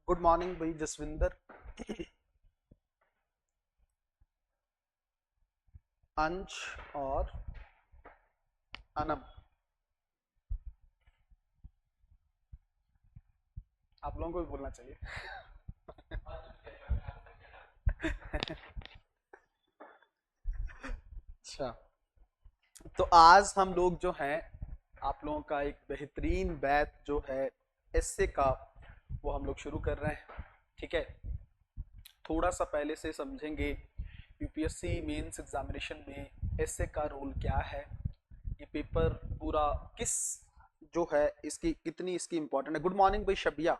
Good morning भाई जसविंदर। अंश और अनम, आप लोगों को भी बोलना चाहिए। अच्छा, तो आज हम लोग जो हैं आप लोगों का एक बेहतरीन बैच जो है एसए का, वो हम लोग शुरू कर रहे हैं। ठीक है, थोड़ा सा पहले से समझेंगे यूपीएससी मेंस एग्जामिनेशन में एसए का रोल क्या है, ये पेपर पूरा किस जो है इसकी कितनी इसकी इंपॉर्टेंट है। गुड मॉर्निंग भाई शबिया,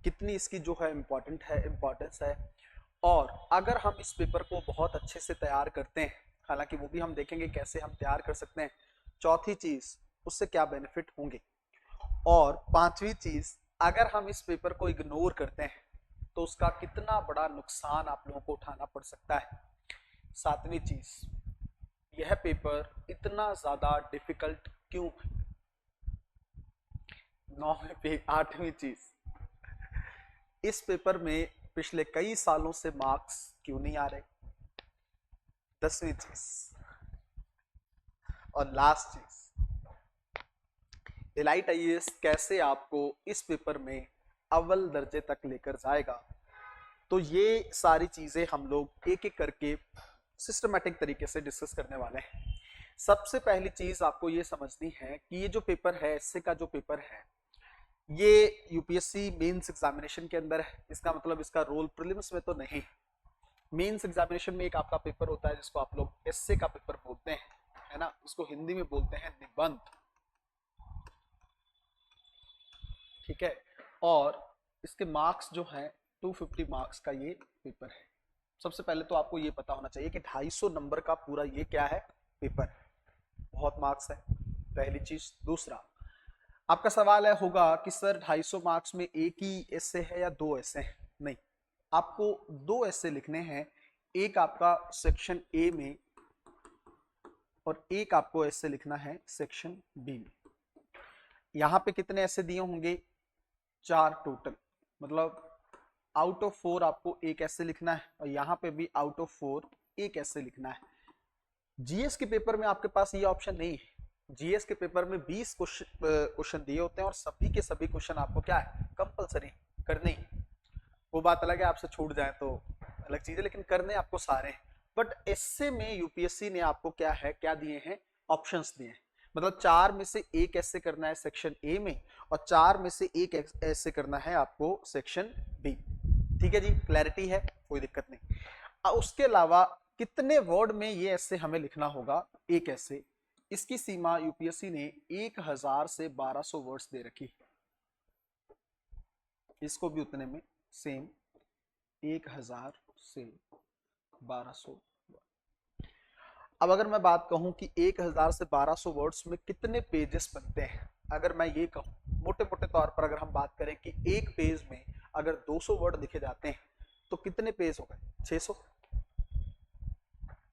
कितनी इसकी जो है इम्पोर्टेंस है। और अगर हम इस पेपर को बहुत अच्छे से तैयार करते हैं, हालांकि वो भी हम देखेंगे कैसे हम तैयार कर सकते हैं। चौथी चीज, उससे क्या बेनिफिट होंगे। और पांचवी चीज, अगर हम इस पेपर को इग्नोर करते हैं तो उसका कितना बड़ा नुकसान आप लोगों को उठाना पड़ सकता है। सातवीं चीज, यह पेपर इतना ज्यादा डिफिकल्ट क्यों है। नौवीं पे आठवीं चीज, इस पेपर में पिछले कई सालों से मार्क्स क्यों नहीं आ रहे। 10वीं चीज और लास्ट चीज, डिलाइट आईएएस कैसे आपको इस पेपर में अव्वल दर्जे तक लेकर जाएगा। तो ये सारी चीजें हम लोग एक एक करके सिस्टमेटिक तरीके से डिस्कस करने वाले हैं। सबसे पहली चीज आपको ये समझनी है कि ये जो पेपर है, एसए का जो पेपर है, ये यूपीएससी मेंस एग्जामिनेशन के अंदर है। इसका मतलब इसका रोल प्रीलिम्स में तो नहीं। मेंस एग्जामिनेशन में एक आपका पेपर होता है जिसको आप लोग एसए का पेपर बोलते हैं, है ना। उसको हिंदी में बोलते हैं निबंध। ठीक है, और इसके मार्क्स जो हैं 250 मार्क्स का ये पेपर है। सबसे पहले तो आपको ये पता होना चाहिए कि 250 नंबर का पूरा ये क्या है, पेपर। बहुत मार्क्स है, पहली चीज। दूसरा, आपका सवाल है होगा कि सर 250 मार्क्स में एक ही ऐसे है या दो ऐसे हैं। नहीं, आपको दो ऐसे लिखने हैं। एक आपका सेक्शन ए में और एक आपको ऐसे लिखना है सेक्शन बी में। यहां पे कितने ऐसे दिए होंगे, 4 टोटल। मतलब आउट ऑफ 4 आपको एक ऐसे लिखना है और यहाँ पे भी आउट ऑफ 4 एक ऐसे लिखना है। जीएस के पेपर में आपके पास ये ऑप्शन नहीं है। जीएस के पेपर में 20 क्वेश्चन दिए होते हैं और सभी के सभी क्वेश्चन आपको क्या है, कंपलसरी करने ही। वो बात अलग है आपसे छूट जाए तो अलग चीज है, लेकिन करने आपको सारे हैं। बट इससे में यूपीएससी ने आपको क्या है, क्या दिए हैं, ऑप्शंस दिए हैं। मतलब 4 में से एक ऐसे करना है सेक्शन ए में और 4 में से एक ऐसे करना है आपको सेक्शन बी। ठीक है जी, क्लैरिटी है, कोई दिक्कत नहीं। उसके अलावा कितने वर्ड में ये ऐसे हमें लिखना होगा, एक ऐसे, इसकी सीमा यूपीएससी ने 1000 से 1200 वर्ड्स दे रखी। इसको भी उतने में सेम 1000 से 1200। अब अगर मैं बात कहूं कि 1000 से 1200 वर्ड्स में कितने पेजेस बनते हैं, अगर मैं ये कहूं मोटे मोटे तौर पर, अगर हम बात करें कि एक पेज में अगर 200 वर्ड लिखे जाते हैं तो कितने पेज हो गए, 600।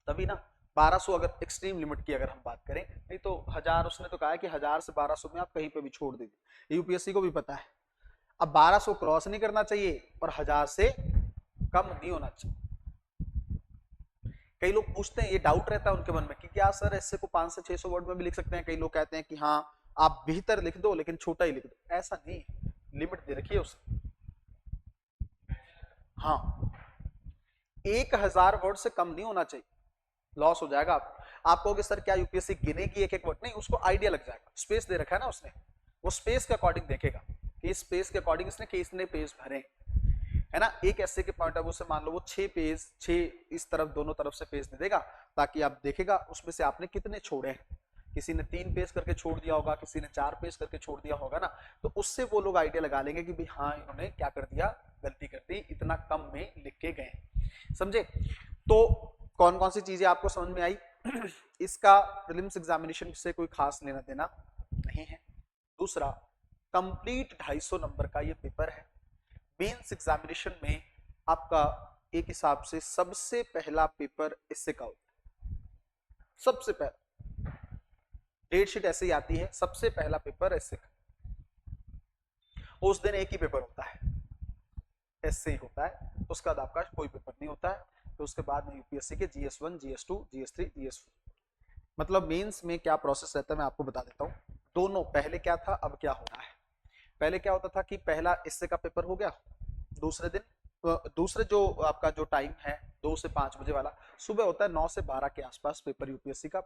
तभी ना 1200 अगर एक्सट्रीम लिमिट की अगर हम बात करें, नहीं तो 1000, उसने तो कहा है कि 1000 से 1200 में आप कहीं पे भी छोड़ दीजिए, यूपीएससी को भी पता है। अब 1200 क्रॉस नहीं करना चाहिए और 1000 से कम नहीं होना चाहिए। कई लोग पूछते हैं, ये डाउट रहता है उनके मन में कि क्या सर ऐसे को 500 से 600 वर्ड में भी लिख सकते हैं। कई लोग कहते हैं कि हाँ आप बेहतर लिख दो लेकिन छोटा ही लिख दो। ऐसा नहीं है, लिमिट दे रखी है उसे। हाँ, 1000 वर्ड से कम नहीं होना चाहिए, लॉस हो जाएगा आप कहोगे सर क्या यूपीएससी गिनेगी एक एक वर्ड, नहीं, उसको आइडिया लग जाएगा। स्पेस दे रखा है ना उसने, वो स्पेस के अकॉर्डिंग देखेगा कि स्पेस के अकॉर्डिंग इसने कितने पेज भरे, है ना। एक ऐसे के पॉइंट ऑफ व्यू से मान लो वो 6 पेज, 6 इस तरफ दोनों तरफ से पेज दे देगा, ताकि आप देखेगा उसमें से आपने कितने छोड़े हैं। किसी ने 3 पेज करके छोड़ दिया होगा, किसी ने 4 पेज करके छोड़ दिया होगा ना, तो उससे वो लोग आइडिया लगा लेंगे कि भाई हाँ इन्होंने क्या कर दिया, गलती कर दी, इतना कम में लिख के गए। समझे। तो कौन कौन सी चीजें आपको समझ में आई। इसका प्रीलिम्स एग्जामिनेशन से कोई खास लेना देना नहीं है। दूसरा, कंप्लीट 250 नंबर का ये पेपर है। मेंस एग्जामिनेशन में आपका एक हिसाब से सबसे पहला पेपर इससे का होता है। सबसे पहला डेट शीट ऐसे ही आती है, सबसे पहला पेपर इससे का। उस दिन एक ही पेपर होता है, एसए होता है, तो उसके बाद आपका कोई पेपर नहीं होता है। तो उसके बाद में यूपीएससी के GS1, GS2, GS3, GS4, मतलब मेंस में क्या प्रोसेस रहता है मैं आपको बता देता हूँ। दोनों, पहले क्या था अब क्या होना है। पहले क्या होता था कि पहला एसए का पेपर हो गया, दूसरे दिन दूसरे जो आपका जो टाइम है 2 से 5 बजे वाला, सुबह होता है 9 से 12 के आसपास पेपर यूपीएससी का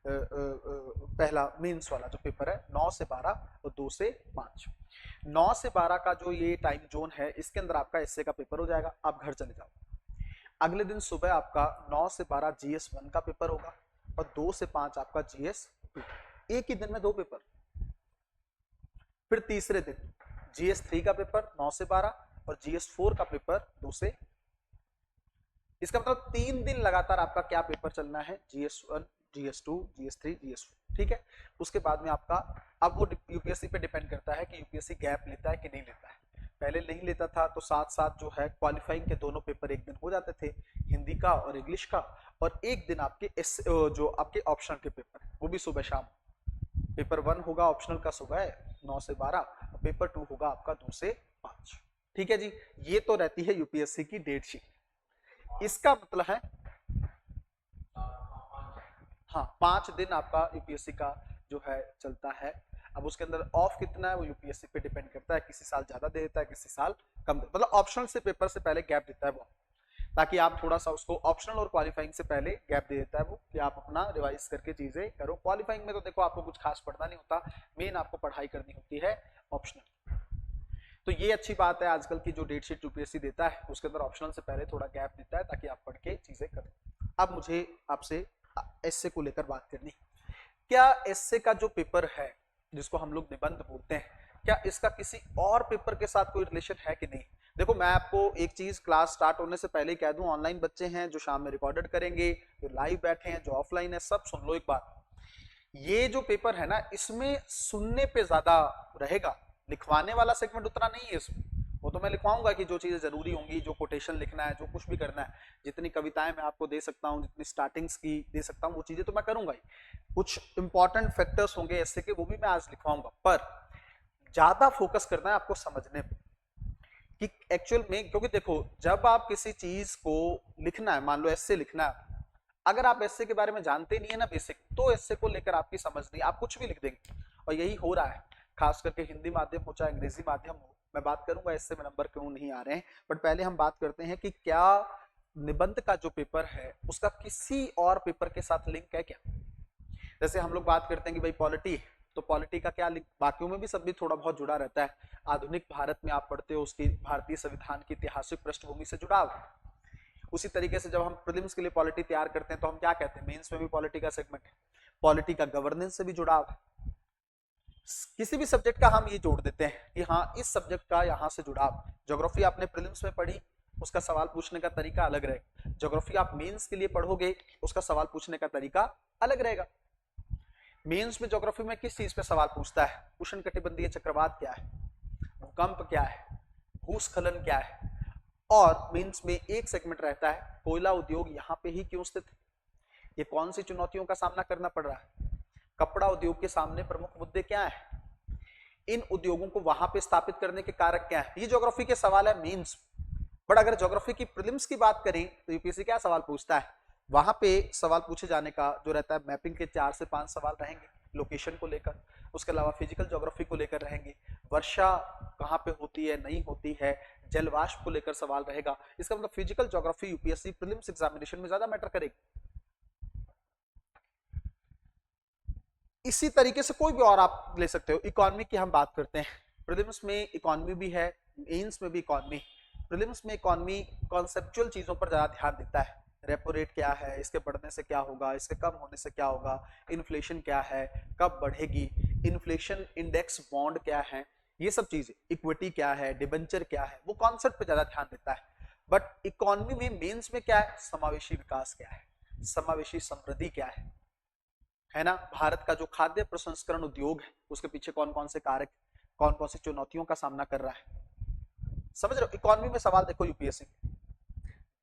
पहला मेंस वाला जो पेपर है 9 से 12 और 2 से 5। 9 से 12 का जो ये टाइम जोन है इसके अंदर आपका एसए का पेपर हो जाएगा, आप घर चले जाओ। अगले दिन सुबह आपका 9 से 12 GS1 का पेपर होगा और 2 से 5 आपका GS2, एक ही दिन में 2 पेपर। फिर तीसरे दिन GS3 का पेपर 9 से 12 और GS4 का पेपर 2 से। इसका मतलब 3 दिन लगातार आपका क्या पेपर चलना है, GS1, GS2, GS3, GS4, ठीक है। उसके बाद में आपका, अब वो यूपीएससी पे डिपेंड करता है कि यूपीएससी गैप लेता है कि नहीं लेता है। पहले नहीं लेता था तो साथ साथ जो है क्वालिफाइंग के दोनों पेपर एक दिन हो जाते थे, हिंदी का और इंग्लिश का, और एक दिन आपके जो आपके ऑप्शनल के पेपर वो भी सुबह शाम। पेपर 1 होगा ऑप्शनल का सुबह 9 से 12, पेपर 2 होगा आपका 2 से 5, ठीक है जी। ये तो रहती है यूपीएससी की डेट शीट। इसका मतलब है हाँ 5 दिन आपका यूपीएससी का जो है चलता है। अब उसके अंदर ऑफ कितना है वो यूपीएससी पे डिपेंड करता है, किसी साल ज्यादा दे देता है, किसी साल कम मतलब ऑप्शनल से पेपर से पहले गैप देता है वो, ताकि आप थोड़ा सा उसको, ऑप्शनल और क्वालिफाइंग से पहले गैप दे देता है वो, कि आप अपना रिवाइज करके चीजें करो। क्वालिफाइंग में तो देखो आपको कुछ खास पढ़ना नहीं होता, मेन आपको पढ़ाई करनी होती है ऑप्शनल। तो ये अच्छी बात है, आजकल की जो डेट शीट यूपीएससी देता है उसके अंदर ऑप्शनल से पहले थोड़ा गैप देता है ताकि आप पढ़ के चीजें करें। अब मुझे आपसे एसए को लेकर बात करनी, क्या एसए का जो पेपर है जिसको हम लोग निबंध बोलते हैं, क्या इसका किसी और पेपर के साथ कोई रिलेशन है कि नहीं। देखो मैं आपको एक चीज क्लास स्टार्ट होने से पहले कह दूं, ऑनलाइन बच्चे हैं जो शाम में रिकॉर्डेड करेंगे, जो लाइव बैठे हैं, जो ऑफलाइन है, सब सुन लो एक बात। ये जो पेपर है ना इसमें सुनने पे ज्यादा रहेगा, लिखवाने वाला सेगमेंट उतना नहीं है इसमें। वो तो मैं लिखवाऊंगा कि जो चीजें जरूरी होंगी, जो कोटेशन लिखना है, जो कुछ भी करना है, जितनी कविताएं मैं आपको दे सकता हूँ, जितनी स्टार्टिंग्स की दे सकता हूँ, वो चीजें तो मैं करूंगा ही। कुछ इंपॉर्टेंट फैक्टर्स होंगे ऐसे के, वो भी मैं आज लिखवाऊंगा, पर ज्यादा फोकस करना है आपको समझने पे कि एक्चुअल में, क्योंकि देखो जब आप किसी चीज को लिखना है, मान लो ऐसे लिखना है, अगर आप एसए के बारे में जानते नहीं है ना बेसिक, तो एसए को लेकर आपकी समझ नहीं, आप कुछ भी लिख देंगे। और यही हो रहा है, खास करके हिंदी माध्यम हो चाहे अंग्रेजी माध्यम हो। मैं बात करूंगा एसए में नंबर क्यों नहीं आ रहे हैं, बट पहले हम बात करते हैं कि क्या निबंध का जो पेपर है उसका किसी और पेपर के साथ लिंक है क्या। जैसे हम लोग बात करते हैं कि भाई पॉलिटी, तो पॉलिटी का क्या लिंक, बाकियों में भी सब भी थोड़ा बहुत जुड़ा रहता है। आधुनिक भारत में आप पढ़ते हो उसकी भारतीय संविधान की ऐतिहासिक पृष्ठभूमि से जुड़ाव। उसी तरीके से जब हम प्रीलिम्स के लिए पॉलिटी तैयार करते हैं तो हम क्या कहते हैं, मेंस में भी पॉलिटी का सेगमेंट है, पॉलिटी का गवर्नेंस से भी जुड़ाव है। किसी भी सब्जेक्ट का हम ये जोड़ देते हैं कि हाँ इस सब्जेक्ट का यहाँ से जुड़ाव। ज्योग्राफी आपने प्रीलिम्स में पढ़ी, उसका सवाल पूछने का तरीका अलग रहेगा। ज्योग्राफी आप मेंस के लिए पढ़ोगे, उसका सवाल पूछने का तरीका अलग रहेगा। मेंस में ज्योग्राफी में किस चीज पे सवाल पूछता है, उष्णकटिबंधीय चक्रवात क्या है, भूकंप क्या है, भूस्खलन क्या है। और मेंस में एक सेगमेंट रहता है कोयला उद्योग यहाँ पे ही क्यों स्थित है, ये कौन सी चुनौतियों का सामना करना पड़ रहा है, कपड़ा उद्योग के सामने प्रमुख मुद्दे क्या है, इन उद्योगों को वहां पे स्थापित करने के कारक क्या है। ये ज्योग्राफी के सवाल है मेंस। बट अगर ज्योग्राफी की प्रीलिम्स की बात करें तो यूपीएससी क्या सवाल पूछता है, वहां पे सवाल पूछे जाने का जो रहता है, मैपिंग के 4 से 5 सवाल रहेंगे लोकेशन को लेकर, उसके अलावा फिजिकल ज्योग्राफी को लेकर रहेंगे, वर्षा कहाँ पे होती है नहीं होती है, जलवाष्प को लेकर सवाल रहेगा। इसका मतलब physical geography UPSC prelims examination में ज्यादा मैटर करेगी। इसी तरीके से कोई भी और आप ले सकते हो। इकोनॉमी की हम बात करते हैं, प्रीलिम्स में इकोनॉमी भी है, मेंस में भी इकोनॉमी। प्रीलिम्स में इकोनॉमी कॉन्सेप्चुअल चीजों पर ज्यादा ध्यान देता है, रेपो रेट क्या है, इसके बढ़ने से क्या होगा, इसके कम होने से क्या होगा, इन्फ्लेशन क्या है, कब बढ़ेगी, इन्फ्लेशन इंडेक्स बॉन्ड क्या है, ये सब चीजें, इक्विटी क्या है, डिबेंचर क्या है, वो कॉन्सेप्ट पे ज्यादा ध्यान देता है। बट इकोनॉमी में मेंस में क्या है, समावेशी विकास क्या है, समावेशी समृद्धि क्या है ना, भारत का जो खाद्य प्रसंस्करण उद्योग है उसके पीछे कौन कौन से कारक, कौन कौन सी चुनौतियों का सामना कर रहा है। समझ रहे हो, इकोनॉमी में सवाल देखो यूपीएससी,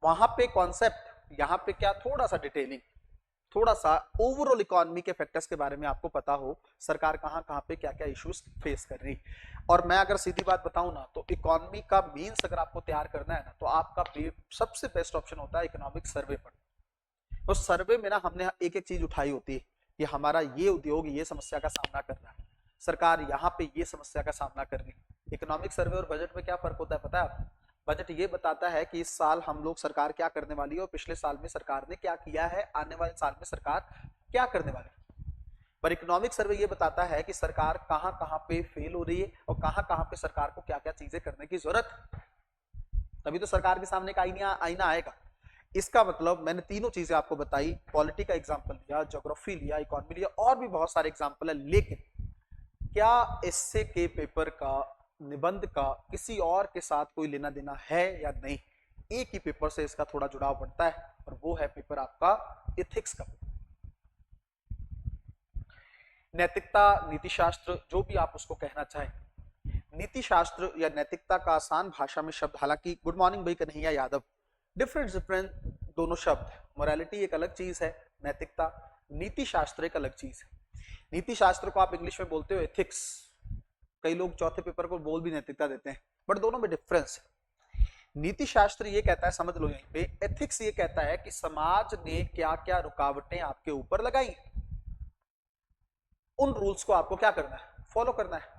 वहां पे कॉन्सेप्ट, यहाँ पे क्या थोड़ा सा डिटेलिंग। थोड़ा सा ओवरऑल इकोनॉमी के फैक्टर्स के बारे में आपको पता हो, सरकार कहाँ कहाँ पे क्या क्या इश्यूज फेस कर रही। और मैं अगर सीधी बात बताऊं ना, तो इकोनॉमी का मीन्स अगर आपको तैयार करना है ना, तो आपका सबसे बेस्ट ऑप्शन होता है इकोनॉमिक सर्वे पर। उस सर्वे में ना हमने एक एक चीज उठाई होती है कि हमारा ये उद्योग ये समस्या का सामना कर रहा है, सरकार यहाँ पे ये समस्या का सामना कर रही है। इकोनॉमिक सर्वे और बजट में क्या फर्क होता है पता है आपको? बजट ये बताता है कि इस साल हम लोग सरकार क्या करने वाली है और पिछले साल में सरकार ने क्या किया है, आने वाले साल में सरकार क्या करने वाली है। पर इकोनॉमिक सर्वे ये बताता है कि सरकार कहाँ कहाँ पे फेल हो रही है और कहाँ कहाँ पे सरकार को क्या क्या चीजें करने की जरूरत है। तभी तो सरकार के सामने एक आईना आएगा। इसका मतलब मैंने तीनों चीजें आपको बताई, पॉलिटी का एग्जाम्पल लिया, ज्योग्राफी लिया, इकोनॉमी लिया, और भी बहुत सारे एग्जाम्पल है। लेकिन क्या इससे के पेपर का, निबंध का किसी और के साथ कोई लेना देना है या नहीं? एक ही पेपर से इसका थोड़ा जुड़ाव बनता है, और वो है पेपर आपका इथिक्स का। नैतिकता, नीतिशास्त्र, जो भी आप उसको कहना चाहें। नीति शास्त्र या नैतिकता का आसान भाषा में शब्द, हालांकि गुड मॉर्निंग भाई कन्हैया यादव, डिफरेंट डिफरेंट दोनों शब्द। मोरालिटी एक अलग चीज है, नैतिकता, नीति शास्त्र एक अलग चीज है। नीति शास्त्र को आप इंग्लिश में बोलते हो एथिक्स, कई लोग चौथे पेपर को बोल भी नैतिकता देते हैं, बट दोनों में डिफरेंस है। नीति शास्त्र ये कहता है, समझ लो यहीं पे, एथिक्स ये कहता है कि समाज ने क्या क्या रुकावटें आपके ऊपर लगाई, उन रूल्स को आपको क्या करना है, फॉलो करना है।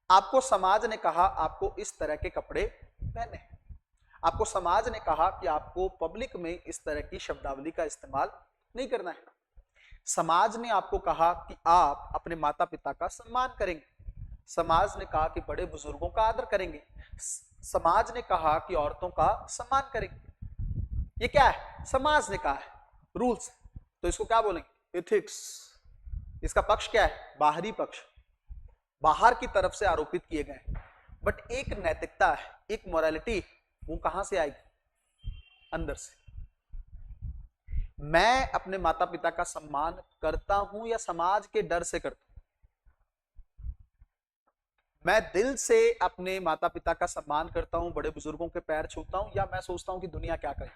आपको समाज ने कहा आपको इस तरह के कपड़े पहने, आपको समाज ने कहा कि आपको पब्लिक में इस तरह की शब्दावली का इस्तेमाल नहीं करना है, समाज ने आपको कहा कि आप अपने माता पिता का सम्मान करेंगे, समाज ने कहा कि बड़े बुजुर्गों का आदर करेंगे, समाज ने कहा कि औरतों का सम्मान करेंगे। ये क्या है? समाज ने कहा है, रूल्स। तो इसको क्या बोलेंगे? एथिक्स। इसका पक्ष क्या है? बाहरी पक्ष, बाहर की तरफ से आरोपित किए गए। बट एक नैतिकता है, एक मोरालिटी, वो कहां से आएगी? अंदर से। मैं अपने माता पिता का सम्मान करता हूं या समाज के डर से करता हूं? मैं दिल से अपने माता पिता का सम्मान करता हूं, बड़े बुजुर्गों के पैर छूता हूं, या मैं सोचता हूं कि दुनिया क्या करे?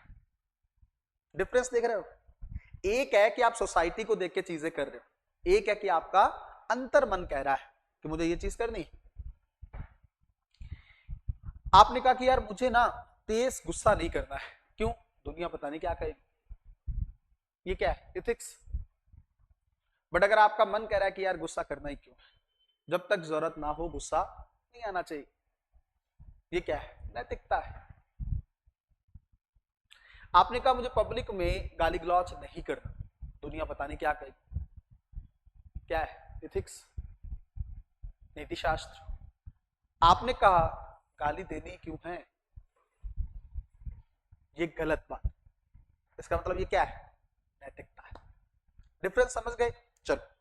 डिफरेंस देख रहे हो? एक है कि आप सोसाइटी को देख के चीजें कर रहे हो, एक है कि आपका अंतर मन कह रहा है कि मुझे ये चीज करनी। आपने कहा कि यार मुझे ना तेज गुस्सा नहीं करना है, क्यों? दुनिया पता नहीं क्या कहेगी। ये क्या है? एथिक्स। बट अगर आपका मन कह रहा है कि यार गुस्सा करना ही क्यों, जब तक जरूरत ना हो गुस्सा नहीं आना चाहिए, ये क्या है? नैतिकता है। आपने कहा मुझे पब्लिक में गाली गलौज नहीं करना, दुनिया पता नहीं क्या कहेगी, क्या है? एथिक्स, नीति शास्त्र। आपने कहा गाली देनी क्यों है, ये गलत बात, इसका मतलब ये क्या है? नैतिकता है। डिफरेंस समझ गए? चलो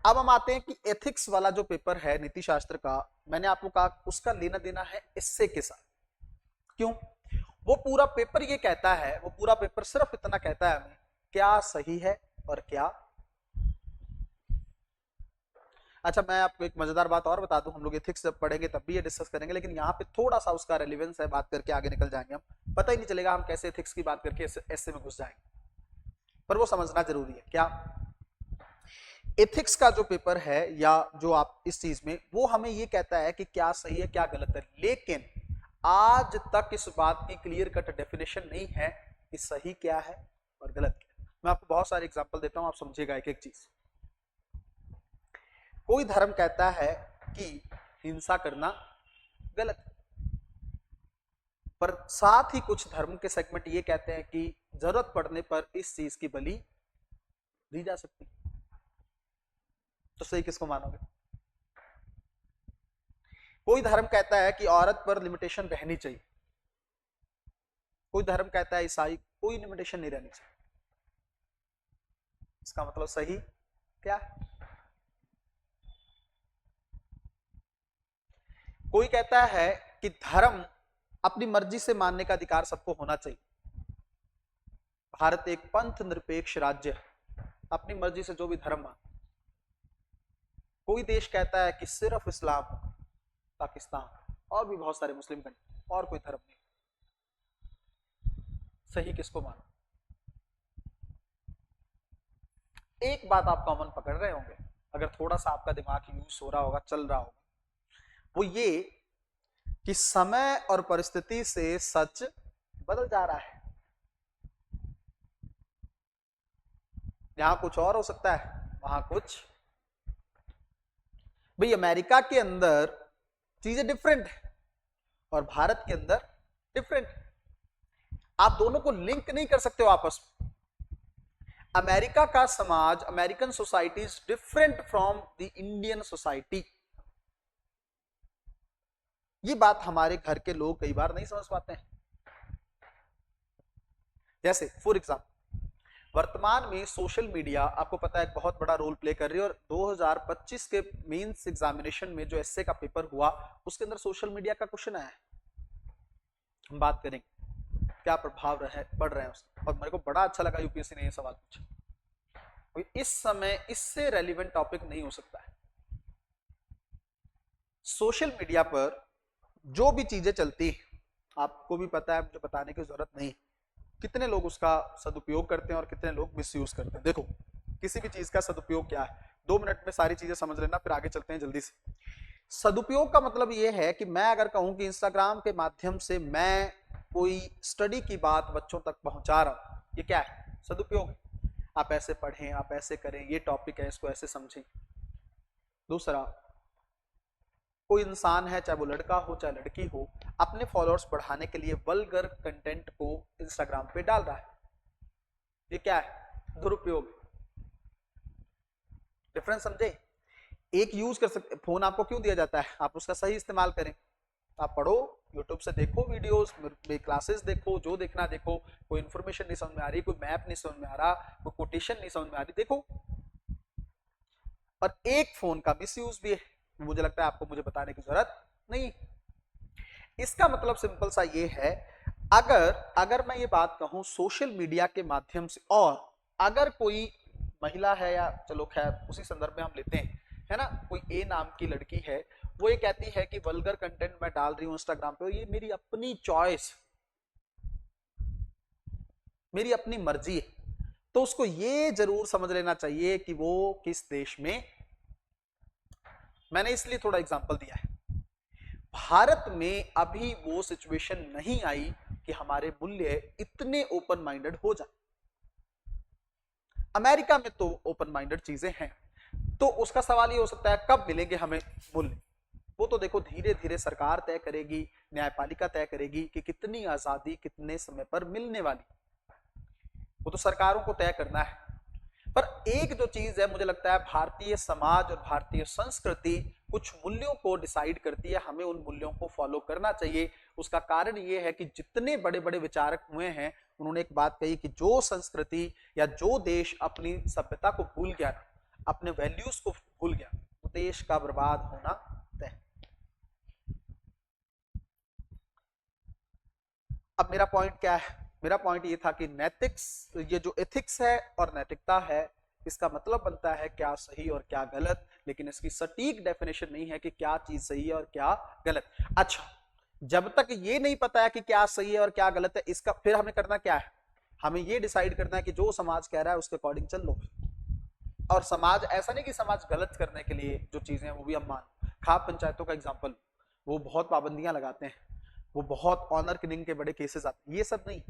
अब हम आते हैं कि एथिक्स वाला जो पेपर है नीति शास्त्र का, मैंने आपको कहा उसका लेना देना है इससे के साथ। क्यों? वो पूरा पेपर ये कहता है, वो पूरा पेपर सिर्फ इतना कहता है हमें क्या सही है और क्या। अच्छा मैं आपको एक मजेदार बात और बता दूं, हम लोग एथिक्स जब पढ़ेंगे तब भी ये डिस्कस करेंगे, लेकिन यहाँ पे थोड़ा सा उसका रेलिवेंस है, बात करके आगे निकल जाएंगे हम, पता ही नहीं चलेगा हम कैसे एथिक्स की बात करके ऐसे में घुस जाएंगे, पर वो समझना जरूरी है। क्या एथिक्स का जो पेपर है या जो आप इस चीज में, वो हमें ये कहता है कि क्या सही है क्या गलत है, लेकिन आज तक इस बात की क्लियर कट डेफिनेशन नहीं है कि सही क्या है और गलत क्या है। मैं आपको बहुत सारे एग्जांपल देता हूं, आप समझिएगा एक एक चीज। कोई धर्म कहता है कि हिंसा करना गलत है, पर साथ ही कुछ धर्म के सेगमेंट ये कहते हैं कि जरूरत पड़ने पर इस चीज की बलि दी जा सकती है। तो सही किसको मानोगे? कोई धर्म कहता है कि औरत पर लिमिटेशन रहनी चाहिए, कोई धर्म कहता है ईसाई कोई लिमिटेशन नहीं रहनी चाहिए। इसका मतलब सही क्या है? कोई कहता है कि धर्म अपनी मर्जी से मानने का अधिकार सबको होना चाहिए, भारत एक पंथ निरपेक्ष राज्य है, अपनी मर्जी से जो भी धर्म मान। कोई देश कहता है कि सिर्फ इस्लाम, पाकिस्तान और भी बहुत सारे मुस्लिम कंट्री, और कोई धर्म नहीं। सही किसको मानो? एक बात आप कॉमन पकड़ रहे होंगे, अगर थोड़ा सा आपका दिमाग यूज हो रहा होगा, चल रहा होगा, वो ये कि समय और परिस्थिति से सच बदल जा रहा है। यहां कुछ और हो सकता है, वहां कुछ। भाई अमेरिका के अंदर चीजें डिफरेंट है और भारत के अंदर डिफरेंट है, आप दोनों को लिंक नहीं कर सकते हो आपस में। अमेरिका का समाज, American society is different from the Indian society. ये बात हमारे घर के लोग कई बार नहीं समझ पाते हैं। जैसे फॉर एग्जाम्पल वर्तमान में सोशल मीडिया आपको पता है एक बहुत बड़ा रोल प्ले कर रही है, और 2025 के मेंस एग्जामिनेशन में जो एसए का पेपर हुआ उसके अंदर सोशल मीडिया का क्वेश्चन आया है। हम बात करेंगे क्या प्रभाव पड़ रहे हैं उसके, और मेरे को बड़ा अच्छा लगा यूपीएससी ने ये सवाल पूछा। इस समय इससे रेलिवेंट टॉपिक नहीं हो सकता है। सोशल मीडिया पर जो भी चीजें चलती आपको भी पता है, मुझे बताने की जरूरत नहीं, कितने लोग उसका सदुपयोग करते हैं और कितने लोग मिसयूज करते हैं। देखो किसी भी चीज का सदुपयोग क्या है, 2 मिनट में सारी चीजें समझ लेना, फिर आगे चलते हैं जल्दी से। सदुपयोग का मतलब यह है कि मैं अगर कहूं कि इंस्टाग्राम के माध्यम से मैं कोई स्टडी की बात बच्चों तक पहुंचा रहा हूं, ये क्या है? सदुपयोग। आप ऐसे पढ़ें, आप ऐसे करें, ये टॉपिक है, इसको ऐसे समझें। दूसरा, कोई इंसान है, चाहे वो लड़का हो चाहे लड़की हो, अपने फॉलोअर्स बढ़ाने के लिए वल्गर कंटेंट को इंस्टाग्राम पे डाल रहा है, ये क्या है? दुरुपयोग। डिफरेंस समझे? एक यूज कर सकते, फोन आपको क्यों दिया जाता है? आप उसका सही इस्तेमाल करें। आप पढ़ो, यूट्यूब से देखो वीडियोस, क्लासेस देखो, जो देखना देखो। कोई इन्फॉर्मेशन नहीं समझ में आ रही, कोई मैप नहीं समझ में आ रहा, कोई कोटेशन नहीं समझ में आ रही, देखो। और एक फोन का मिसयूज भी है, मुझे लगता है आपको मुझे बताने की जरूरत नहीं। इसका मतलब सिंपल सा ये है, अगर मैं ये बात कहूं सोशल मीडिया के माध्यम से, और अगर कोई महिला है, या चलो खैर उसी संदर्भ में हम लेते हैं, है ना, कोई ए नाम की लड़की है, वो ये कहती है कि वल्गर कंटेंट मैं डाल रही हूं इंस्टाग्राम पे, ये मेरी अपनी चॉइस, मेरी अपनी मर्जी है, तो उसको ये जरूर समझ लेना चाहिए कि वो किस देश में। मैंने इसलिए थोड़ा एग्जांपल दिया है, भारत में अभी वो सिचुएशन नहीं आई कि हमारे मूल्य इतने ओपन माइंडेड हो जाए। अमेरिका में तो ओपन माइंडेड चीजें हैं, तो उसका सवाल ये हो सकता है कब मिलेंगे हमें मूल्य। वो तो देखो धीरे धीरे सरकार तय करेगी, न्यायपालिका तय करेगी कि कितनी आजादी कितने समय पर मिलने वाली, वो तो सरकारों को तय करना है। पर एक जो चीज है, मुझे लगता है भारतीय समाज और भारतीय संस्कृति कुछ मूल्यों को डिसाइड करती है, हमें उन मूल्यों को फॉलो करना चाहिए। उसका कारण ये है कि जितने बड़े बड़े विचारक हुए हैं, उन्होंने एक बात कही कि जो संस्कृति या जो देश अपनी सभ्यता को भूल गया, अपने वैल्यूज को भूल गया, तो देश का बर्बाद होना तय। अब मेरा पॉइंट क्या है? मेरा पॉइंट ये था कि नैतिक्स, ये जो एथिक्स है और नैतिकता है, इसका मतलब बनता है क्या सही और क्या गलत, लेकिन इसकी सटीक डेफिनेशन नहीं है कि क्या चीज सही है और क्या गलत। अच्छा, जब तक ये नहीं पता है कि क्या सही है और क्या गलत है, इसका फिर हमें करना क्या है? हमें ये डिसाइड करना है कि जो समाज कह रहा है उसके अकॉर्डिंग चल लो। और समाज ऐसा नहीं कि समाज गलत करने के लिए जो चीजें हैं वो भी हम मान। खाप पंचायतों का एग्जाम्पल, वो बहुत पाबंदियां लगाते हैं, वो बहुत ऑनर किलिंग के बड़े केसेस आते हैं, ये सब नहीं।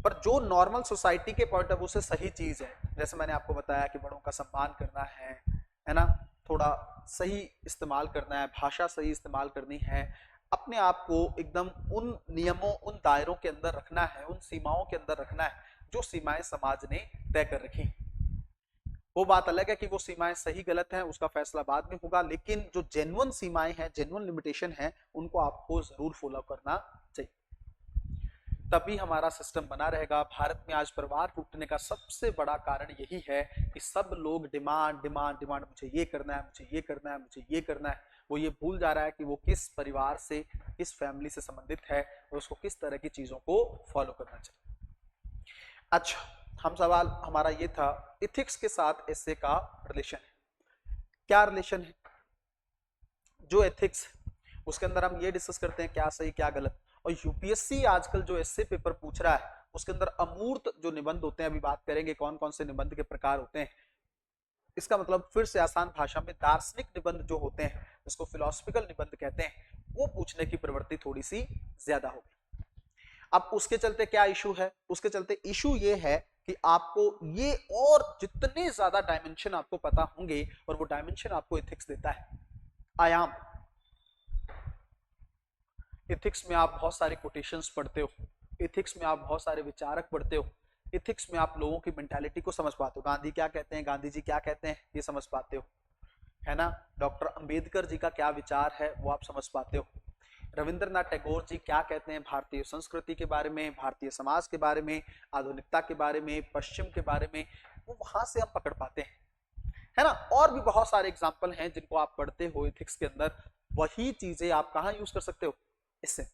पर जो नॉर्मल सोसाइटी के पॉइंट ऑफ व्यू से सही चीज है, जैसे मैंने आपको बताया कि बड़ों का सम्मान करना है ना, थोड़ा सही इस्तेमाल करना है, भाषा सही इस्तेमाल करनी है, अपने आप को एकदम उन नियमों, उन दायरों के अंदर रखना है, उन सीमाओं के अंदर रखना है जो सीमाएं समाज ने तय कर रखी। वो बात अलग है कि वो सीमाएं सही गलत हैं, उसका फैसला बाद में होगा, लेकिन जो जेन्युइन सीमाएं हैं, जेन्युइन लिमिटेशन है, उनको आपको जरूर फॉलो करना चाहिए, तभी हमारा सिस्टम बना रहेगा। भारत में आज परिवार टूटने का सबसे बड़ा कारण यही है कि सब लोग डिमांड डिमांड डिमांड, मुझे ये करना है, मुझे ये करना है, मुझे ये करना है। वो ये भूल जा रहा है कि वो किस परिवार से, किस फैमिली से संबंधित है और उसको किस तरह की चीजों को फॉलो करना चाहिए। अच्छा, हम सवाल हमारा ये था, इथिक्स के साथ एसे का रिलेशन है। क्या रिलेशन है? जो एथिक्स उसके अंदर हम ये डिस्कस करते हैं क्या सही क्या गलत, और यूपीएससी आजकल जो एसए पेपर पूछ रहा है उसके अंदर अमूर्त जो निबंध होते हैं, अभी बात करेंगे कौन कौन से निबंध के प्रकार होते हैं। इसका मतलब फिर से आसान भाषा में दार्शनिक निबंध जो होते हैं, जिसको फिलोसफिकल निबंध कहते हैं, वो पूछने की प्रवृत्ति थोड़ी सी ज्यादा होगी। अब उसके चलते क्या इशू है, उसके चलते इशू ये है कि आपको ये और जितने ज्यादा डायमेंशन आपको पता होंगे, और वो डायमेंशन आपको एथिक्स देता है, आयाम। एथिक्स में आप बहुत सारे कोटेशंस पढ़ते हो, एथिक्स में आप बहुत सारे विचारक पढ़ते हो, एथिक्स में आप लोगों की मेंटालिटी को समझ पाते हो, गांधी क्या कहते हैं, गांधी जी क्या कहते हैं, ये समझ पाते हो, है ना। डॉक्टर अंबेडकर जी का क्या विचार है वो आप समझ पाते हो। रविंद्रनाथ टैगोर जी क्या कहते हैं भारतीय संस्कृति के बारे में, भारतीय समाज के बारे में, आधुनिकता के बारे में, पश्चिम के बारे में, वो वहां से हम पकड़ पाते हैं, है ना। और भी बहुत सारे एग्जाम्पल हैं जिनको आप पढ़ते हो एथिक्स के अंदर, वही चीजें आप कहां यूज कर सकते हो, इससे।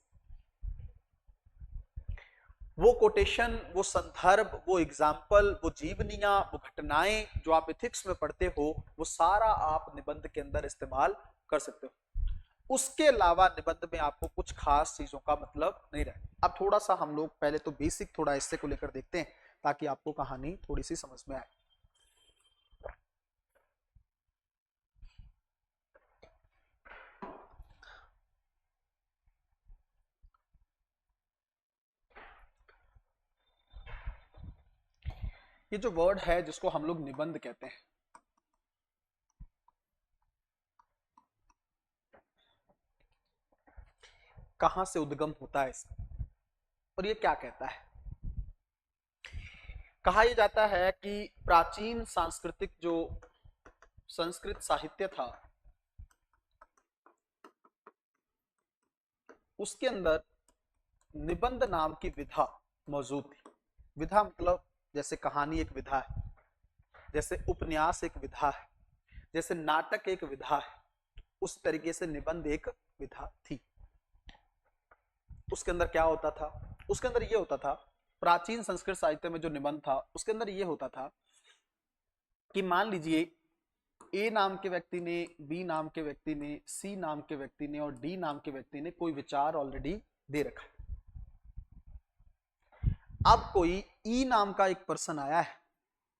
वो कोटेशन, वो संदर्भ, वो एग्जाम्पल, वो जीवनियां, वो घटनाएं जो आप एथिक्स में पढ़ते हो, वो सारा आप निबंध के अंदर इस्तेमाल कर सकते हो। उसके अलावा निबंध में आपको कुछ खास चीजों का मतलब नहीं रहे। अब थोड़ा सा हम लोग पहले तो बेसिक थोड़ा इससे को लेकर देखते हैं, ताकि आपको कहानी थोड़ी सी समझ में आए। ये जो वर्ड है जिसको हम लोग निबंध कहते हैं, कहां से उद्गम होता है इसका, और ये क्या कहता है। कहा यह जाता है कि प्राचीन सांस्कृतिक जो संस्कृत साहित्य था, उसके अंदर निबंध नाम की विधा मौजूद थी। विधा मतलब जैसे कहानी एक विधा है, जैसे उपन्यास एक विधा है, जैसे नाटक एक विधा है, उस तरीके से निबंध एक विधा थी। उसके अंदर क्या होता था, उसके अंदर ये होता था, प्राचीन संस्कृत साहित्य में जो निबंध था उसके अंदर ये होता था कि मान लीजिए ए नाम के व्यक्ति ने, बी नाम के व्यक्ति ने, सी नाम के व्यक्ति ने और डी नाम के व्यक्ति ने कोई विचार ऑलरेडी दे रखा है। अब कोई ई नाम का एक पर्सन आया है,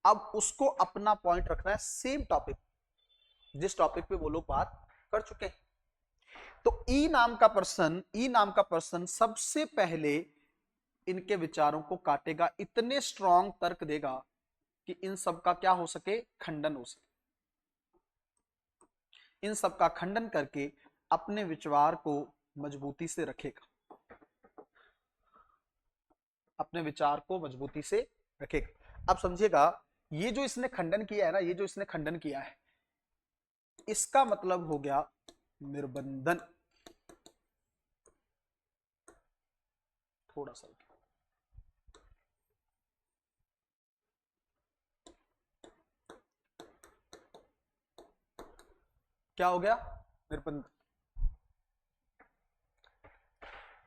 अब उसको अपना पॉइंट रखना है सेम टॉपिक, जिस टॉपिक पे वो लोग बात कर चुके हैं। तो ई नाम का पर्सन सबसे पहले इनके विचारों को काटेगा, इतने स्ट्रॉन्ग तर्क देगा कि इन सब का क्या हो सके, खंडन हो सके। इन सब का खंडन करके अपने विचार को मजबूती से रखेगा, अपने विचार को मजबूती से रखेगा। अब समझिएगा, ये जो इसने खंडन किया है ना, ये जो इसने खंडन किया है, इसका मतलब हो गया निर्बंधन। थोड़ा सा क्या हो गया, निर्बंधन।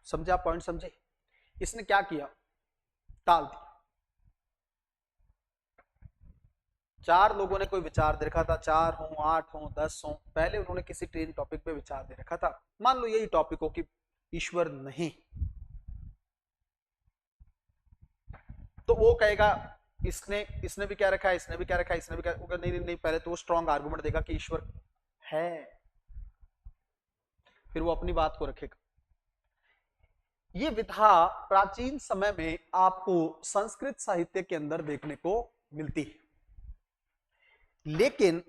समझे आप पॉइंट, समझे। इसने क्या किया, टाल दिया। चार लोगों ने कोई विचार दे रखा था, 4 हो, 8 हो, 10 हो, पहले उन्होंने किसी ट्रेन टॉपिक पे विचार दे रखा था, मान लो यही टॉपिक हो कि ईश्वर नहीं, तो वो कहेगा इसने इसने भी क्या रखा है, इसने भी क्या रखा है, इसने भी क्या, नहीं नहीं नहीं, पहले तो वो स्ट्रॉन्ग आर्गुमेंट देगा कि ईश्वर है, फिर वो अपनी बात को रखेगा। ये विधा प्राचीन समय में आपको संस्कृत साहित्य के अंदर देखने को मिलती है, लेकिन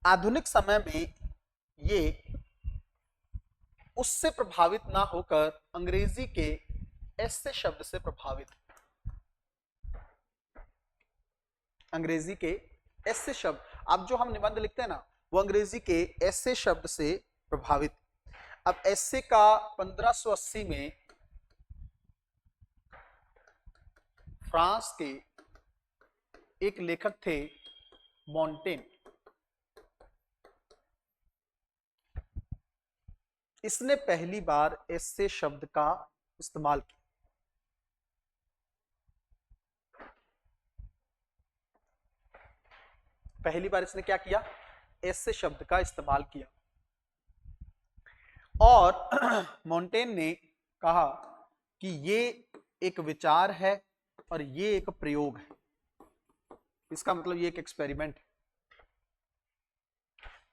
आधुनिक समय में ये उससे प्रभावित ना होकर अंग्रेजी के ऐसे शब्द से प्रभावित, अंग्रेजी के ऐसे शब्द, अब जो हम निबंध लिखते हैं ना, वो अंग्रेजी के ऐसे शब्द से प्रभावित। अब ऐसे का 1580 में फ्रांस के एक लेखक थे मॉन्टेन, इसने पहली बार ऐसे शब्द का इस्तेमाल किया। पहली बार इसने क्या किया, ऐसे शब्द का इस्तेमाल किया। और मॉन्टेन ने कहा कि ये एक विचार है, और ये एक प्रयोग है। इसका मतलब ये एक एक्सपेरिमेंट है।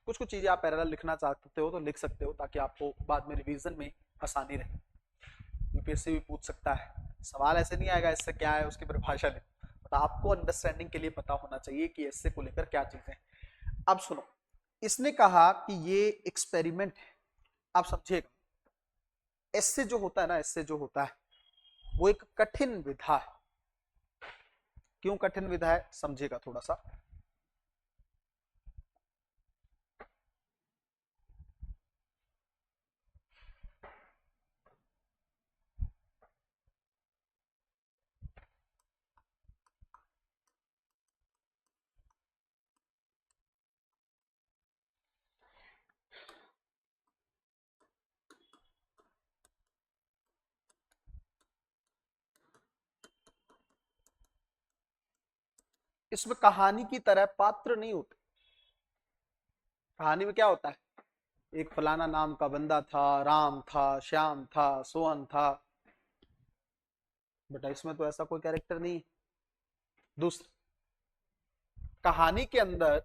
कुछ कुछ चीजें आप पैरेलल लिखना चाहते हो तो लिख सकते हो, ताकि आपको बाद में रिवीजन में आसानी रहे। यूपीएससी भी पूछ सकता है, सवाल ऐसे नहीं आएगा इससे क्या है उसकी परिभाषा ले, तो आपको अंडरस्टैंडिंग के लिए पता होना चाहिए कि इससे को लेकर क्या चीजें हैं। अब सुनो, इसने कहा कि ये एक्सपेरिमेंट है। आप समझिएगा, इससे जो होता है ना, इससे जो होता है वो एक कठिन विधा है। क्यों कठिन विधा है समझिएगा थोड़ा सा। इसमें कहानी की तरह पात्र नहीं होते। कहानी में क्या होता है, एक फलाना नाम का बंदा था, राम था, श्याम था, सोहन था, बेटा इसमें तो ऐसा कोई कैरेक्टर नहीं। दूसरा, कहानी के अंदर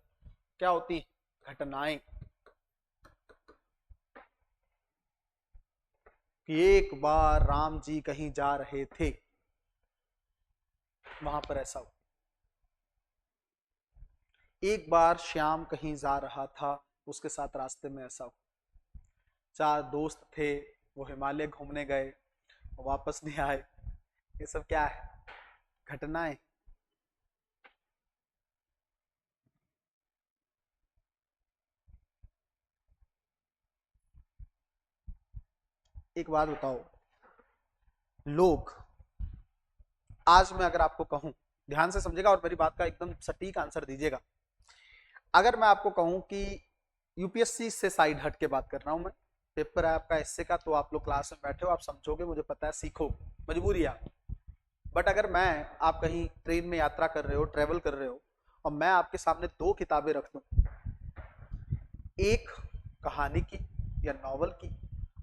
क्या होती है, घटनाएं। कि एक बार राम जी कहीं जा रहे थे, वहां पर ऐसा हुआ। एक बार श्याम कहीं जा रहा था, उसके साथ रास्ते में ऐसा हुआ। चार दोस्त थे, वो हिमालय घूमने गए, वापस नहीं आए। ये सब क्या है, घटनाएं। एक बात बताओ, लोग, आज मैं अगर आपको कहूं, ध्यान से समझेगा और मेरी बात का एकदम सटीक आंसर दीजिएगा। अगर मैं आपको कहूं कि यूपीएससी से साइड हट के बात कर रहा हूं मैं, पेपर है आपका हिस्से का, तो आप लोग क्लास में बैठे हो, आप समझोगे, मुझे पता है, सीखो, मजबूरी है आप। बट अगर मैं, आप कहीं ट्रेन में यात्रा कर रहे हो, ट्रेवल कर रहे हो, और मैं आपके सामने दो किताबें रख दूं, एक कहानी की या नॉवल की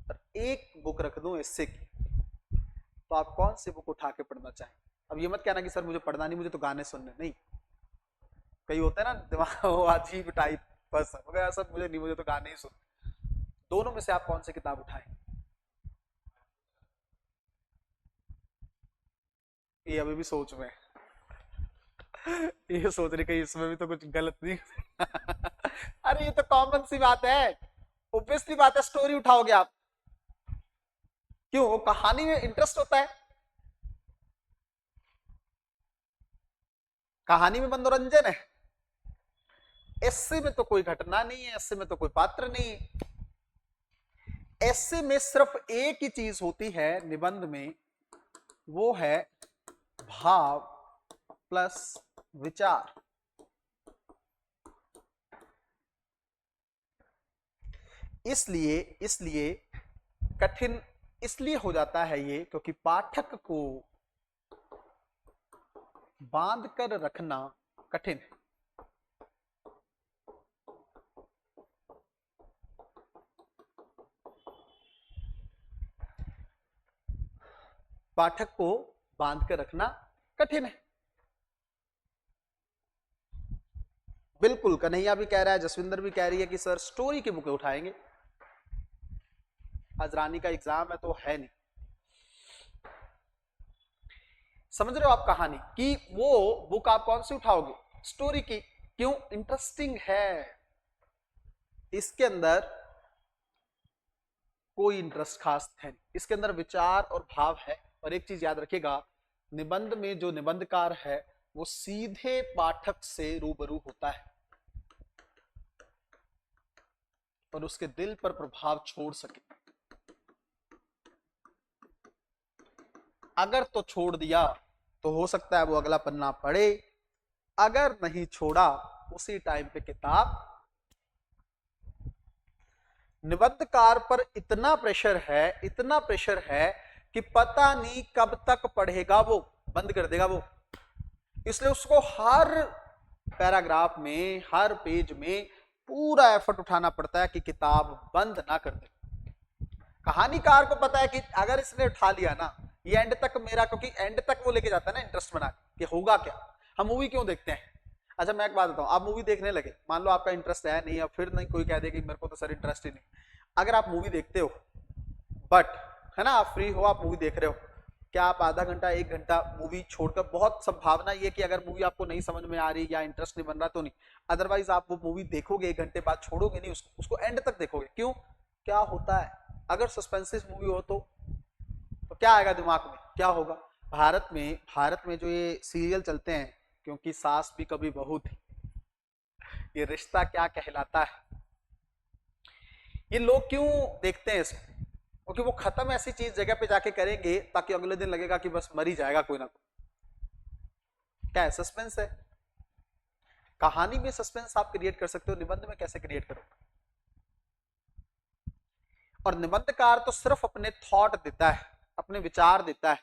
और एक बुक रख दूं एस्से की, तो आप कौन सी बुक उठा के पढ़ना चाहें? अब ये मत कहना कि सर मुझे पढ़ना नहीं, मुझे तो गाने सुनने। नहीं, कई होते हैं ना दिमाग वो अजीब टाइप पर्सन वगैरह, सब मुझे नहीं, मुझे तो गाने ही सुनने। दोनों में से आप कौन सी किताब उठाएं? ये अभी भी सोच में है। ये सोच रही कहीं इसमें भी तो कुछ गलत नहीं। अरे ये तो कॉमन सी बात है, ऑब्वियसली बात है, स्टोरी उठाओगे आप। क्यों, कहानी में इंटरेस्ट होता है, कहानी में मनोरंजन है। एस्से में तो कोई घटना नहीं है, एस्से में तो कोई पात्र नहीं है। एस्से में सिर्फ एक ही चीज होती है निबंध में, वो है भाव प्लस विचार। इसलिए इसलिए कठिन इसलिए हो जाता है ये, क्योंकि पाठक को बांध कर रखना कठिन है। पाठक को बांध कर रखना कठिन है। बिल्कुल, कन्हैया भी कह रहा है, जसविंदर भी कह रही है कि सर स्टोरी की बुकें उठाएंगे। आज रानी का एग्जाम है तो है नहीं, समझ रहे हो आप कहानी कि वो बुक आप कौन सी उठाओगे, स्टोरी की। क्यों, इंटरेस्टिंग है, इसके अंदर कोई इंटरेस्ट खास है नहीं, इसके अंदर विचार और भाव है। और एक चीज याद रखिएगा, निबंध में जो निबंधकार है वो सीधे पाठक से रूबरू होता है और उसके दिल पर प्रभाव छोड़ सके। अगर तो छोड़ दिया तो हो सकता है वो अगला पन्ना पढ़े, अगर नहीं छोड़ा उसी टाइम पे किताब। निबंधकार पर इतना प्रेशर है, इतना प्रेशर है कि पता नहीं कब तक पढ़ेगा, वो बंद कर देगा वो। इसलिए उसको हर पैराग्राफ में, हर पेज में पूरा एफर्ट उठाना पड़ता है कि किताब बंद ना कर दे। कहानीकार को पता है कि अगर इसने उठा लिया ना, ये एंड तक मेरा, क्योंकि एंड तक वो लेके जाता है ना इंटरेस्ट बना के, कि होगा क्या, हम मूवी क्यों देखते हैं। अच्छा मैं एक बात बताऊं, आप मूवी देखने लगे, मान लो आपका इंटरेस्ट है नहीं, अब फिर नहीं कोई कह दे कि मेरे को तो सर इंटरेस्ट ही नहीं, अगर आप मूवी देखते हो बट, है ना, आप फ्री हो, आप मूवी देख रहे हो, क्या आप आधा घंटा 1 घंटा मूवी छोड़कर, बहुत संभावना ये कि अगर मूवी आपको नहीं समझ में आ रही या इंटरेस्ट नहीं बन रहा तो नहीं, अदरवाइज आप वो मूवी देखोगे 1 घंटे बाद, छोड़ोगे नहीं उसको एंड तक देखोगे। क्यों, क्या होता है, अगर सस्पेंसिव मूवी हो तो क्या आएगा दिमाग में, क्या होगा। भारत में जो ये सीरियल चलते हैं, क्योंकि सास भी कभी बहू थी, ये रिश्ता क्या कहलाता है, ये लोग क्यों देखते हैं इसको, क्योंकि वो खत्म ऐसी चीज जगह पे जाके करेंगे ताकि अगले दिन लगेगा कि बस मर ही जाएगा कोई ना कोई। क्या है, सस्पेंस है। कहानी में सस्पेंस आप क्रिएट कर सकते हो, निबंध में कैसे क्रिएट करोगे। और निबंधकार तो सिर्फ अपने थॉट देता है, अपने विचार देता है,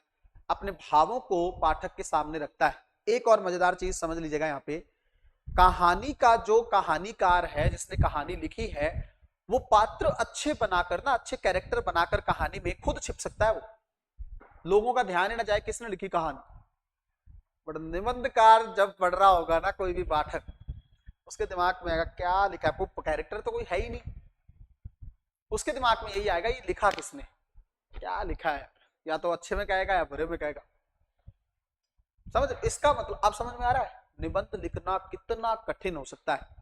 अपने भावों को पाठक के सामने रखता है। एक और मजेदार चीज समझ लीजिएगा यहाँ पे, कहानी का जो कहानीकार है, जिसने कहानी लिखी है, वो पात्र अच्छे बनाकर ना, अच्छे कैरेक्टर बनाकर कहानी में खुद छिप सकता है, वो लोगों का ध्यान ही ना जाए किसने लिखी कहानी। बट निबंधकार जब पढ़ रहा होगा ना कोई भी पाठक, उसके दिमाग में आएगा क्या लिखा है, वो कैरेक्टर तो कोई है ही नहीं, उसके दिमाग में यही आएगा ये लिखा किसने, क्या लिखा है, या तो अच्छे में कहेगा या बुरे में कहेगा। समझ, इसका मतलब आप समझ में आ रहा है, निबंध लिखना कितना कठिन हो सकता है,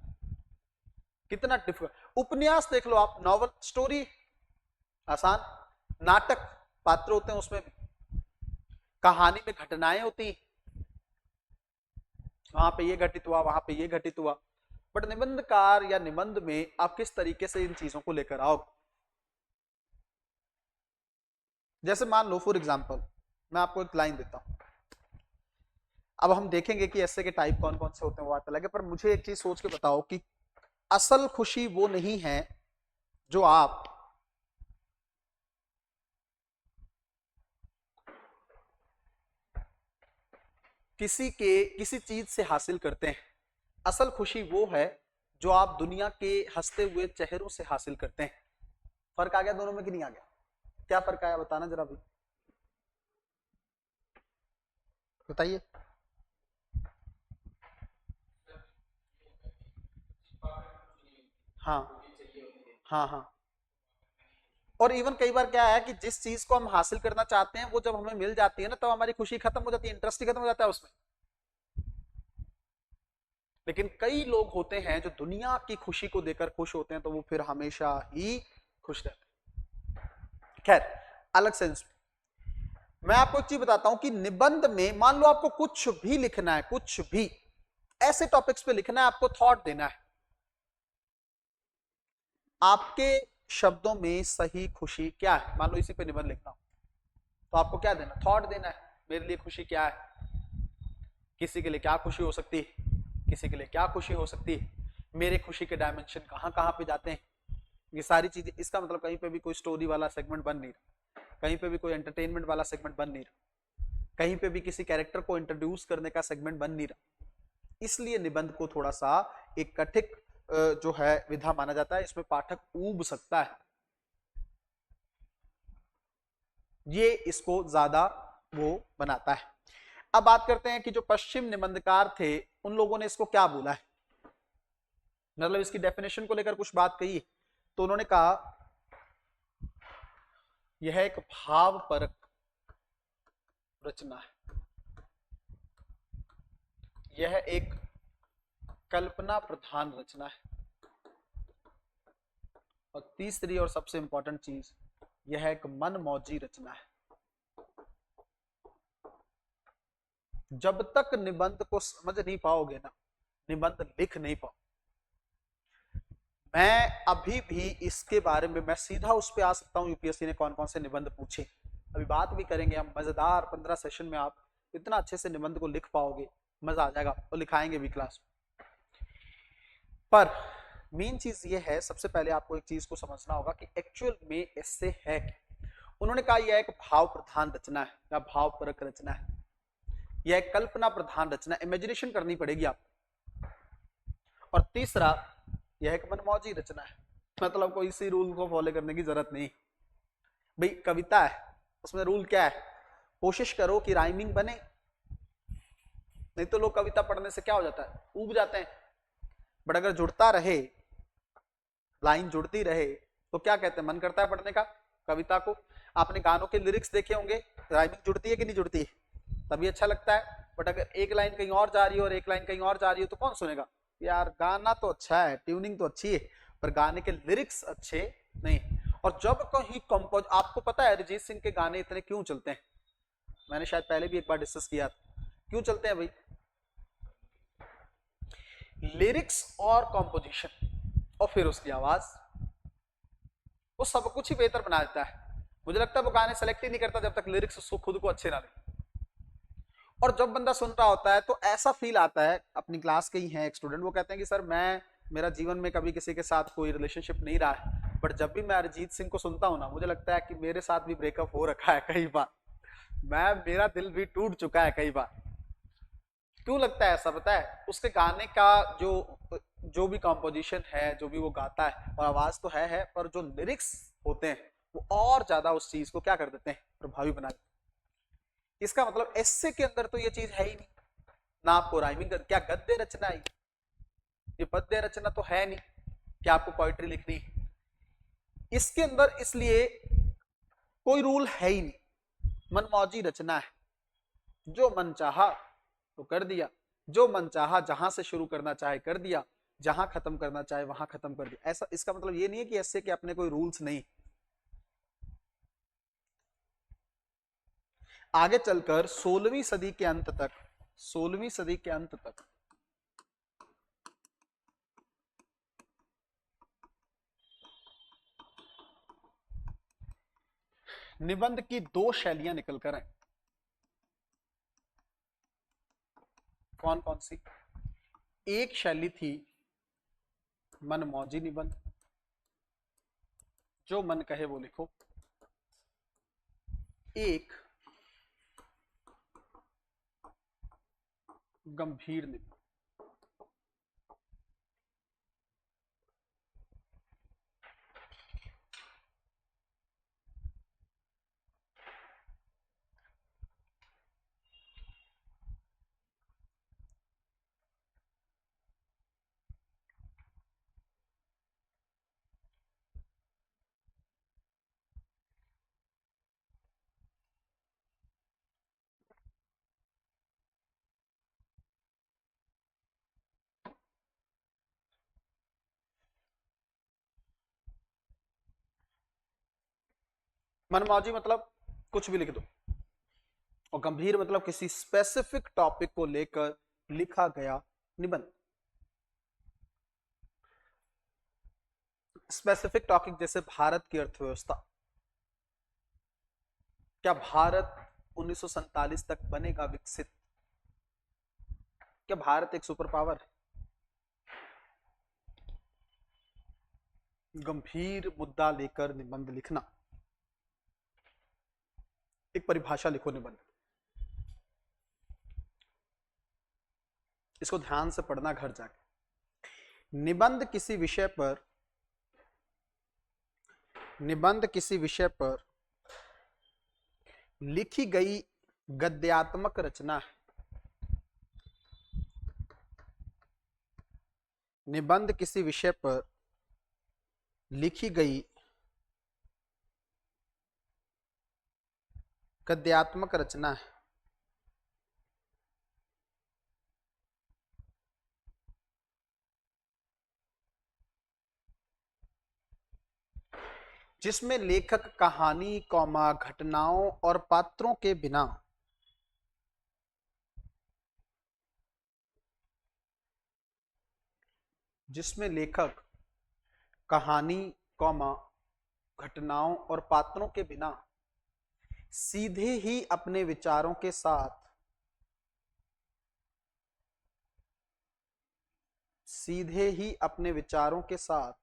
कितना डिफिकल्ट। उपन्यास देख लो आप, नॉवल स्टोरी आसान, नाटक पात्र होते हैं उसमें, कहानी में घटनाएं होती, वहां पे ये घटित हुआ, वहां पे ये घटित हुआ। बट निबंधकार या निबंध में आप किस तरीके से इन चीजों को लेकर आओ। जैसे मान लो फॉर एग्जांपल, मैं आपको एक लाइन देता हूं, अब हम देखेंगे कि ऐसे के टाइप कौन कौन से होते हैं वो बात अलग है, पर मुझे एक चीज सोच के बताओ कि असल खुशी वो नहीं है जो आप किसी चीज से हासिल करते हैं, असल खुशी वो है जो आप दुनिया के हंसते हुए चेहरों से हासिल करते हैं। फर्क आ गया दोनों में कि नहीं आ गया, क्या फर्क आया बताना जरा भी, बताइए। हाँ हाँ हाँ। और इवन कई बार क्या है कि जिस चीज को हम हासिल करना चाहते हैं वो जब हमें मिल जाती है ना, तब हमारी खुशी खत्म हो जाती है, इंटरेस्ट ही खत्म हो जाता है उसमें। लेकिन कई लोग होते हैं जो दुनिया की खुशी को देकर खुश होते हैं, तो वो फिर हमेशा ही खुश रहते हैं। खैर, अलग सेंस में मैं आपको एक चीज बताता हूं कि निबंध में मान लो आपको कुछ भी लिखना है, कुछ भी ऐसे टॉपिक्स पे लिखना है, आपको थॉट देना है, आपके शब्दों में सही खुशी क्या है, मान लो इसी पे निबंध लिखना हो, तो आपको क्या देना, थॉट देना है, मेरे लिए खुशी क्या है, किसी के लिए क्या खुशी हो सकती है, किसी के लिए क्या खुशी हो सकती है, मेरे खुशी के डायमेंशन कहां कहां पे जाते हैं, ये सारी चीजें। इसका मतलब कहीं पे भी कोई स्टोरी वाला सेगमेंट बन नहीं रहा, कहीं पे भी कोई एंटरटेनमेंट वाला सेगमेंट बन नहीं रहा, कहीं पे भी किसी कैरेक्टर को इंट्रोड्यूस करने का सेगमेंट बन नहीं रहा। इसलिए निबंध को थोड़ा सा एक कठिन जो है विधा माना जाता है, इसमें पाठक ऊब सकता है, ये इसको ज्यादा वो बनाता है। अब बात करते हैं कि जो पश्चिम निबंधकार थे उन लोगों ने इसको क्या बोला है, मतलब इसकी डेफिनेशन को लेकर कुछ बात कही। तो उन्होंने कहा यह एक भावपरक रचना है, यह एक कल्पना प्रधान रचना है, और तीसरी और सबसे इंपॉर्टेंट चीज, यह एक मनमौजी रचना है। जब तक निबंध को समझ नहीं पाओगे ना, निबंध लिख नहीं पाओ। मैं अभी भी इसके बारे में मैं सीधा उस पर आ सकता हूं, यूपीएससी ने कौन कौन से निबंध पूछे, अभी बात भी करेंगे हम, मजेदार 15 सेशन में आप इतना अच्छे से निबंध को लिख पाओगे, मजा आ जाएगा, और लिखाएंगे भी क्लास में। पर मेन चीज ये है, सबसे पहले आपको एक चीज को समझना होगा कि एक्चुअल में इससे है क्या। उन्होंने कहा यह एक भाव प्रधान रचना है या भावपरक रचना है, यह एक कल्पना प्रधान रचना, इमेजिनेशन करनी पड़ेगी आपको। और तीसरा, यह एक मनमौजी रचना है, मतलब कोई इसी रूल को फॉलो करने की जरूरत नहीं। भाई कविता है, उसमें रूल क्या है, कोशिश करो कि राइमिंग बने, नहीं तो लोग कविता पढ़ने से क्या हो जाता है, ऊब जाते हैं। बट अगर जुड़ता रहे, लाइन जुड़ती रहे, तो क्या कहते हैं, मन करता है पढ़ने का कविता को। आपने गानों के लिरिक्स देखे होंगे, राइमिंग जुड़ती है कि नहीं जुड़ती है, तभी अच्छा लगता है। बट अगर एक लाइन कहीं और जा रही हो और एक लाइन कहीं और जा रही हो तो कौन सुनेगा। यार गाना तो अच्छा है, ट्यूनिंग तो अच्छी है, पर गाने के लिरिक्स अच्छे नहीं। और जब कहीं कंपोज, आपको पता है अरिजीत सिंह के गाने इतने क्यों चलते हैं, मैंने शायद पहले भी एक बार डिस्कस किया था, क्यों चलते हैं भाई। लिरिक्स और कॉम्पोजिशन और फिर उसकी आवाज, वो सब कुछ ही बेहतर बना देता है। मुझे लगता है वो गाने सेलेक्ट ही नहीं करता जब तक लिरिक्स उसको खुद को अच्छे ना लगे। और जब बंदा सुन रहा होता है तो ऐसा फील आता है, अपनी क्लास के ही हैं एक स्टूडेंट, वो कहते हैं कि सर मैं, मेरा जीवन में कभी किसी के साथ कोई रिलेशनशिप नहीं रहा है, बट जब भी मैं अरिजीत सिंह को सुनता हूँ ना, मुझे लगता है कि मेरे साथ भी ब्रेकअप हो रखा है कई बार, मेरा दिल भी टूट चुका है कई बार। क्यों लगता है ऐसा पता है, उसके गाने का जो जो भी कॉम्पोजिशन है, जो भी वो गाता है, और आवाज तो है, पर जो लिरिक्स होते हैं वो और ज्यादा उस चीज को क्या कर देते हैं, प्रभावी बना देते हैं। इसका मतलब एस्से के अंदर तो ये चीज है ही नहीं ना, आपको राइमिंग कर, क्या गद्य रचना है, ये पद्य रचना तो है नहीं, क्या आपको पोइट्री लिखनी इसके अंदर, इसलिए कोई रूल है ही नहीं, मनमौजी रचना है, जो मन चाहा तो कर दिया, जो मन चाहा जहां से शुरू करना चाहे कर दिया, जहां खत्म करना चाहे वहां खत्म कर दिया। ऐसा, इसका मतलब ये नहीं है कि ऐसे कि अपने कोई रूल्स नहीं। आगे चलकर 16वीं सदी के अंत तक, 16वीं सदी के अंत तक निबंध की दो शैलियां निकल कर आई। कौन कौन सी। एक शैली थी मनमौजी निबंध, जो मन कहे वो लिखो। एक गंभीर निबंध। मनमौजी मतलब कुछ भी लिख दो, और गंभीर मतलब किसी स्पेसिफिक टॉपिक को लेकर लिखा गया निबंध। स्पेसिफिक टॉपिक जैसे भारत की अर्थव्यवस्था, क्या भारत 1947 तक बनेगा विकसित, क्या भारत एक सुपर पावर है। गंभीर मुद्दा लेकर निबंध लिखना, एक परिभाषा लिखो निबंध, इसको ध्यान से पढ़ना घर जाके। निबंध किसी विषय पर, निबंध किसी विषय पर लिखी गई गद्यात्मक रचना है। निबंध किसी विषय पर लिखी गई गद्यात्मक रचना है, जिसमें लेखक कहानी कौमा घटनाओं और पात्रों के बिना जिसमें लेखक कहानी कौमा घटनाओं और पात्रों के बिना सीधे ही अपने विचारों के साथ, सीधे ही अपने विचारों के साथ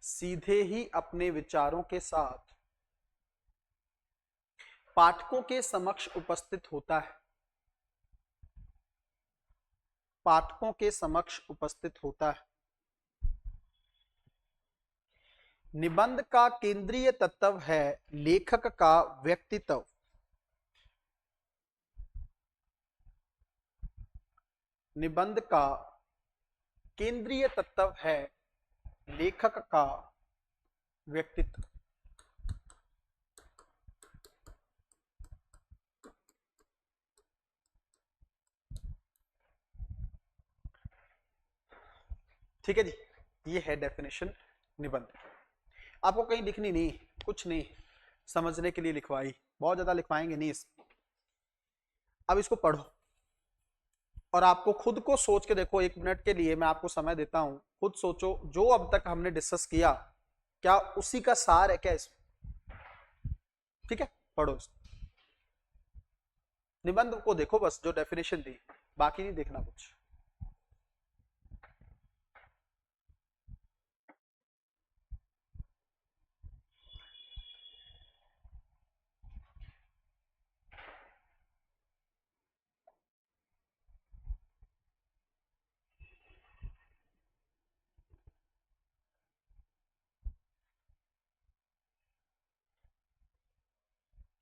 सीधे ही अपने विचारों के साथ पाठकों के समक्ष उपस्थित होता है, पाठकों के समक्ष उपस्थित होता है। निबंध का केंद्रीय तत्व है लेखक का व्यक्तित्व। निबंध का केंद्रीय तत्व है लेखक का व्यक्तित्व। ठीक है जी, ये है डेफिनेशन निबंध। आपको कहीं लिखनी नहीं, कुछ नहीं, समझने के लिए लिखवाई, बहुत ज्यादा लिखवाएंगे नहीं इस। अब इसको पढ़ो और आपको खुद को सोच के देखो, 1 मिनट के लिए मैं आपको समय देता हूं, खुद सोचो जो अब तक हमने डिस्कस किया क्या उसी का सार है क्या इसमें। ठीक है, पढ़ो इसको, निबंध को देखो, बस जो डेफिनेशन दी, बाकी नहीं देखना कुछ।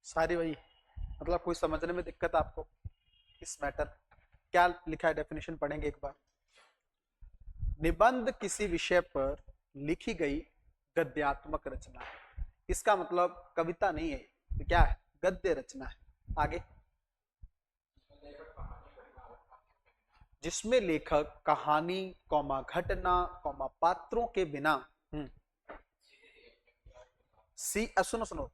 सारी वही, मतलब कोई समझने में दिक्कत आपको इस मैटर, क्या लिखा है डेफिनेशन पढ़ेंगे एक बार। निबंध किसी विषय पर लिखी गई गद्यात्मक रचना है। इसका मतलब कविता नहीं है, तो क्या है, गद्य रचना है। आगे, जिसमें लेखक कहानी कौमा घटना कौमा पात्रों के बिना सुनो सुनो,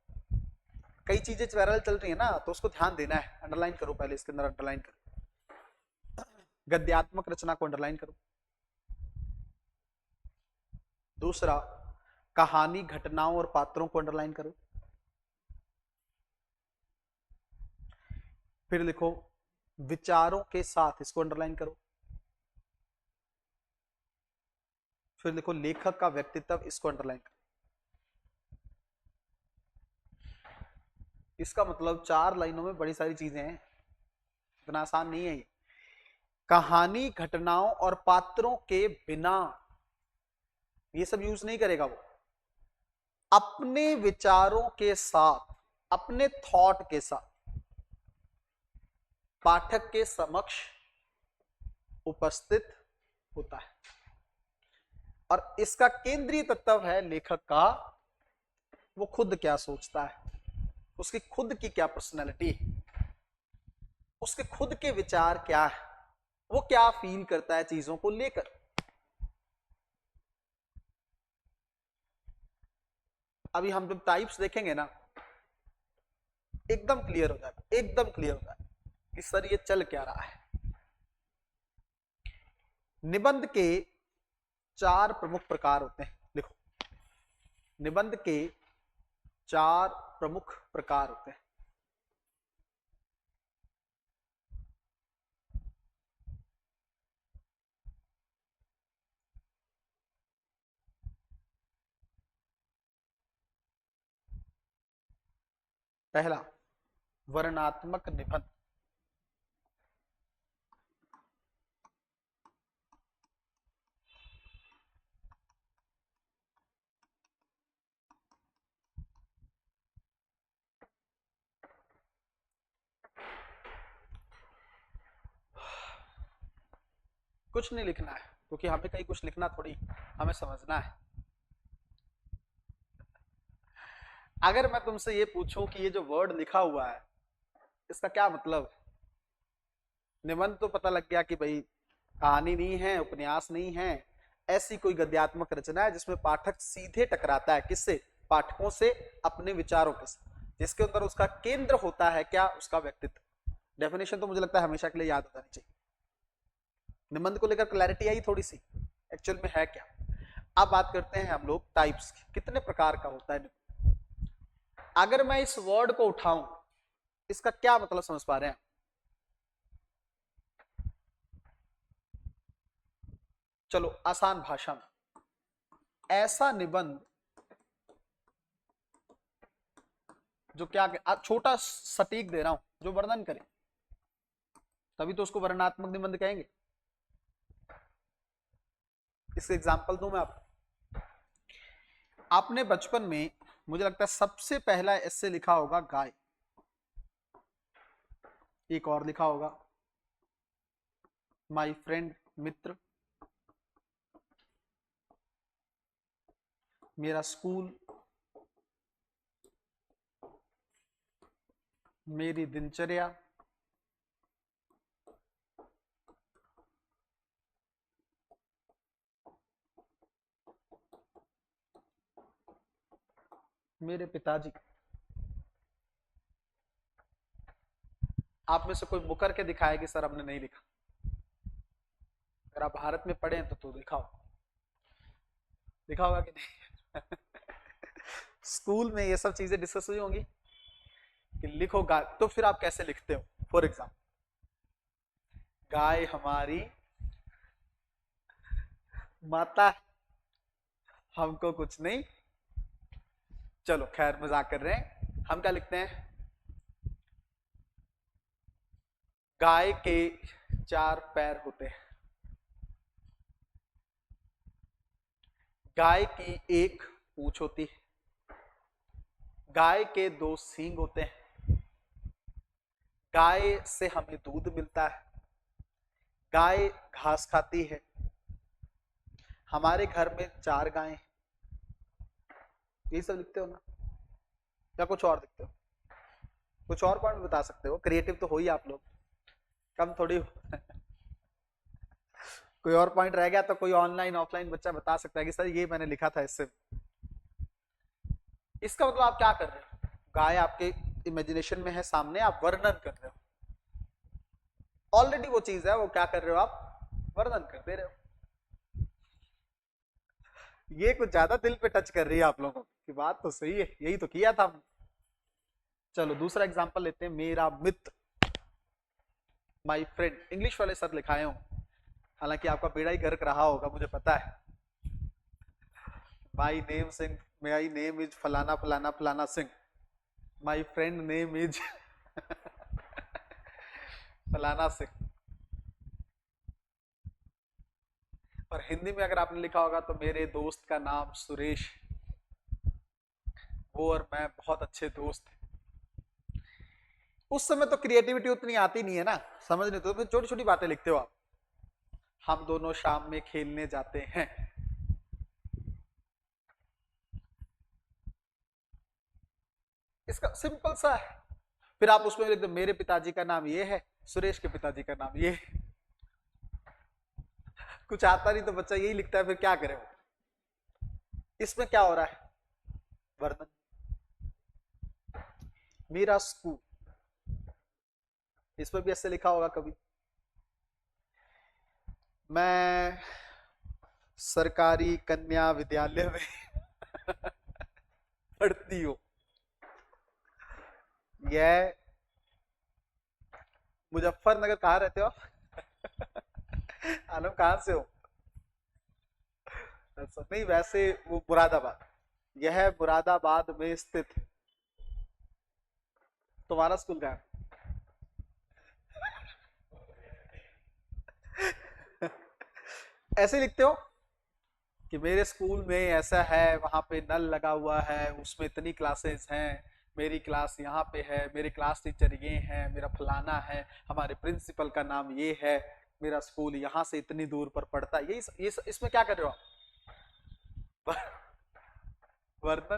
कई चीजें पैरेलल चल रही है ना, तो उसको ध्यान देना है। अंडरलाइन करो पहले, इसके अंदर अंडरलाइन करो, गद्यात्मक रचना को अंडरलाइन करो। दूसरा, कहानी घटनाओं और पात्रों को अंडरलाइन करो। फिर लिखो विचारों के साथ, इसको अंडरलाइन करो। फिर लिखो लेखक का व्यक्तित्व, इसको अंडरलाइन करो। इसका मतलब 4 लाइनों में बड़ी सारी चीजें हैं, इतना आसान नहीं है ये। कहानी घटनाओं और पात्रों के बिना, ये सब यूज नहीं करेगा वो, अपने विचारों के साथ, अपने थॉट के साथ पाठक के समक्ष उपस्थित होता है। और इसका केंद्रीय तत्व है लेखक का, वो खुद क्या सोचता है, उसकी खुद की क्या पर्सनैलिटी है, उसके खुद के विचार क्या है, वो क्या फील करता है चीजों को लेकर। अभी हम जब टाइप्स देखेंगे ना, एकदम क्लियर हो जाएगा, एकदम क्लियर हो जाएगा कि सर ये चल क्या रहा है। निबंध के 4 प्रमुख प्रकार होते हैं, देखो निबंध के 4 प्रमुख प्रकार होते हैं। पहला, वर्णनात्मक निबंध। कुछ नहीं लिखना है, क्योंकि हमें कहीं कुछ लिखना थोड़ी, हमें समझना है। अगर मैं तुमसे ये पूछूं कि ये जो वर्ड लिखा हुआ है इसका क्या मतलब, निबंध तो पता लग गया कि भाई कहानी नहीं है, उपन्यास नहीं है, ऐसी कोई गद्यात्मक रचना है जिसमें पाठक सीधे टकराता है किससे, पाठकों से, अपने विचारों के साथ, जिसके अंदर उसका केंद्र होता है क्या, उसका व्यक्तित्व। डेफिनेशन तो मुझे लगता है हमेशा के लिए याद हो जानी चाहिए। निबंध को लेकर क्लैरिटी आई थोड़ी सी, एक्चुअल में है क्या। अब बात करते हैं हम लोग टाइप्स की, कितने प्रकार का होता है। अगर मैं इस वर्ड को उठाऊं, इसका क्या मतलब समझ पा रहे हैं। चलो आसान भाषा में, ऐसा निबंध जो क्या, छोटा सटीक दे रहा हूं, जो वर्णन करे, तभी तो उसको वर्णनात्मक निबंध कहेंगे। इसके एग्जांपल दूं मैं आपको। आपने बचपन में, मुझे लगता है सबसे पहला ऐसे लिखा होगा गाय। एक और लिखा होगा माई फ्रेंड, मित्र, मेरा स्कूल, मेरी दिनचर्या, मेरे पिताजी। आप में से कोई मुकर के दिखाए कि सर हमने नहीं लिखा? अगर आप भारत में पढ़े हैं तो दिखाओ, लिखा होगा कि नहीं? स्कूल में ये सब चीजें डिस्कस हुई होंगी कि लिखो गाय, तो फिर आप कैसे लिखते हो? फॉर एग्जाम्पल, गाय हमारी माता, हमको कुछ नहीं। चलो खैर, मजाक कर रहे हैं। हम क्या लिखते हैं? गाय के 4 पैर होते हैं, गाय की एक पूंछ होती है, गाय के 2 सींग होते हैं, गाय से हमें दूध मिलता है, गाय घास खाती है, हमारे घर में 4 गायें। यही सब लिखते हो ना, या कुछ और लिखते हो? कुछ और पॉइंट बता सकते हो, क्रिएटिव तो हो ही आप लोग, कम थोड़ी हो। कोई और पॉइंट रह गया तो कोई ऑनलाइन ऑफलाइन बच्चा बता सकता है कि सर ये मैंने लिखा था इससे। इसका मतलब आप क्या कर रहे हो? गाय आपके इमेजिनेशन में है सामने, आप वर्णन कर रहे हो। ऑलरेडी वो चीज है, वो क्या कर रहे हो आप? वर्णन कर दे रहे हो। ये कुछ ज्यादा दिल पे टच कर रही है आप लोगों की बात, तो सही है, यही तो किया था। चलो दूसरा एग्जांपल लेते हैं, मेरा मित्र, माई फ्रेंड। इंग्लिश वाले सर लिखाए हो, हालांकि आपका बेड़ा ही गर्क रहा होगा, मुझे पता है। My name Singh, my name is फलाना फलाना फलाना Singh, my friend name is फलाना सिंह। और हिंदी में अगर आपने लिखा होगा तो मेरे दोस्त का नाम सुरेश, वो और मैं बहुत अच्छे दोस्त हैं। उस समय तो क्रिएटिविटी उतनी आती नहीं है ना, समझ नहीं, तो छोटी छोटी बातें लिखते हो आप। हम दोनों शाम में खेलने जाते हैं। इसका सिंपल सा है। फिर आप उसमें लिख दो मेरे पिताजी का नाम ये है, सुरेश के पिताजी का नाम ये है। कुछ आता नहीं तो बच्चा यही लिखता है, फिर क्या करे वो? इसमें क्या हो रहा है? वर्णन। मेरा स्कूल, इसमें भी ऐसे लिखा होगा कभी, मैं सरकारी कन्या विद्यालय में पढ़ती हूँ। यह मुजफ्फरनगर, कहाँ रहते हो आप? आलम कहाँ से हो? अच्छा, नहीं वैसे वो मुरादाबाद, यह मुरादाबाद में स्थित। तुम्हारा स्कूल कहाँ है? ऐसे लिखते हो कि मेरे स्कूल में ऐसा है, वहां पे नल लगा हुआ है, उसमें इतनी क्लासेस हैं, मेरी क्लास यहाँ पे है, मेरे क्लास टीचर ये हैं, मेरा फलाना है, हमारे प्रिंसिपल का नाम ये है, मेरा स्कूल यहाँ से इतनी दूर पर पड़ता है। यही इसमें क्या कर रहे हो आप? वर्णन।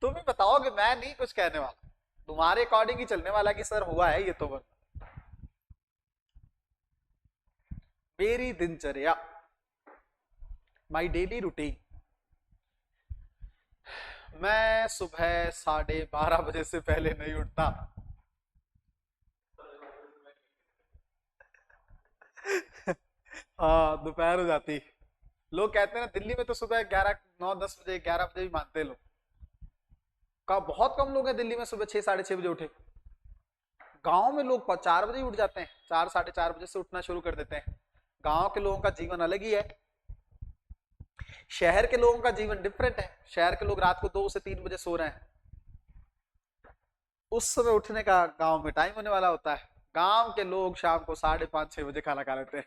तुम ही बताओगे, मैं नहीं कुछ कहने वाला, तुम्हारे अकॉर्डिंग ही चलने वाला कि सर हुआ है ये तो। वर्णन। मेरी दिनचर्या, माई डेली रूटीन, मैं सुबह 12:30 बजे से पहले नहीं उठता। हाँ, दोपहर हो जाती। लोग कहते हैं ना, दिल्ली में तो सुबह 11, 9, 10 बजे, 11 बजे भी मानते हैं लोग। का बहुत कम लोग हैं दिल्ली में सुबह 6, 6:30 बजे उठे। गांव में लोग 4 बजे उठ जाते हैं, 4, 4:30 बजे से उठना शुरू कर देते हैं। गांव के लोगों का जीवन अलग ही है। शहर के लोगों का जीवन डिफरेंट है। शहर के लोग रात को 2 से 3 बजे सो रहे हैं, उस समय उठने का गांव में टाइम होने वाला होता है। गांव के लोग शाम को 5:30, 6 बजे खाना खा लेते हैं।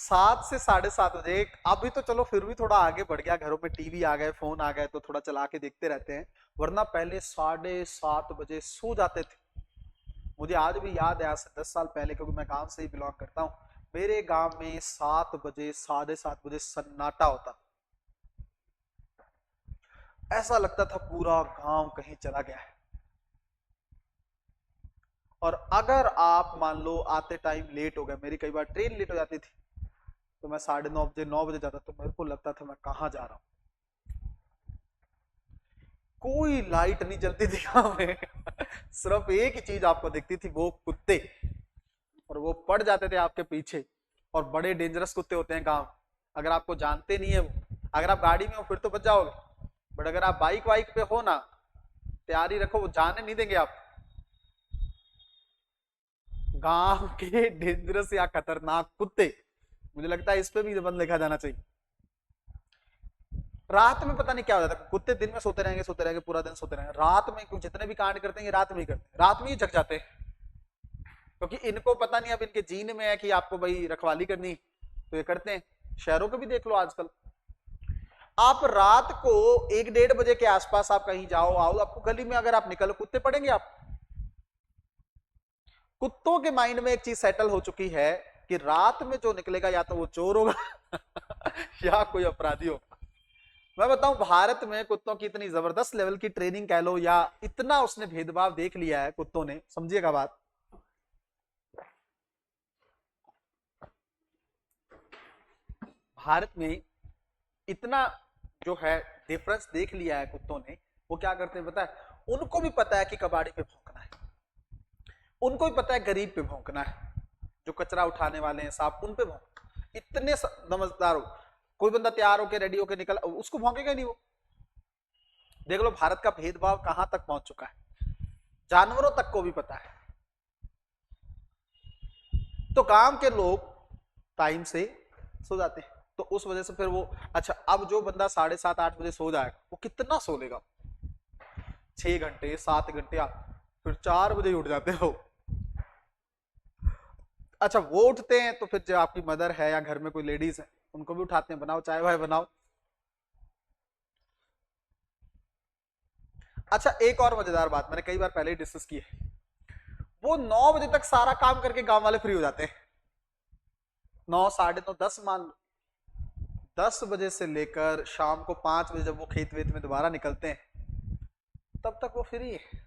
7 से 7:30 बजे। अभी तो चलो फिर भी थोड़ा आगे बढ़ गया, घरों में टीवी आ गए, फोन आ गए, तो थोड़ा चला के देखते रहते हैं, वरना पहले 7:30 बजे सो जाते थे। मुझे आज भी याद है, आज से 10 साल पहले, क्योंकि मैं गांव से ही बिलोंग करता हूँ। मेरे गांव में 7 बजे 7:30 बजे सन्नाटा होता, ऐसा लगता था पूरा गांव कहीं चला गया है। और अगर आप मान लो आते टाइम लेट हो गया, मेरी कई बार ट्रेन लेट हो जाती थी, तो मैं 9:30 बजे 9 बजे जाता, तो मेरे को लगता था मैं कहाँ जा रहा हूँ। कोई लाइट नहीं जलती थी गाँव में सिर्फ एक ही चीज आपको दिखती थी, वो कुत्ते, और वो पड़ जाते थे आपके पीछे। और बड़े डेंजरस कुत्ते होते हैं गांव, अगर आपको जानते नहीं है वो, अगर आप गाड़ी में हो फिर तो बच जाओगे, बट अगर आप बाइक वाइक पे हो ना, तैयारी रखो, वो जाने नहीं देंगे आप। गांव के डेंजरस या खतरनाक कुत्ते, मुझे लगता है इस पे भी निबंध लिखा जाना चाहिए। रात में पता नहीं क्या हो जाता है, कुत्ते दिन में सोते रहेंगे पूरा दिन सोते रहेंगे, रात में क्यों जितने भी कांड करते हैं ये रात में ही करते हैं, रात में ही जग जाते हैं। क्योंकि इनको पता नहीं, अब इनके जीन में है कि आपको भाई रखवाली करनी, तो ये करते हैं। शहरों को भी देख लो आजकल, आप रात को 1-1:30 बजे के आसपास आप कहीं जाओ आओ, आपको गली में अगर आप निकलो कुत्ते पड़ेंगे आप। कुत्तों के माइंड में एक चीज सेटल हो चुकी है कि रात में जो निकलेगा या तो वो चोर होगा या कोई अपराधी होगा। मैं बताऊं, भारत में कुत्तों की इतनी जबरदस्त लेवल की ट्रेनिंग कह लो, या इतना उसने भेदभाव देख लिया है कुत्तों ने, समझिएगा बात। भारत में इतना जो है डिफरेंस देख लिया है कुत्तों ने। वो क्या करते हैं पता है, उनको भी पता है कि कबाड़ी पे भौंकना है, उनको भी पता है गरीब पे भौंकना है, जो कचरा उठाने वाले हैं साहब उन पे भौंक। इतने समझदार हो, कोई बंदा तैयार होके रेडी होके निकल, उसको भौंकेगा नहीं वो। देख लो भारत का भेदभाव कहां तक पहुंच चुका है, जानवरों तक को भी पता है। तो गांव के लोग टाइम से सो जाते हैं, तो उस वजह से फिर वो, अच्छा अब जो बंदा 7:30-8 बजे सो जाएगा वो कितना सो लेगा, 6 घंटे 7 घंटे, फिर 4 बजे उठ जाते हो। अच्छा वो उठते हैं तो फिर जो आपकी मदर है या घर में कोई लेडीज है उनको भी उठाते हैं, बनाओ चाय वाय बनाओ। अच्छा एक और मजेदार बात मैंने कई बार पहले ही डिस्कस की है, वो 9 बजे तक सारा काम करके गांव वाले फ्री हो जाते हैं। 9, 9:30, 10 मान लो, 10 बजे से लेकर शाम को 5 बजे जब वो खेत वेत में दोबारा निकलते हैं, तब तक वो फ्री है।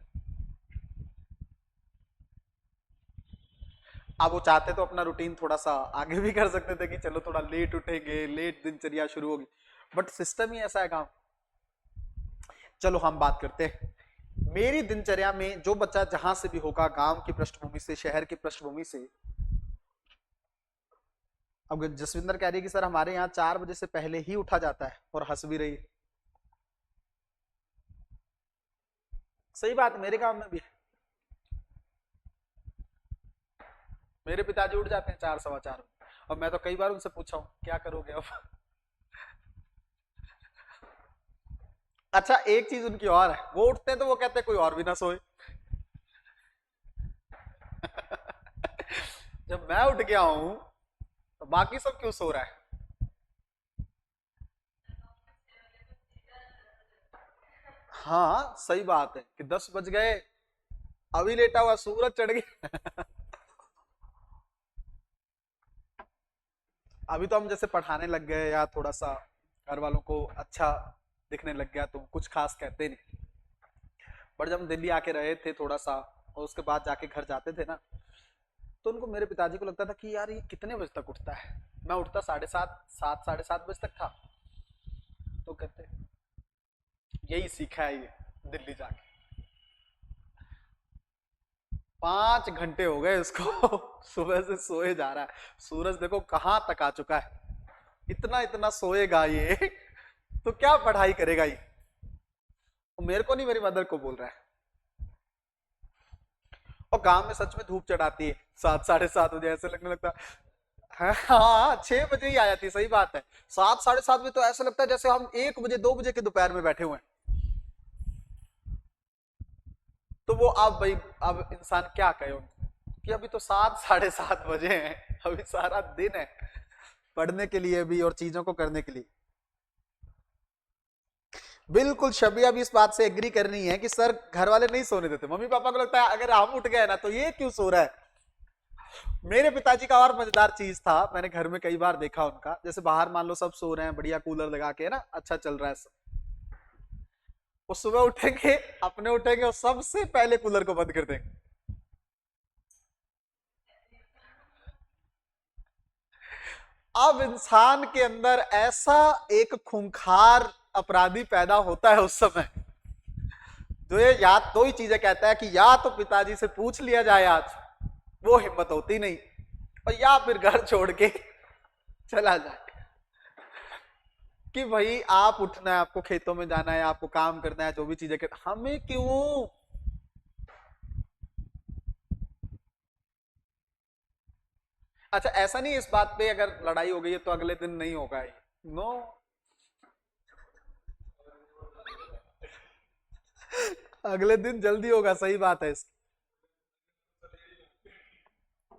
अब वो चाहते तो अपना रूटीन थोड़ा सा आगे भी कर सकते थे कि चलो थोड़ा लेट उठेंगे, लेट दिनचर्या शुरू होगी, बट सिस्टम ही ऐसा है काम। चलो हम बात करते हैं मेरी दिनचर्या में, जो बच्चा जहां से भी होगा, गांव की पृष्ठभूमि से, शहर की पृष्ठभूमि से। अब जसविंदर कह रही है कि सर हमारे यहाँ 4 बजे से पहले ही उठा जाता है, और हंस भी रही है। सही बात, मेरे गांव में भी है। मेरे पिताजी उठ जाते हैं 4, 4:15, और मैं तो कई बार उनसे पूछा हूं क्या करोगे अब अच्छा एक चीज उनकी और है, वो उठते हैं तो वो कहते हैं कोई और भी ना सोए जब मैं उठ गया हूं तो बाकी सब क्यों सो रहा है। हाँ सही बात है कि 10 बज गए, अभी लेटा हुआ सूरज चढ़ गया अभी तो हम जैसे पढ़ाने लग गए, या थोड़ा सा घर वालों को अच्छा दिखने लग गया, तो कुछ खास कहते नहीं। पर जब हम दिल्ली आके रहे थे थोड़ा सा, और उसके बाद जाके घर जाते थे ना, तो उनको, मेरे पिताजी को लगता था कि यार ये कितने बजे तक उठता है। मैं उठता 7:30, 7, 7:30 बजे तक था। तो कहते यही सीखा है ये दिल्ली जाके, 5 घंटे हो गए उसको सुबह से सोए जा रहा है। सूरज देखो कहां तक आ चुका है, इतना इतना सोएगा ये तो क्या पढ़ाई करेगा ये। मेरे को नहीं, मेरी मदर को बोल रहा है। और गांव में सच में धूप चढ़ाती है 7, 7:30 बजे, ऐसे लगने लगता है। हाँ 6 बजे ही आ जाती है, सही बात है। 7, 7:30 बजे तो ऐसा लगता है जैसे हम 1 बजे 2 बजे के दोपहर में बैठे हुए हैं। तो वो अब भाई, अब इंसान क्या कहे उनको कि अभी तो 7, 7:30 बजे हैं, अभी सारा दिन है। पढ़ने के लिए भी और चीजों को करने के लिए। बिल्कुल शबिया भी इस बात से एग्री करनी है कि सर घर वाले नहीं सोने देते, मम्मी पापा को लगता है अगर हम उठ गए ना तो ये क्यों सो रहा है। मेरे पिताजी का और मजेदार चीज था, मैंने घर में कई बार देखा उनका, जैसे बाहर मान लो सब सो रहे हैं बढ़िया कूलर लगा के ना, अच्छा चल रहा है सब, वो सुबह उठेंगे, अपने उठेंगे और सबसे पहले कूलर को बंद कर देंगे। अब इंसान के अंदर ऐसा एक खूंखार अपराधी पैदा होता है उस समय, जो ये या दो ही चीजें कहता है कि या तो पिताजी से पूछ लिया जाए आज, वो हिम्मत होती नहीं, और या फिर घर छोड़ के चला जाए कि भाई आप उठना है, आपको खेतों में जाना है, आपको काम करना है, जो भी चीजें कर, हमें क्यों। अच्छा ऐसा नहीं इस बात पे अगर लड़ाई हो गई है तो अगले दिन नहीं होगा ये, नो। अगले दिन जल्दी होगा, सही बात है इसकी।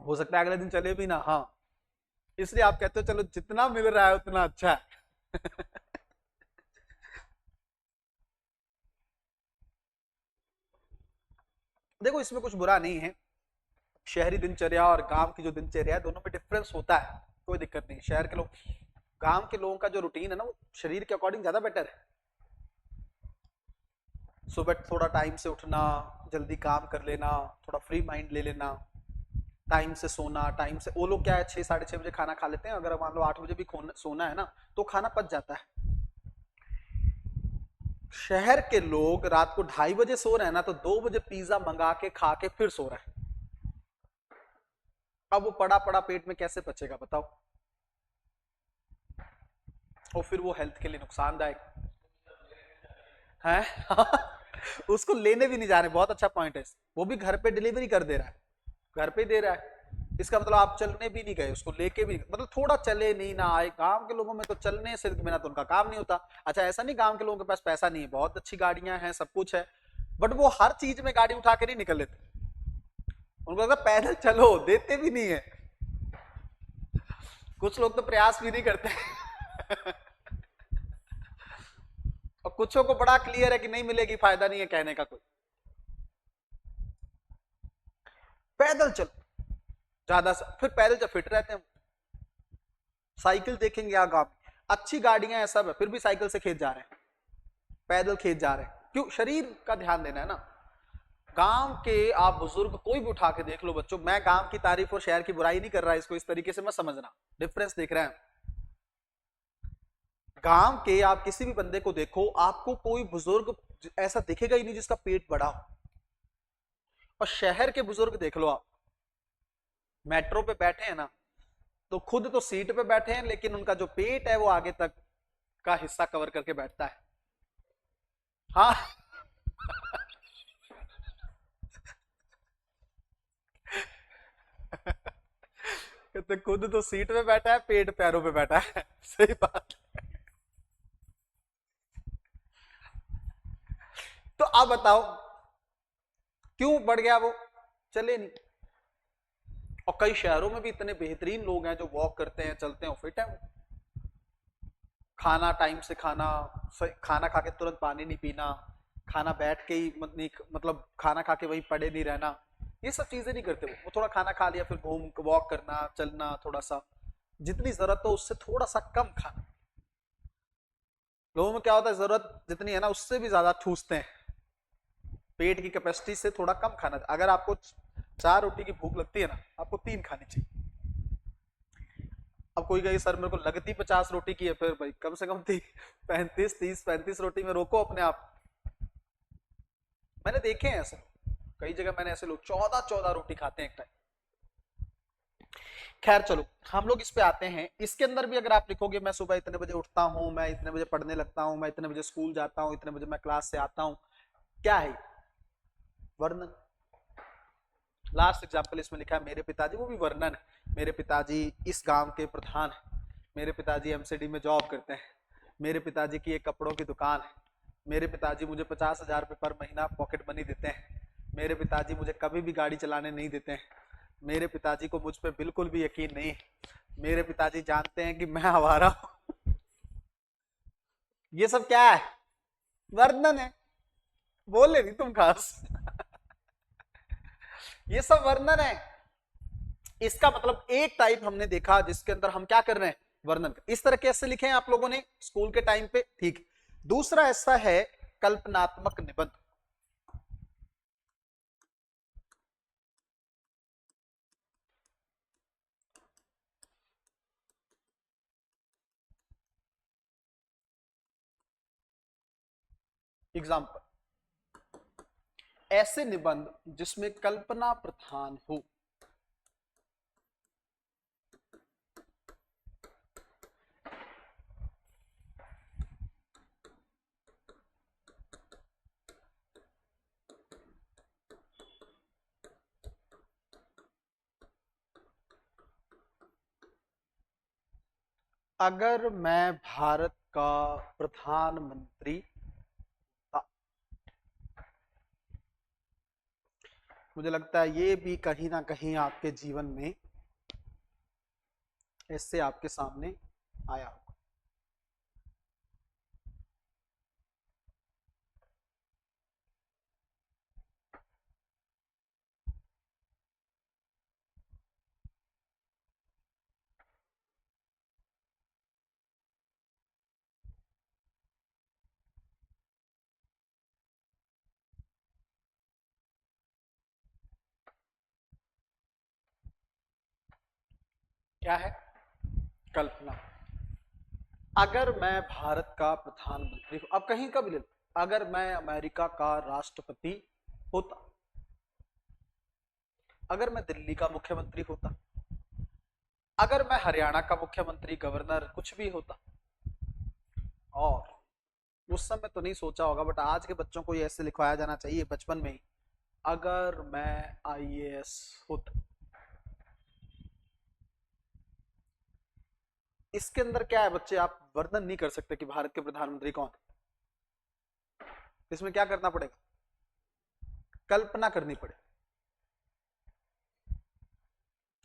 हो सकता है अगले दिन चले भी ना, हाँ, इसलिए आप कहते हो चलो जितना मिल रहा है उतना अच्छा है। देखो इसमें कुछ बुरा नहीं है, शहरी दिनचर्या और गांव की जो दिनचर्या है दोनों में डिफरेंस होता है, कोई दिक्कत नहीं। शहर के लोग, गांव के लोगों का जो रूटीन है ना वो शरीर के अकॉर्डिंग ज्यादा बेटर है। सुबह थोड़ा टाइम से उठना, जल्दी काम कर लेना, थोड़ा फ्री माइंड ले लेना, टाइम से सोना, टाइम से, वो लोग क्या है 6 साढ़े 6 बजे खाना खा लेते हैं, अगर मान लो 8 बजे भी सोना है ना तो खाना पच जाता है। शहर के लोग रात को 2:30 बजे सो रहे हैं ना तो 2 बजे पिज्जा मंगा के खा के फिर सो रहे हैं। अब वो पड़ा पड़ा पेट में कैसे पचेगा बताओ, और फिर वो हेल्थ के लिए नुकसानदायक है। उसको लेने भी नहीं जा रहे, बहुत अच्छा पॉइंट है, वो भी घर पे डिलीवरी कर दे रहा है, घर पे दे रहा है, इसका मतलब आप चलने भी नहीं गए, उसको लेके भी, मतलब थोड़ा चले नहीं ना आए। गांव के लोगों में तो चलने से बिना तो उनका काम नहीं होता। अच्छा ऐसा नहीं गांव के लोगों के पास पैसा नहीं है, बहुत अच्छी गाड़ियां हैं, सब कुछ है, बट वो हर चीज में गाड़ी उठा के नहीं निकल लेते, उनको लगता पैदल चलो, देते भी नहीं है। कुछ लोग तो प्रयास भी नहीं करते। और कुछों को बड़ा क्लियर है कि नहीं मिलेगी, फायदा नहीं है कहने का कोई, पैदल चलो ज्यादा फिर पैदल जब फिट रहते हैं। साइकिल देखेंगे यहाँ गांव में, अच्छी गाड़ियां हैं सब है, फिर भी साइकिल से खेत जा रहे हैं, पैदल खेत जा रहे हैं, क्यों, शरीर का ध्यान देना है ना। गांव के आप बुजुर्ग कोई भी उठा के देख लो बच्चों, मैं गांव की तारीफ और शहर की बुराई नहीं कर रहा, इसको इस तरीके से मत समझना, डिफरेंस देख रहे हैं। गांव के आप किसी भी बंदे को देखो, आपको कोई बुजुर्ग ऐसा दिखेगा ही नहीं जिसका पेट बड़ा हो। और शहर के बुजुर्ग देख लो आप, मेट्रो पे बैठे हैं ना तो खुद तो सीट पे बैठे हैं, लेकिन उनका जो पेट है वो आगे तक का हिस्सा कवर करके बैठता है। हाँ। कहते खुद तो सीट पे बैठा है, पेट पैरों पे बैठा है। सही बात। तो आप बताओ क्यों बढ़ गया वो, चले नहीं। और कई शहरों में भी इतने बेहतरीन लोग हैं जो वॉक करते हैं, चलते हैं, फिट है वो। खाना टाइम से खाना, खाना खा के तुरंत पानी नहीं पीना, खाना बैठ के ही मतलब खाना खा के वहीं पड़े नहीं रहना, ये सब चीजें नहीं करते वो थोड़ा खाना खा लिया फिर घूम वॉक करना, चलना, थोड़ा सा जितनी जरूरत हो उससे थोड़ा सा कम खाना। लोगों में क्या होता है, जरूरत जितनी है ना उससे भी ज्यादा ठूसते हैं, पेट की कैपेसिटी से थोड़ा कम खाना। अगर आपको 4 रोटी की भूख लगती है ना, आपको 3 खानी चाहिए। अब कोई कहे सर मेरे को लगती 50 रोटी की है, फिर भाई कम से कम 35 रोटी में रोको अपने आप। मैंने देखे हैं ऐसे, कई जगह मैंने ऐसे लोग 14 रोटी खाते हैं एक टाइम। खैर चलो हम लोग इस पे आते हैं। इसके अंदर भी अगर आप लिखोगे मैं सुबह इतने बजे उठता हूँ, मैं इतने बजे पढ़ने लगता हूँ, मैं इतने बजे स्कूल जाता हूँ, इतने बजे मैं क्लास से आता हूँ, क्या है वर्णन। लास्ट एग्जाम्पल इसमें लिखा है मेरे पिताजी, वो भी वर्णन है। मेरे पिताजी इस गांव के प्रधान है, मेरे पिताजी एमसीडी में जॉब करते हैं, मेरे पिताजी की एक कपड़ों की दुकान है, मेरे पिताजी मुझे 50,000 रुपये पर महीना पॉकेट मनी देते हैं, मेरे पिताजी मुझे कभी भी गाड़ी चलाने नहीं देते हैं, मेरे पिताजी को मुझ पर बिल्कुल भी यकीन नहीं, मेरे पिताजी जानते हैं कि मैं आवारा हूं। ये सब क्या है? वर्णन है। बोले नहीं तुम खास। ये सब वर्णन है। इसका मतलब एक टाइप हमने देखा जिसके अंदर हम क्या कर रहे हैं, वर्णन। इस तरह कैसे लिखे हैं आप लोगों ने स्कूल के टाइम पे, ठीक। दूसरा ऐसा है कल्पनात्मक निबंध। एग्जाम्पल, ऐसे निबंध जिसमें कल्पना प्रधान हो। अगर मैं भारत का प्रधानमंत्री था। मुझे लगता है ये भी कहीं ना कहीं आपके जीवन में ऐसे आपके सामने आया होगा। क्या है? कल्पना। अगर मैं भारत का प्रधानमंत्री हूं, अब कहीं का भी ले लो, अगर मैं अमेरिका का राष्ट्रपति होता, अगर मैं दिल्ली का मुख्यमंत्री होता, अगर मैं हरियाणा का मुख्यमंत्री, गवर्नर, कुछ भी होता, और उस समय तो नहीं सोचा होगा बट आज के बच्चों को ये ऐसे लिखवाया जाना चाहिए बचपन में ही, अगर मैं आईएएस होता। इसके अंदर क्या है बच्चे, आप वर्णन नहीं कर सकते कि भारत के प्रधानमंत्री कौन है। इसमें क्या करना पड़ेगा, कल्पना करनी पड़ेगी।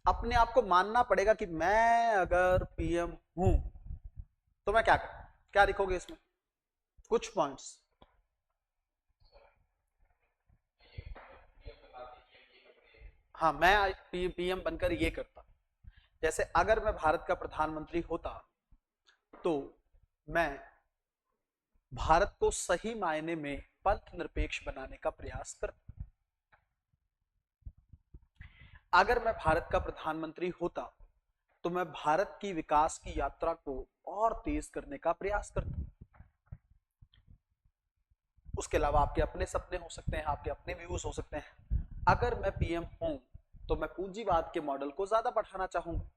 अपने आप को मानना पड़ेगा कि मैं अगर पीएम हूं तो मैं क्या करूं। क्या लिखोगे इसमें, कुछ पॉइंट्स। हाँ, मैं पीएम बनकर ये करता। जैसे अगर मैं भारत का प्रधानमंत्री होता तो मैं भारत को सही मायने में पंथ निरपेक्ष बनाने का प्रयास करता। अगर मैं भारत का प्रधानमंत्री होता तो मैं भारत की विकास की यात्रा को और तेज करने का प्रयास करता। उसके अलावा आपके अपने सपने हो सकते हैं, आपके अपने व्यूज हो सकते हैं। अगर मैं पीएम हूं तो मैं पूंजीवाद के मॉडल को ज्यादा बढ़ाना चाहूंगा।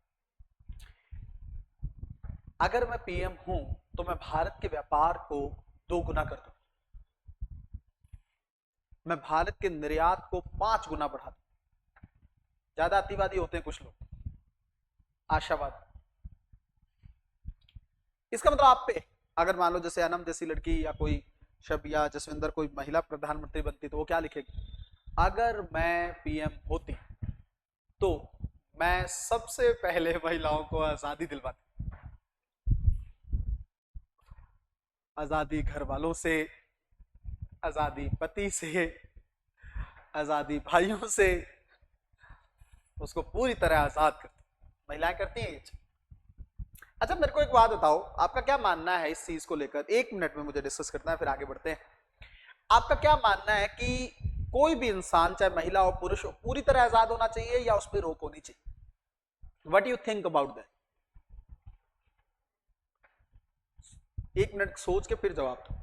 अगर मैं पीएम हूं तो मैं भारत के व्यापार को दोगुना कर दूं। मैं भारत के निर्यात को 5 गुना बढ़ा दूं। ज्यादा अतिवादी होते हैं कुछ लोग, आशावाद। इसका मतलब आप पे, अगर मान लो जैसे अनम जैसी लड़की या कोई शब या जसविंदर कोई महिला प्रधानमंत्री बनती तो वो क्या लिखेगी, अगर मैं पीएम होती तो मैं सबसे पहले महिलाओं को आजादी दिलवाती। आजादी घर वालों से, आजादी पति से, आजादी भाइयों से, उसको पूरी तरह आजाद करती। महिलाएं करती हैं ये। अच्छा मेरे को एक बात बताओ, आपका क्या मानना है इस चीज को लेकर, 1 मिनट में मुझे डिस्कस करना है फिर आगे बढ़ते हैं। आपका क्या मानना है कि कोई भी इंसान चाहे महिला हो पुरुष हो पूरी तरह आजाद होना चाहिए या उस पर रोक होनी चाहिए? What you think about that? 1 minute सोच के फिर जवाब दो।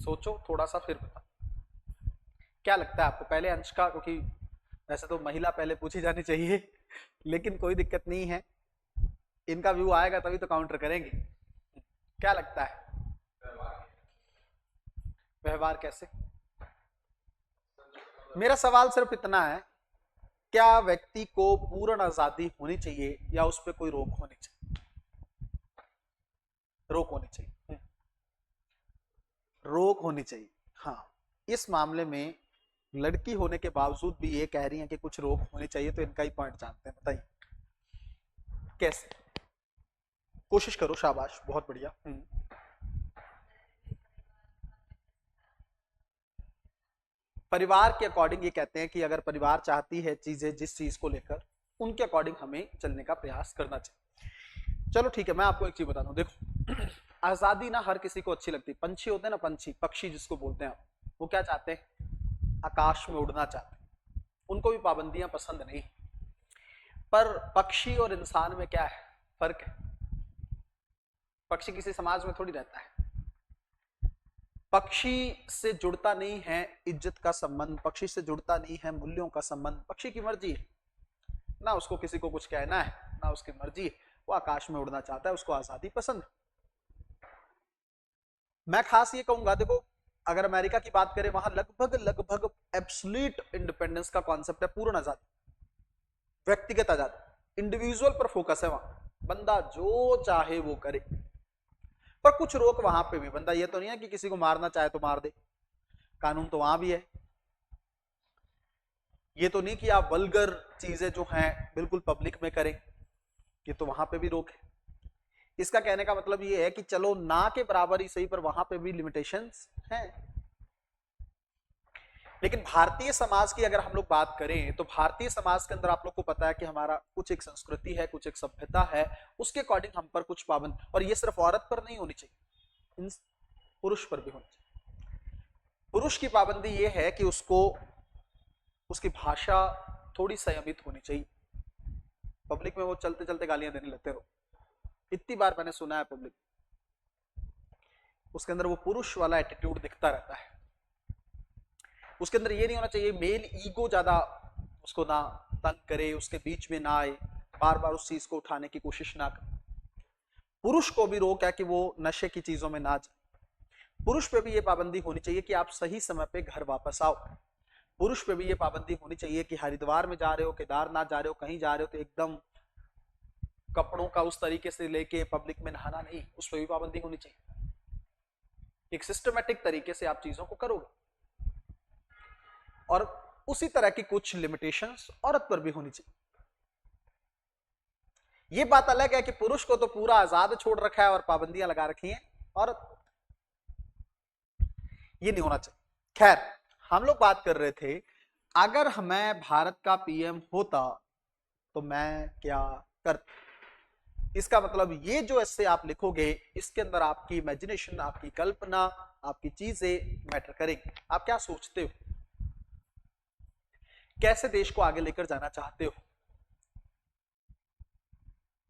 सोचो थोड़ा सा फिर बताओ क्या लगता है आपको। पहले अंशका, क्योंकि वैसे तो महिला पहले पूछी जानी चाहिए लेकिन कोई दिक्कत नहीं है, इनका व्यू आएगा तभी तो काउंटर करेंगे। क्या लगता है, व्यवहार कैसे? मेरा सवाल सिर्फ इतना है, क्या व्यक्ति को पूर्ण आजादी होनी चाहिए या उस पर कोई रोक होनी चाहिए? रोक होनी चाहिए। रोक होनी चाहिए। हाँ, इस मामले में लड़की होने के बावजूद भी ये कह रही हैं कि कुछ रोक होनी चाहिए, तो इनका ही पॉइंट जानते हैं, बताइए। कैसे? कोशिश करो, शाबाश, बहुत बढ़िया। परिवार के अकॉर्डिंग ये कहते हैं कि अगर परिवार चाहती है चीजें जिस चीज को लेकर, उनके अकॉर्डिंग हमें चलने का प्रयास करना चाहिए। चलो ठीक है, मैं आपको एक चीज बताता हूँ, देखो आजादी ना हर किसी को अच्छी लगती है। पंछी होते हैं ना, पंछी, पक्षी जिसको बोलते हैं, वो क्या चाहते हैं? आकाश में उड़ना चाहते हैं, उनको भी पाबंदियां पसंद नहीं। पर पक्षी और इंसान में क्या है, फर्क है। पक्षी किसी समाज में थोड़ी रहता है, पक्षी से जुड़ता नहीं है इज्जत का संबंध, पक्षी से जुड़ता नहीं है मूल्यों का संबंध। पक्षी की मर्जी है, ना उसको किसी को कुछ कहना है, ना उसकी मर्जी है, वो आकाश में उड़ना चाहता है, उसको आजादी पसंद। मैं खास ये कहूंगा, देखो अगर अमेरिका की बात करें, वहां लगभग लगभग एब्सोल्यूट इंडिपेंडेंस का कॉन्सेप्ट है, पूर्ण आजादी, व्यक्तिगत आजादी, इंडिविजुअल पर फोकस है। वहां बंदा जो चाहे वो करे, पर कुछ रोक वहां पे भी। बंदा ये तो नहीं है कि किसी को मारना चाहे तो मार दे, कानून तो वहां भी है। ये तो नहीं कि आप वल्गर चीजें जो हैं बिल्कुल पब्लिक में करें, ये तो वहां पे भी रोक है। इसका कहने का मतलब ये है कि चलो ना के बराबर ही सही, पर वहां पे भी लिमिटेशंस हैं। लेकिन भारतीय समाज की अगर हम लोग बात करें, तो भारतीय समाज के अंदर आप लोग को पता है कि हमारा कुछ एक संस्कृति है, कुछ एक सभ्यता है, उसके अकॉर्डिंग हम पर कुछ पाबंद, और ये सिर्फ औरत पर नहीं होनी चाहिए, पुरुष पर भी होनी चाहिए। पुरुष की पाबंदी ये है कि उसको, उसकी भाषा थोड़ी संयमित होनी चाहिए। पब्लिक में वो चलते चलते गालियां देने लगते रहो, इतनी बार मैंने सुना है पब्लिक, उसके अंदर वो पुरुष वाला एटीट्यूड दिखता रहता है। उसके अंदर ये नहीं होना चाहिए, मेल ईगो ज्यादा उसको ना तंग करे, उसके बीच में ना आए, बार बार उस चीज को उठाने की कोशिश ना करे। पुरुष को भी रोक है कि वो नशे की चीजों में ना जाए। पुरुष पे भी ये पाबंदी होनी चाहिए कि आप सही समय पे घर वापस आओ। पुरुष पे भी ये पाबंदी होनी चाहिए कि हरिद्वार में जा रहे हो, केदारनाथ जा रहे हो, कहीं जा रहे हो तो एकदम कपड़ों का उस तरीके से लेके पब्लिक में नहाना नहीं, उस पर भी पाबंदी होनी चाहिए। एक सिस्टमेटिक तरीके से आप चीजों को करोगे। और उसी तरह की कुछ लिमिटेशंस औरत पर भी होनी चाहिए। ये बात अलग है कि पुरुष को तो पूरा आजाद छोड़ रखा है और पाबंदियां लगा रखी हैं, औरत, ये नहीं होना चाहिए। खैर, हम लोग बात कर रहे थे, अगर मैं भारत का पीएम होता तो मैं क्या करता। इसका मतलब ये जो ऐसे आप लिखोगे, इसके अंदर आपकी इमेजिनेशन, आपकी कल्पना, आपकी चीजें मैटर करेंगी। आप क्या सोचते हो, कैसे देश को आगे लेकर जाना चाहते हो।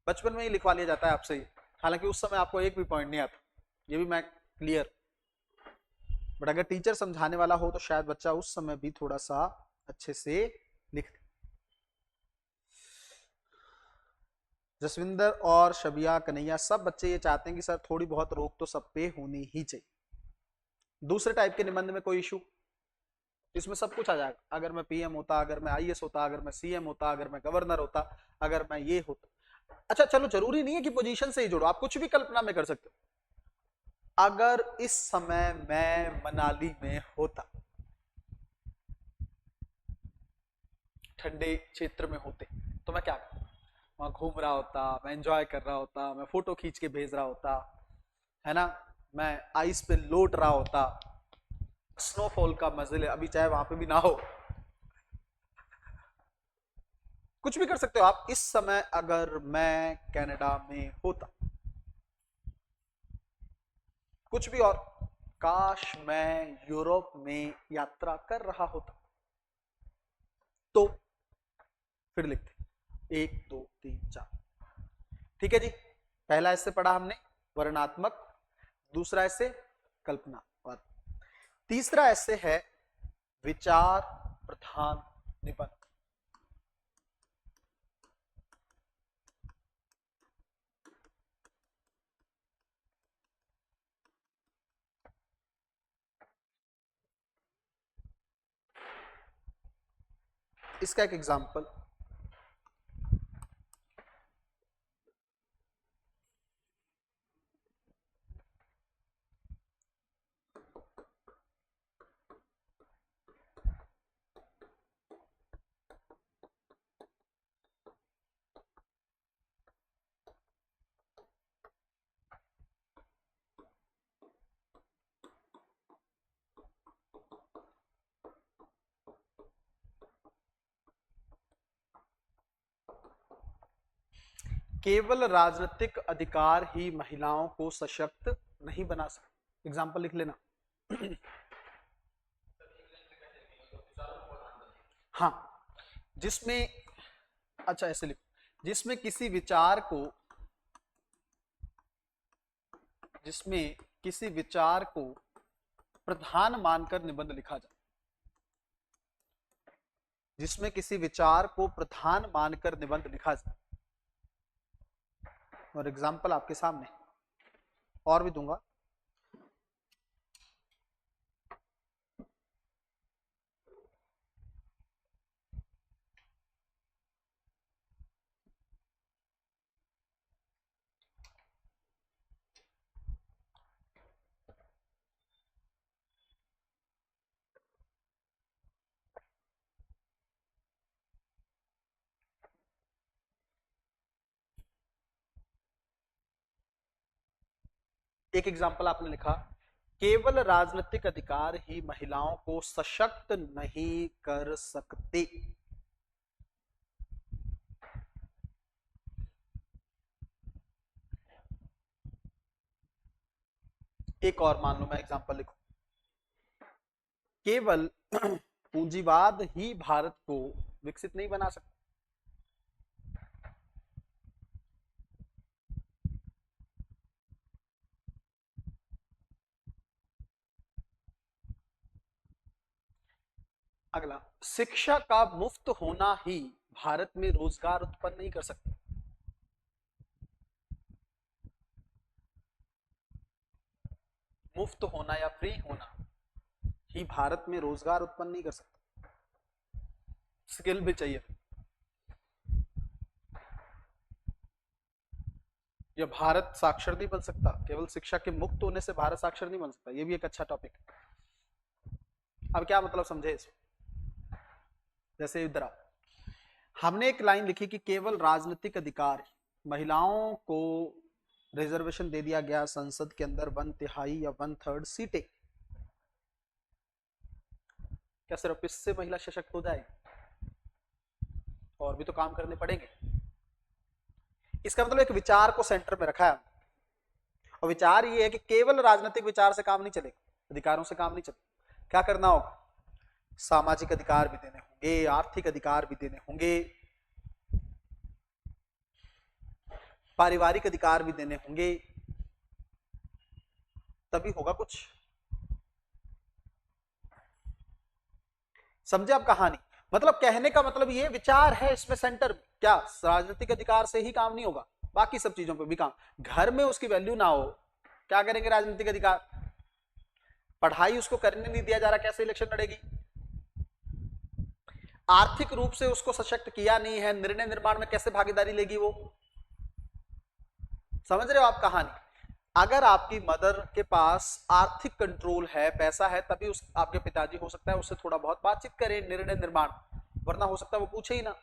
बचपन में ही लिखवा लिया जाता है आपसे, हालांकि उस समय आपको एक भी पॉइंट नहीं आता, ये भी मैं क्लियर। बट अगर टीचर समझाने वाला हो तो शायद बच्चा उस समय भी थोड़ा सा अच्छे से लिख। जसविंदर और शबिया, कन्हैया, सब बच्चे ये चाहते हैं कि सर थोड़ी बहुत रोक तो सब पे होनी ही चाहिए। दूसरे टाइप के निबंध में कोई इशू, इसमें सब कुछ आ जाएगा। अगर मैं पीएम होता, अगर मैं आईएएस होता, अगर मैं सीएम होता, अगर मैं गवर्नर होता, अगर मैं ये होता। अच्छा चलो, जरूरी नहीं है कि पोजीशन से ही जुड़ो, आप कुछ भी कल्पना में कर सकते हो। अगर इस समय मैं मनाली में होता, ठंडे क्षेत्र में होते, तो मैं क्या करता? वहां घूम रहा होता, मैं एंजॉय कर रहा होता, मैं फोटो खींच के भेज रहा होता, है ना, मैं आइस पे लोट रहा होता, स्नोफॉल का मजे ले, अभी चाहे वहां पे भी ना हो, कुछ भी कर सकते हो आप। इस समय अगर मैं कनाडा में होता, कुछ भी, और काश मैं यूरोप में यात्रा कर रहा होता, तो फिर लिखते 1 2 3 4। ठीक है जी, पहला ऐसे पढ़ा हमने वर्णात्मक, दूसरा ऐसे कल्पना, और तीसरा ऐसे है विचार प्रधान निबंध। इसका एक एग्जाम्पल, केवल राजनीतिक अधिकार ही महिलाओं को सशक्त नहीं बना सकते। एग्जाम्पल लिख लेना। हाँ, जिसमें, अच्छा ऐसे लिखो, जिसमें किसी विचार को प्रधान मानकर निबंध लिखा जाए। जिसमें किसी विचार को प्रधान मानकर निबंध लिखा जाए। और एग्जाम्पल आपके सामने और भी दूंगा। एक एग्जाम्पल आपने लिखा, केवल राजनीतिक अधिकार ही महिलाओं को सशक्त नहीं कर सकते। एक और मान लो मैं एग्जाम्पल लिखूं, केवल पूंजीवाद ही भारत को विकसित नहीं बना सकता। अगला, शिक्षा का मुफ्त होना ही भारत में रोजगार उत्पन्न नहीं कर सकता। मुफ्त होना या फ्री होना ही भारत में रोजगार उत्पन्न नहीं कर सकता। स्किल भी चाहिए। या भारत साक्षर नहीं बन सकता, केवल शिक्षा के मुक्त होने से भारत साक्षर नहीं बन सकता। ये भी एक अच्छा टॉपिक है। अब क्या मतलब समझे इसको? जैसे इधर आओ, हमने एक लाइन लिखी कि केवल राजनीतिक अधिकार, महिलाओं को रिजर्वेशन दे दिया गया संसद के अंदर 1/3 या 1/3 सीटें। क्या सिर्फ इससे महिला सशक्त हो जाए? और भी तो काम करने पड़ेंगे। इसका मतलब एक विचार को सेंटर में रखा है, और विचार ये है कि केवल राजनीतिक विचार से काम नहीं चलेगा, अधिकारों से काम नहीं चलेगा। क्या करना होगा? सामाजिक अधिकार भी देने होंगे, आर्थिक अधिकार भी देने होंगे, पारिवारिक अधिकार भी देने होंगे, तभी होगा कुछ। समझे आप कहानी? मतलब कहने का मतलब ये विचार है इसमें सेंटर। क्या राजनीतिक अधिकार से ही काम नहीं होगा, बाकी सब चीजों पे भी काम। घर में उसकी वैल्यू ना हो, क्या करेंगे? राजनीतिक अधिकार। पढ़ाई उसको करने नहीं दिया जा रहा, कैसे इलेक्शन लड़ेगी? आर्थिक रूप से उसको सशक्त किया नहीं है, निर्णय निर्माण में कैसे भागीदारी लेगी वो? समझ रहे हो आप कहानी? अगर आपकी मदर के पास आर्थिक कंट्रोल है, पैसा है, तभी उस आपके पिताजी हो सकता है उससे थोड़ा बहुत बातचीत करें निर्णय निर्माण, वरना हो सकता है वो पूछे ही ना।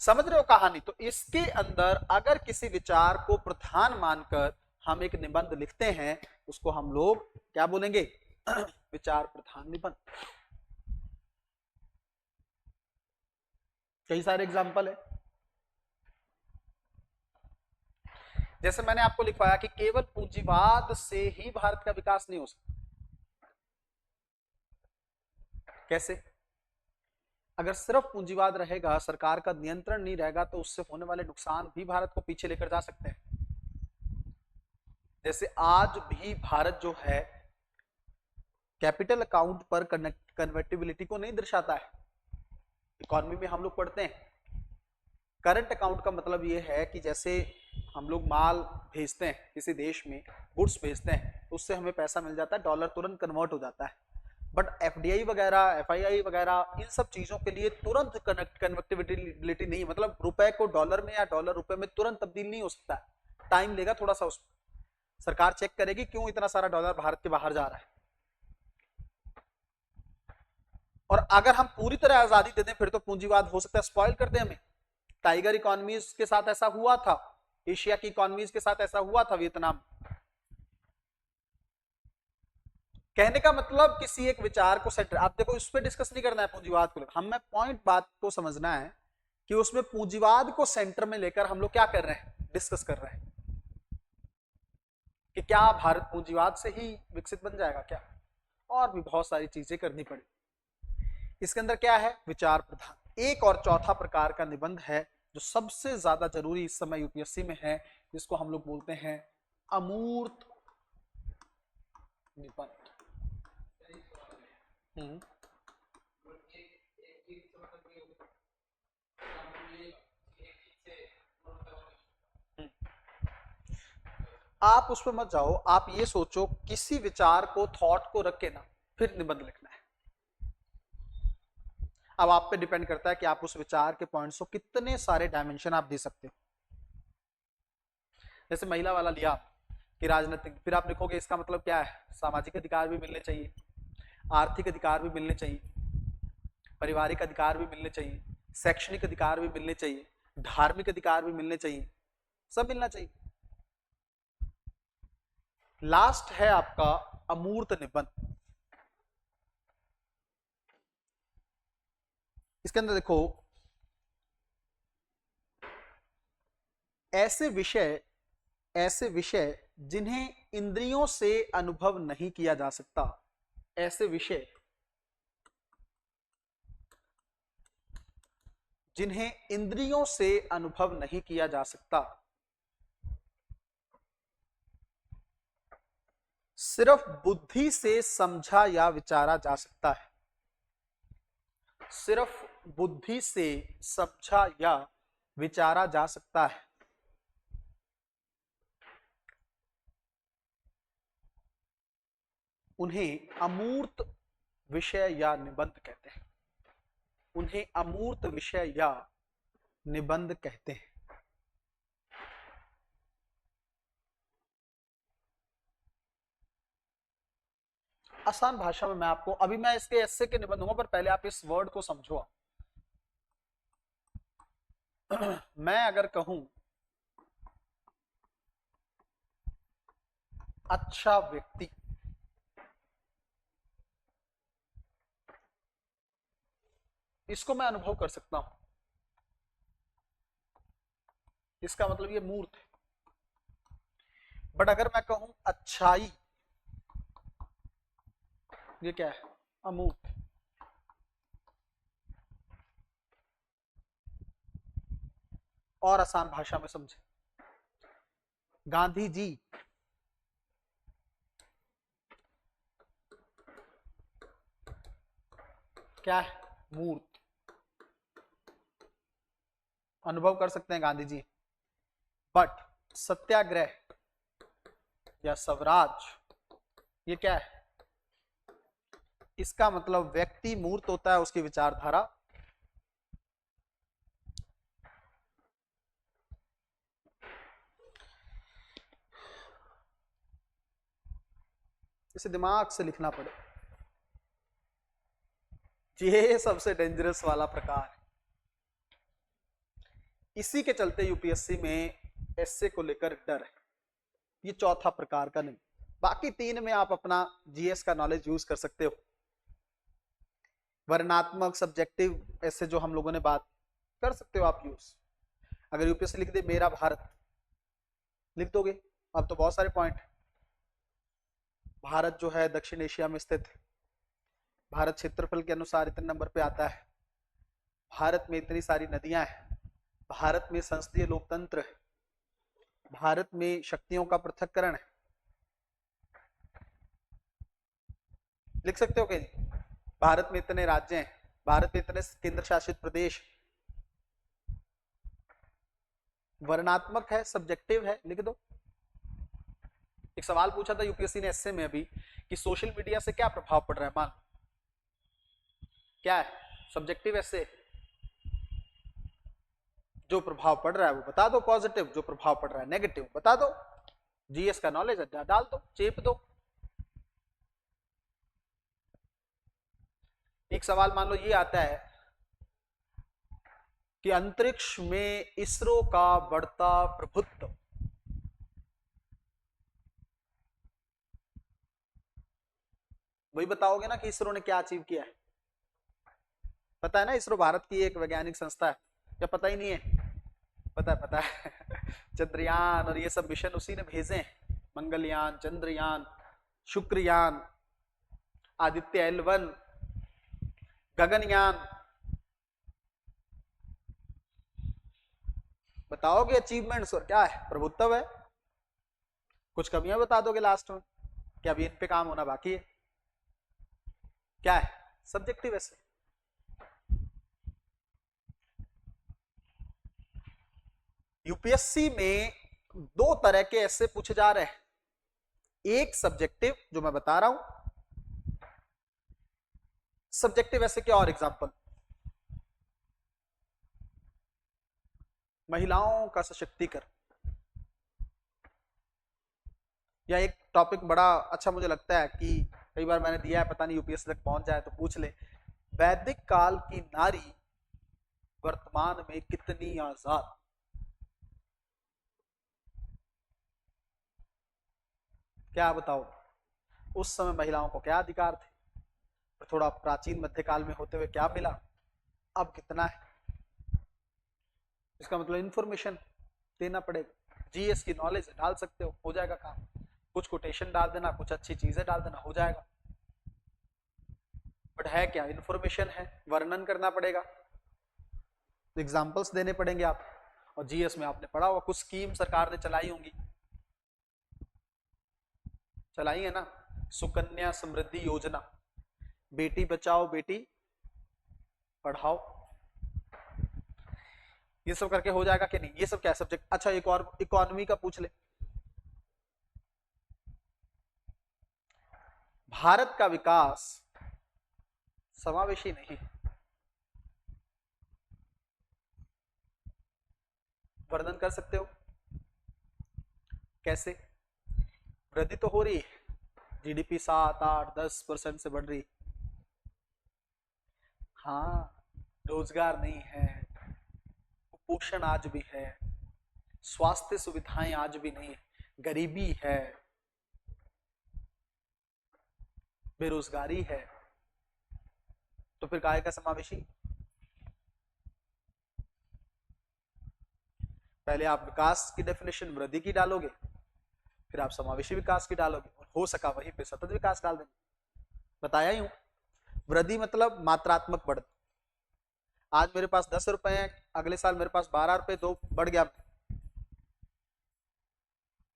समझ रहे हो कहानी? तो इसके अंदर अगर किसी विचार को प्रधान मानकर हम एक निबंध लिखते हैं, उसको हम लोग क्या बोलेंगे? विचार प्रधान निबंध। कई सारे एग्जाम्पल है। जैसे मैंने आपको लिखवाया कि केवल पूंजीवाद से ही भारत का विकास नहीं हो सकता। कैसे? अगर सिर्फ पूंजीवाद रहेगा, सरकार का नियंत्रण नहीं रहेगा, तो उससे होने वाले नुकसान भी भारत को पीछे लेकर जा सकते हैं। जैसे आज भी भारत जो है कैपिटल अकाउंट पर कन्वर्टिबिलिटी को नहीं दर्शाता है। इकोनॉमी में हम लोग पढ़ते हैं करंट अकाउंट का मतलब ये है कि जैसे हम लोग माल भेजते हैं किसी देश में, गुड्स भेजते हैं, तो उससे हमें पैसा मिल जाता है, डॉलर तुरंत कन्वर्ट हो जाता है। बट एफडीआई वगैरह, एफआईआई वगैरह, इन सब चीजों के लिए तुरंत कन्वर्टिबिलिटी नहीं, मतलब रुपए को डॉलर में या डॉलर रुपए में तुरंत तब्दील नहीं हो सकता, टाइम लेगा थोड़ा सा। उसमें सरकार चेक करेगी क्यों इतना सारा डॉलर भारत के बाहर जा रहा है। और अगर हम पूरी तरह आजादी दे दें फिर तो पूंजीवाद हो सकता है स्पॉइल कर दे हमें। टाइगर इकोनॉमीज के साथ ऐसा हुआ था, एशिया की इकोनॉमीज के साथ ऐसा हुआ था, वियतनाम। कहने का मतलब किसी एक विचार को सेंटर, आप देखो इस पे डिस्कस नहीं करना है पूंजीवाद को, हमें पॉइंट बात को समझना है कि उसमें पूंजीवाद को सेंटर में लेकर हम लोग क्या कर रहे हैं, डिस्कस कर रहे हैं कि क्या भारत पूंजीवाद से ही विकसित बन जाएगा क्या, और भी बहुत सारी चीजें करनी पड़ी। इसके अंदर क्या है, विचार प्रधान। एक और चौथा प्रकार का निबंध है जो सबसे ज्यादा जरूरी इस समय यूपीएससी में है, जिसको हम लोग बोलते हैं अमूर्त निबंध। हम्म। आप उस पर मत जाओ, आप ये सोचो किसी विचार को, थॉट को रख के ना फिर निबंध लिखना है। अब आप पे डिपेंड करता है कि आप उस विचार के पॉइंट्स को कितने सारे डायमेंशन आप दे सकते हो। जैसे महिला वाला लिया कि राजनीतिक, फिर आप लिखोगे इसका मतलब क्या है, सामाजिक अधिकार भी मिलने चाहिए, आर्थिक अधिकार भी मिलने चाहिए, पारिवारिक अधिकार भी मिलने चाहिए, शैक्षणिक अधिकार भी मिलने चाहिए, धार्मिक अधिकार भी मिलने चाहिए, सब मिलना चाहिए। लास्ट है आपका अमूर्त निबंध। इसके अंदर देखो ऐसे विषय जिन्हें इंद्रियों से अनुभव नहीं किया जा सकता, ऐसे विषय जिन्हें इंद्रियों से अनुभव नहीं किया जा सकता, सिर्फ बुद्धि से समझा या विचारा जा सकता है, सिर्फ बुद्धि से समझा या विचारा जा सकता है, उन्हें अमूर्त विषय या निबंध कहते हैं, उन्हें अमूर्त विषय या निबंध कहते हैं। आसान भाषा में मैं आपको, अभी मैं इसके एस्से के निबंध दूंगा, पर पहले आप इस वर्ड को समझो। मैं अगर कहूं अच्छा व्यक्ति, इसको मैं अनुभव कर सकता हूं, इसका मतलब ये मूर्त है। बट अगर मैं कहूं अच्छाई, ये क्या है, अमूर्त। और आसान भाषा में समझे, गांधी जी क्या है, मूर्त। अनुभव कर सकते हैं गांधी जी, बट सत्याग्रह या स्वराज, ये क्या है, इसका मतलब व्यक्ति मूर्त होता है, उसकी विचारधारा इसे दिमाग से लिखना पड़े। ये सबसे डेंजरस वाला प्रकार है, इसी के चलते यूपीएससी में एसए को लेकर डर है। ये चौथा प्रकार का नहीं, बाकी तीन में आप अपना जीएस का नॉलेज यूज कर सकते हो। वर्णात्मक सब्जेक्टिव ऐसे जो हम लोगों ने बात कर सकते हो आप यूज। अगर यूपीएससी लिख दे मेरा भारत, लिख दोगे। अब तो बहुत सारे पॉइंट, भारत जो है दक्षिण एशिया में स्थित है, भारत क्षेत्रफल के अनुसार इतने नंबर पे आता है, भारत में इतनी सारी नदियां हैं, भारत में संसदीय लोकतंत्र है, भारत में शक्तियों का पृथक्करण है, लिख सकते हो कि नहीं, भारत में इतने राज्य हैं, भारत में इतने केंद्र शासित प्रदेश, वर्णात्मक है, सब्जेक्टिव है, लिख दो। एक सवाल पूछा था यूपीएससी ने एसए में अभी कि सोशल मीडिया से क्या प्रभाव पड़ रहा है, मान क्या है, सब्जेक्टिव एसए, जो प्रभाव पड़ रहा है वो बता दो, पॉजिटिव, जो प्रभाव पड़ रहा है नेगेटिव बता दो, जीएस का नॉलेज डाल दो, चेप दो। एक सवाल मान लो ये आता है कि अंतरिक्ष में इसरो का बढ़ता प्रभुत्व, वही बताओगे ना कि इसरो ने क्या अचीव किया है। पता है ना, इसरो भारत की एक वैज्ञानिक संस्था है, या पता ही नहीं है? पता है, पता है। चंद्रयान और ये सब मिशन उसी ने भेजे हैं, मंगलयान, चंद्रयान, शुक्रयान, आदित्य L1, गगनयान। बताओगे अचीवमेंट्स और क्या है, प्रभुत्व है। कुछ कमियां बता दोगे लास्ट में कि अभी इन पे काम होना बाकी है, क्या है, सब्जेक्टिव ऐसे। यूपीएससी में दो तरह के ऐसे पूछे जा रहे हैं, एक सब्जेक्टिव जो मैं बता रहा हूं, सब्जेक्टिव ऐसे क्या, और एग्जांपल, महिलाओं का सशक्तिकरण, या एक टॉपिक बड़ा अच्छा मुझे लगता है कि कई बार मैंने दिया है, पता नहीं यूपीएससी तक पहुंच जाए तो पूछ ले, वैदिक काल की नारी वर्तमान में कितनी आजाद। क्या बताओ, उस समय महिलाओं को क्या अधिकार थे, और थोड़ा प्राचीन मध्यकाल में होते हुए क्या मिला, अब कितना है। इसका मतलब इंफॉर्मेशन देना पड़ेगा, जीएस की नॉलेज डाल सकते हो जाएगा काम, कुछ कोटेशन डाल देना, कुछ अच्छी चीजें डाल देना, हो जाएगा। बट है क्या, इंफॉर्मेशन है, वर्णन करना पड़ेगा, एग्जाम्पल्स देने पड़ेंगे आप। और जीएस में आपने पढ़ा होगा, कुछ स्कीम सरकार ने चलाई होंगी, चलाई है ना, सुकन्या समृद्धि योजना, बेटी बचाओ बेटी पढ़ाओ, ये सब करके हो जाएगा कि नहीं, ये सब क्या सब्जेक्ट। अच्छा एक और इकोनॉमी का पूछ ले, भारत का विकास समावेशी नहीं, वर्णन कर सकते हो कैसे। वृद्धि तो हो रही है, जीडीपी 7, 8, 10% से बढ़ रही, हाँ, रोजगार नहीं है, कुपोषण आज भी है, स्वास्थ्य सुविधाएं आज भी नहीं है, गरीबी है, बेरोजगारी है, तो फिर काय का समावेशी। पहले आप विकास की डेफिनेशन वृद्धि की डालोगे, फिर आप समावेशी विकास की डालोगे, और हो सका वहीं पे सतत विकास डाल देंगे। बताया ही हूं, वृद्धि मतलब मात्रात्मक बढ़त, आज मेरे पास 10 रुपए हैं, अगले साल मेरे पास 12 रुपए, दो बढ़ गया।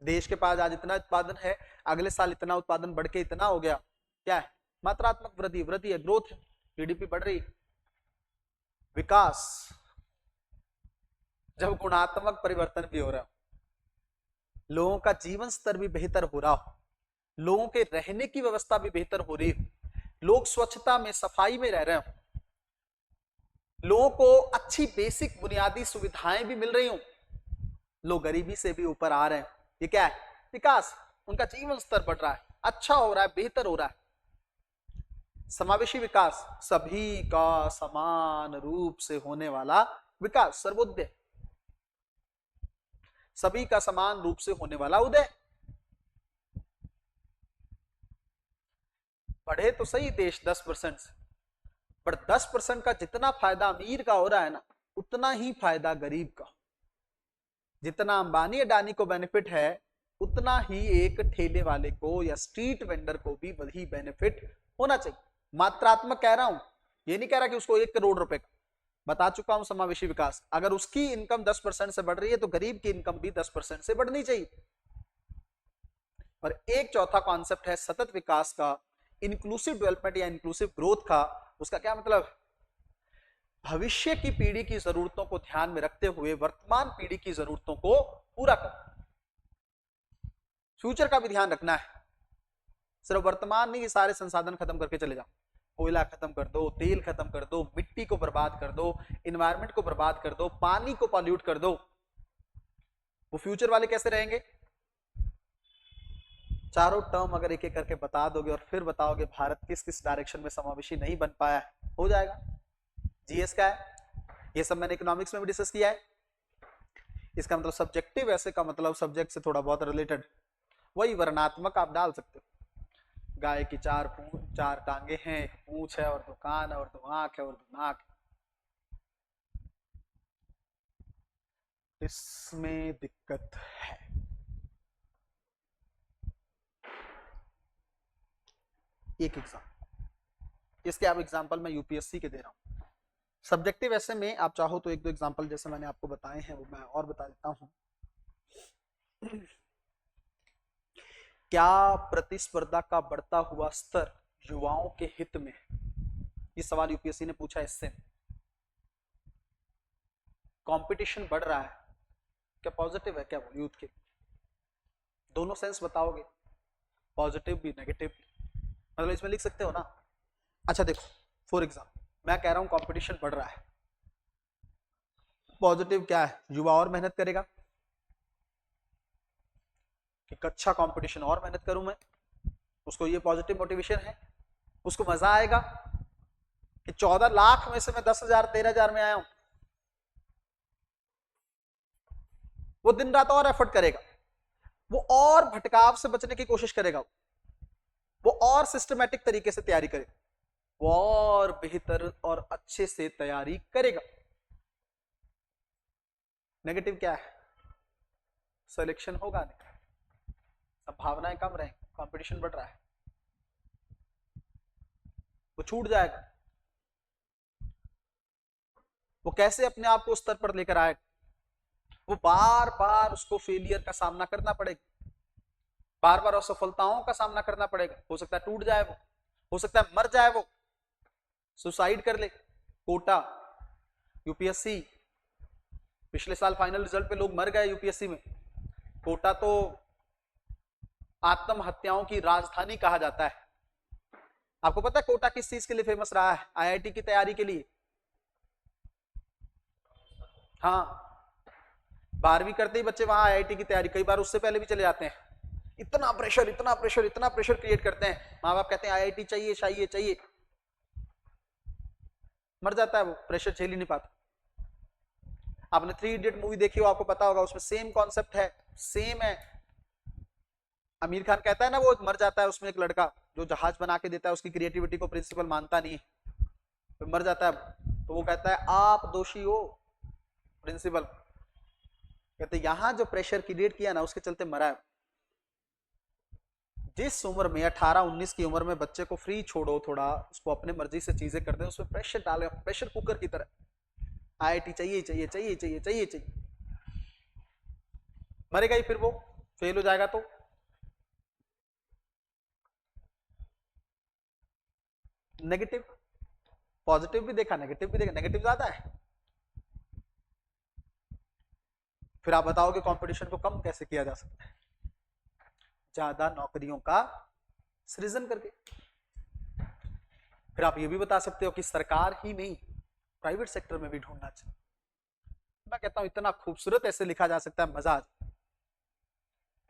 देश के पास आज इतना उत्पादन है, अगले साल इतना उत्पादन बढ़ के इतना हो गया, क्या है, मात्रात्मक वृद्धि, वृद्धि है, ग्रोथ है, जीडीपी बढ़ रही। विकास जब गुणात्मक परिवर्तन भी हो रहा हो, लोगों का जीवन स्तर भी बेहतर हो रहा हो, लोगों के रहने की व्यवस्था भी बेहतर हो रही हो, लोग स्वच्छता में सफाई में रह रहे हो, लोगों को अच्छी बेसिक बुनियादी सुविधाएं भी मिल रही हो, लोग गरीबी से भी ऊपर आ रहे हैं, ये क्या है, विकास। उनका जीवन स्तर बढ़ रहा है, अच्छा हो रहा है, बेहतर हो रहा है। समावेशी विकास, सभी का समान रूप से होने वाला विकास, सर्वोदय, सभी का समान रूप से होने वाला उदय। बढ़े तो सही देश 10% से, पर 10% का जितना फायदा अमीर का हो रहा है ना, उतना ही फायदा गरीब का। जितना अंबानी अडानी को बेनिफिट है, उतना ही एक ठेले वाले को या स्ट्रीट वेंडर को भी वही बेनिफिट होना चाहिए। मात्रात्मक कह रहा हूं, ये नहीं कह रहा कि उसको 1 करोड़ रुपए का। बता चुका हूं समावेशी विकास, अगर उसकी इनकम 10% से बढ़ रही है तो गरीब की इनकम भी 10% से बढ़नी चाहिए। और एक चौथा कॉन्सेप्ट है सतत विकास का, इंक्लूसिव डेवलपमेंट या इंक्लूसिव ग्रोथ का। उसका क्या मतलब, भविष्य की पीढ़ी की जरूरतों को ध्यान में रखते हुए वर्तमान पीढ़ी की जरूरतों को पूरा कर, फ्यूचर का भी ध्यान रखना है। सिर्फ वर्तमान नहीं, सारे संसाधन खत्म करके चले जाओ, कोयला खत्म कर दो, तेल खत्म कर दो, मिट्टी को बर्बाद कर दो, इन्वायरमेंट को बर्बाद कर दो, पानी को पॉल्यूट कर दो, वो फ्यूचर वाले कैसे रहेंगे। चारों टर्म अगर एक एक करके बता दोगे और फिर बताओगे भारत किस किस डायरेक्शन में समावेशी नहीं बन पाया है, हो जाएगा। जीएस का है, ये सब मैंने इकोनॉमिक्स में भी डिस्कस किया है। इसका मतलब सब्जेक्टिव, ऐसे का मतलब सब्जेक्ट से थोड़ा बहुत रिलेटेड, वही वर्णात्मक आप डाल सकते हो। गाय की चार टांगे हैं, एक पूंछ है और दो कान है और दो आंख है और दो नाक है। इसमें दिक्कत है। एक एग्जाम्पल, इसके आप एग्जाम्पल मैं यूपीएससी के दे रहा हूँ। सब्जेक्टिव ऐसे में आप चाहो तो एक दो एग्जाम्पल जैसे मैंने आपको बताए हैं वो मैं और बता देता हूँ। क्या प्रतिस्पर्धा का बढ़ता हुआ स्तर युवाओं के हित में है? ये सवाल यूपीएससी ने पूछा। इससे कंपटीशन बढ़ रहा है, क्या पॉजिटिव है क्या वो यूथ के? दोनों सेंस बताओगे, पॉजिटिव भी नेगेटिव भी, मतलब इसमें लिख सकते हो ना। अच्छा देखो, फॉर एग्जाम्पल मैं कह रहा हूं कंपटीशन बढ़ रहा है, पॉजिटिव क्या है? युवा और मेहनत करेगा कि अच्छा कंपटीशन और मेहनत करूं मैं, उसको ये पॉजिटिव मोटिवेशन है। उसको मजा आएगा कि 14 लाख में से मैं 10,000 13,000 में आया हूं। वो दिन रात और एफर्ट करेगा, वो और भटकाव से बचने की कोशिश करेगा, वो और सिस्टमेटिक तरीके से तैयारी करेगा, वो और बेहतर और अच्छे से तैयारी करेगा। नेगेटिव क्या है? सिलेक्शन होगा नहीं, संभावनाएं कम रहेंगी, कंपटीशन बढ़ रहा है, वो छूट जाएगा। वो कैसे अपने आप को उस स्तर पर लेकर आएगा? वो बार बार उसको फेलियर का सामना करना पड़ेगा, बार बार असफलताओं का सामना करना पड़ेगा। हो सकता है टूट जाए वो, हो सकता है मर जाए वो, सुसाइड कर ले। कोटा यूपीएससी, पिछले साल फाइनल रिजल्ट पे लोग मर गए यूपीएससी में। कोटा तो आत्महत्याओं की राजधानी कहा जाता है। आपको पता है कोटा किस चीज के लिए फेमस रहा है? आईआईटी की तैयारी के लिए। हाँ, 12वीं करते ही बच्चे वहां आईआईटी की तैयारी, कई बार उससे पहले भी चले जाते हैं। इतना प्रेशर इतना प्रेशर इतना प्रेशर क्रिएट करते हैं, माँ बाप कहते हैं आईआईटी चाहिए चाहिए चाहिए, मर जाता है वो, प्रेशर झेल ही नहीं पाता। आपने 3 इडियट मूवी देखी हो, आपको पता होगा, उसमें सेम कॉन्सेप्ट है, सेम है। आमिर खान कहता है ना, वो मर जाता है उसमें एक लड़का जो जहाज बना के देता है, उसकी क्रिएटिविटी को प्रिंसिपल मानता नहीं, तो मर जाता है। तो वो कहता है आप दोषी हो, प्रिंसिपल कहते यहां जो प्रेशर क्रिएट किया ना उसके चलते मरा है। जिस उम्र में 18-19 की उम्र में बच्चे को फ्री छोड़ो, थोड़ा उसको अपने मर्जी से चीजें कर दे, उसमें प्रेशर डाले, प्रेशर कुकर की तरह आईआईटी चाहिए चाहिए चाहिए चाहिए चाहिए चाहिए, मरेगा ही, फिर वो फेल हो जाएगा। तो नेगेटिव, पॉजिटिव भी देखा, नेगेटिव भी देखा, नेगेटिव ज्यादा है। फिर आप बताओगे कंपटीशन को कम कैसे किया जा सकता है? ज्यादा नौकरियों का सृजन करके। फिर आप ये भी बता सकते हो कि सरकार ही नहीं, प्राइवेट सेक्टर में भी ढूंढना चाहिए। मैं कहता हूं इतना खूबसूरत ऐसे लिखा जा सकता है, मजा आ जाए।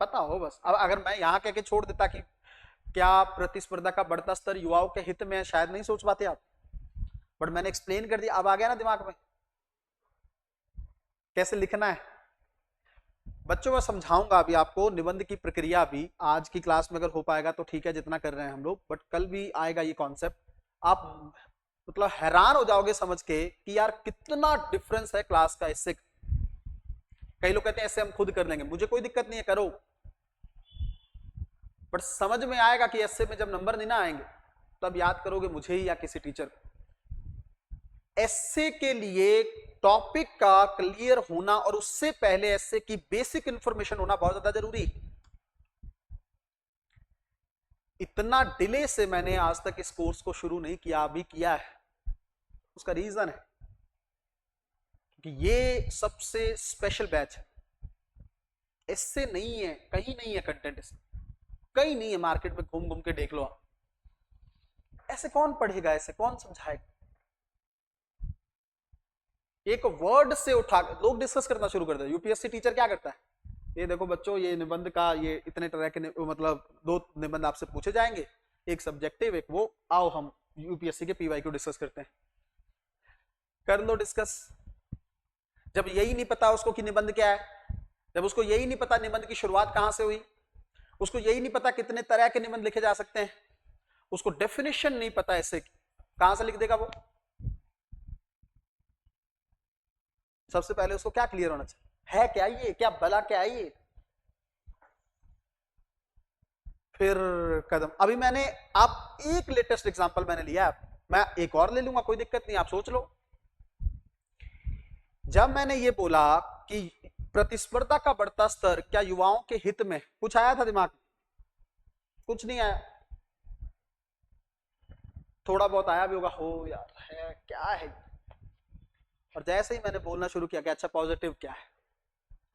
पता हो बस। अब अगर मैं यहां कह के छोड़ देता कि क्या प्रतिस्पर्धा का बढ़ता स्तर युवाओं के हित में, शायद नहीं सोच पाते आप, बट मैंने एक्सप्लेन कर दिया, अब आ गया ना दिमाग में कैसे लिखना है। बच्चों मैं समझाऊंगा अभी आपको निबंध की प्रक्रिया भी, आज की क्लास में अगर हो पाएगा तो ठीक है, जितना कर रहे हैं हम लोग, बट कल भी आएगा ये कॉन्सेप्ट। आप मतलब हैरान हो जाओगे समझ के कि यार कितना डिफरेंस है क्लास का इससे। कई लोग कहते हैं ऐसे हम खुद कर लेंगे, मुझे कोई दिक्कत नहीं है, करो, बट समझ में आएगा कि ऐसे में जब नंबर नहीं ना आएंगे तब याद करोगे मुझे ही या किसी टीचर को। एस्से के लिए टॉपिक का क्लियर होना और उससे पहले एस्से की बेसिक इंफॉर्मेशन होना बहुत ज्यादा जरूरी। इतना डिले से मैंने आज तक इस कोर्स को शुरू नहीं किया, अभी किया है, उसका रीजन है कि ये सबसे स्पेशल बैच है। एस्से नहीं है, कहीं नहीं है कंटेंट, इसमें कहीं नहीं है, मार्केट में घूम घूम के देख लो आप। ऐसे कौन पढ़ेगा, ऐसे कौन समझाएगा? एक वर्ड से उठा लोग डिस्कस करना शुरू कर दे। यूपीएससी टीचर क्या करता है, ये देखो बच्चों, ये निबंध का ये इतने तरह के मतलब 2 निबंध आपसे पूछे जाएंगे, एक सब्जेक्टिव एक वो, आओ हम यूपीएससी के पीवाई को डिस्कस करते हैं। कर लो डिस्कस। जब यही नहीं पता उसको कि निबंध क्या है, जब उसको यही नहीं पता निबंध की शुरुआत कहां से हुई, उसको यही नहीं पता कितने तरह के निबंध लिखे जा सकते हैं, उसको डेफिनेशन नहीं पता ऐसे की, कहां से लिख देगा वो? सबसे पहले उसको क्या क्लियर होना चाहिए, है क्या ये, क्या भला क्या है ये, फिर कदम। अभी मैंने आप एक लेटेस्ट एग्जांपल मैंने लिया है, मैं एक और ले लूंगा, कोई दिक्कत नहीं, आप सोच लो। जब मैंने ये बोला कि प्रतिस्पर्धा का बढ़ता स्तर क्या युवाओं के हित में, कुछ आया था दिमाग में? कुछ नहीं आया, थोड़ा बहुत आया भी होगा, हो यार है क्या है। और जैसे ही मैंने बोलना शुरू किया कि अच्छा पॉजिटिव क्या है,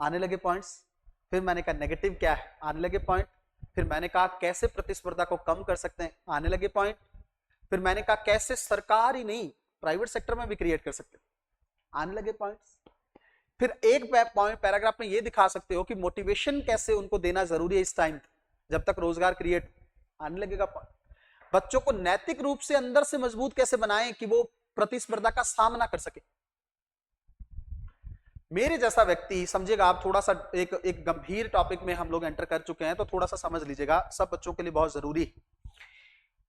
आने लगे पॉइंट्स। फिर मैंने कहा नेगेटिव क्या है, आने लगे पॉइंट। फिर मैंने कहा कैसे प्रतिस्पर्धा को कम कर सकते हैं, आने लगे पॉइंट। फिर मैंने कहा कैसे सरकार ही नहीं प्राइवेट सेक्टर में भी क्रिएट कर सकते हैं, आने लगे पॉइंट्स। फिर एक पॉइंट पैराग्राफ में ये दिखा सकते हो कि मोटिवेशन कैसे उनको देना जरूरी है इस टाइम जब तक रोजगार क्रिएट, आने लगेगा पॉइंट। बच्चों को नैतिक रूप से अंदर से मजबूत कैसे बनाएं कि वो प्रतिस्पर्धा का सामना कर सके। मेरे जैसा व्यक्ति समझेगा, आप थोड़ा सा एक गंभीर टॉपिक में हम लोग एंटर कर चुके हैं, तो थोड़ा सा समझ लीजिएगा, सब बच्चों के लिए बहुत जरूरी है।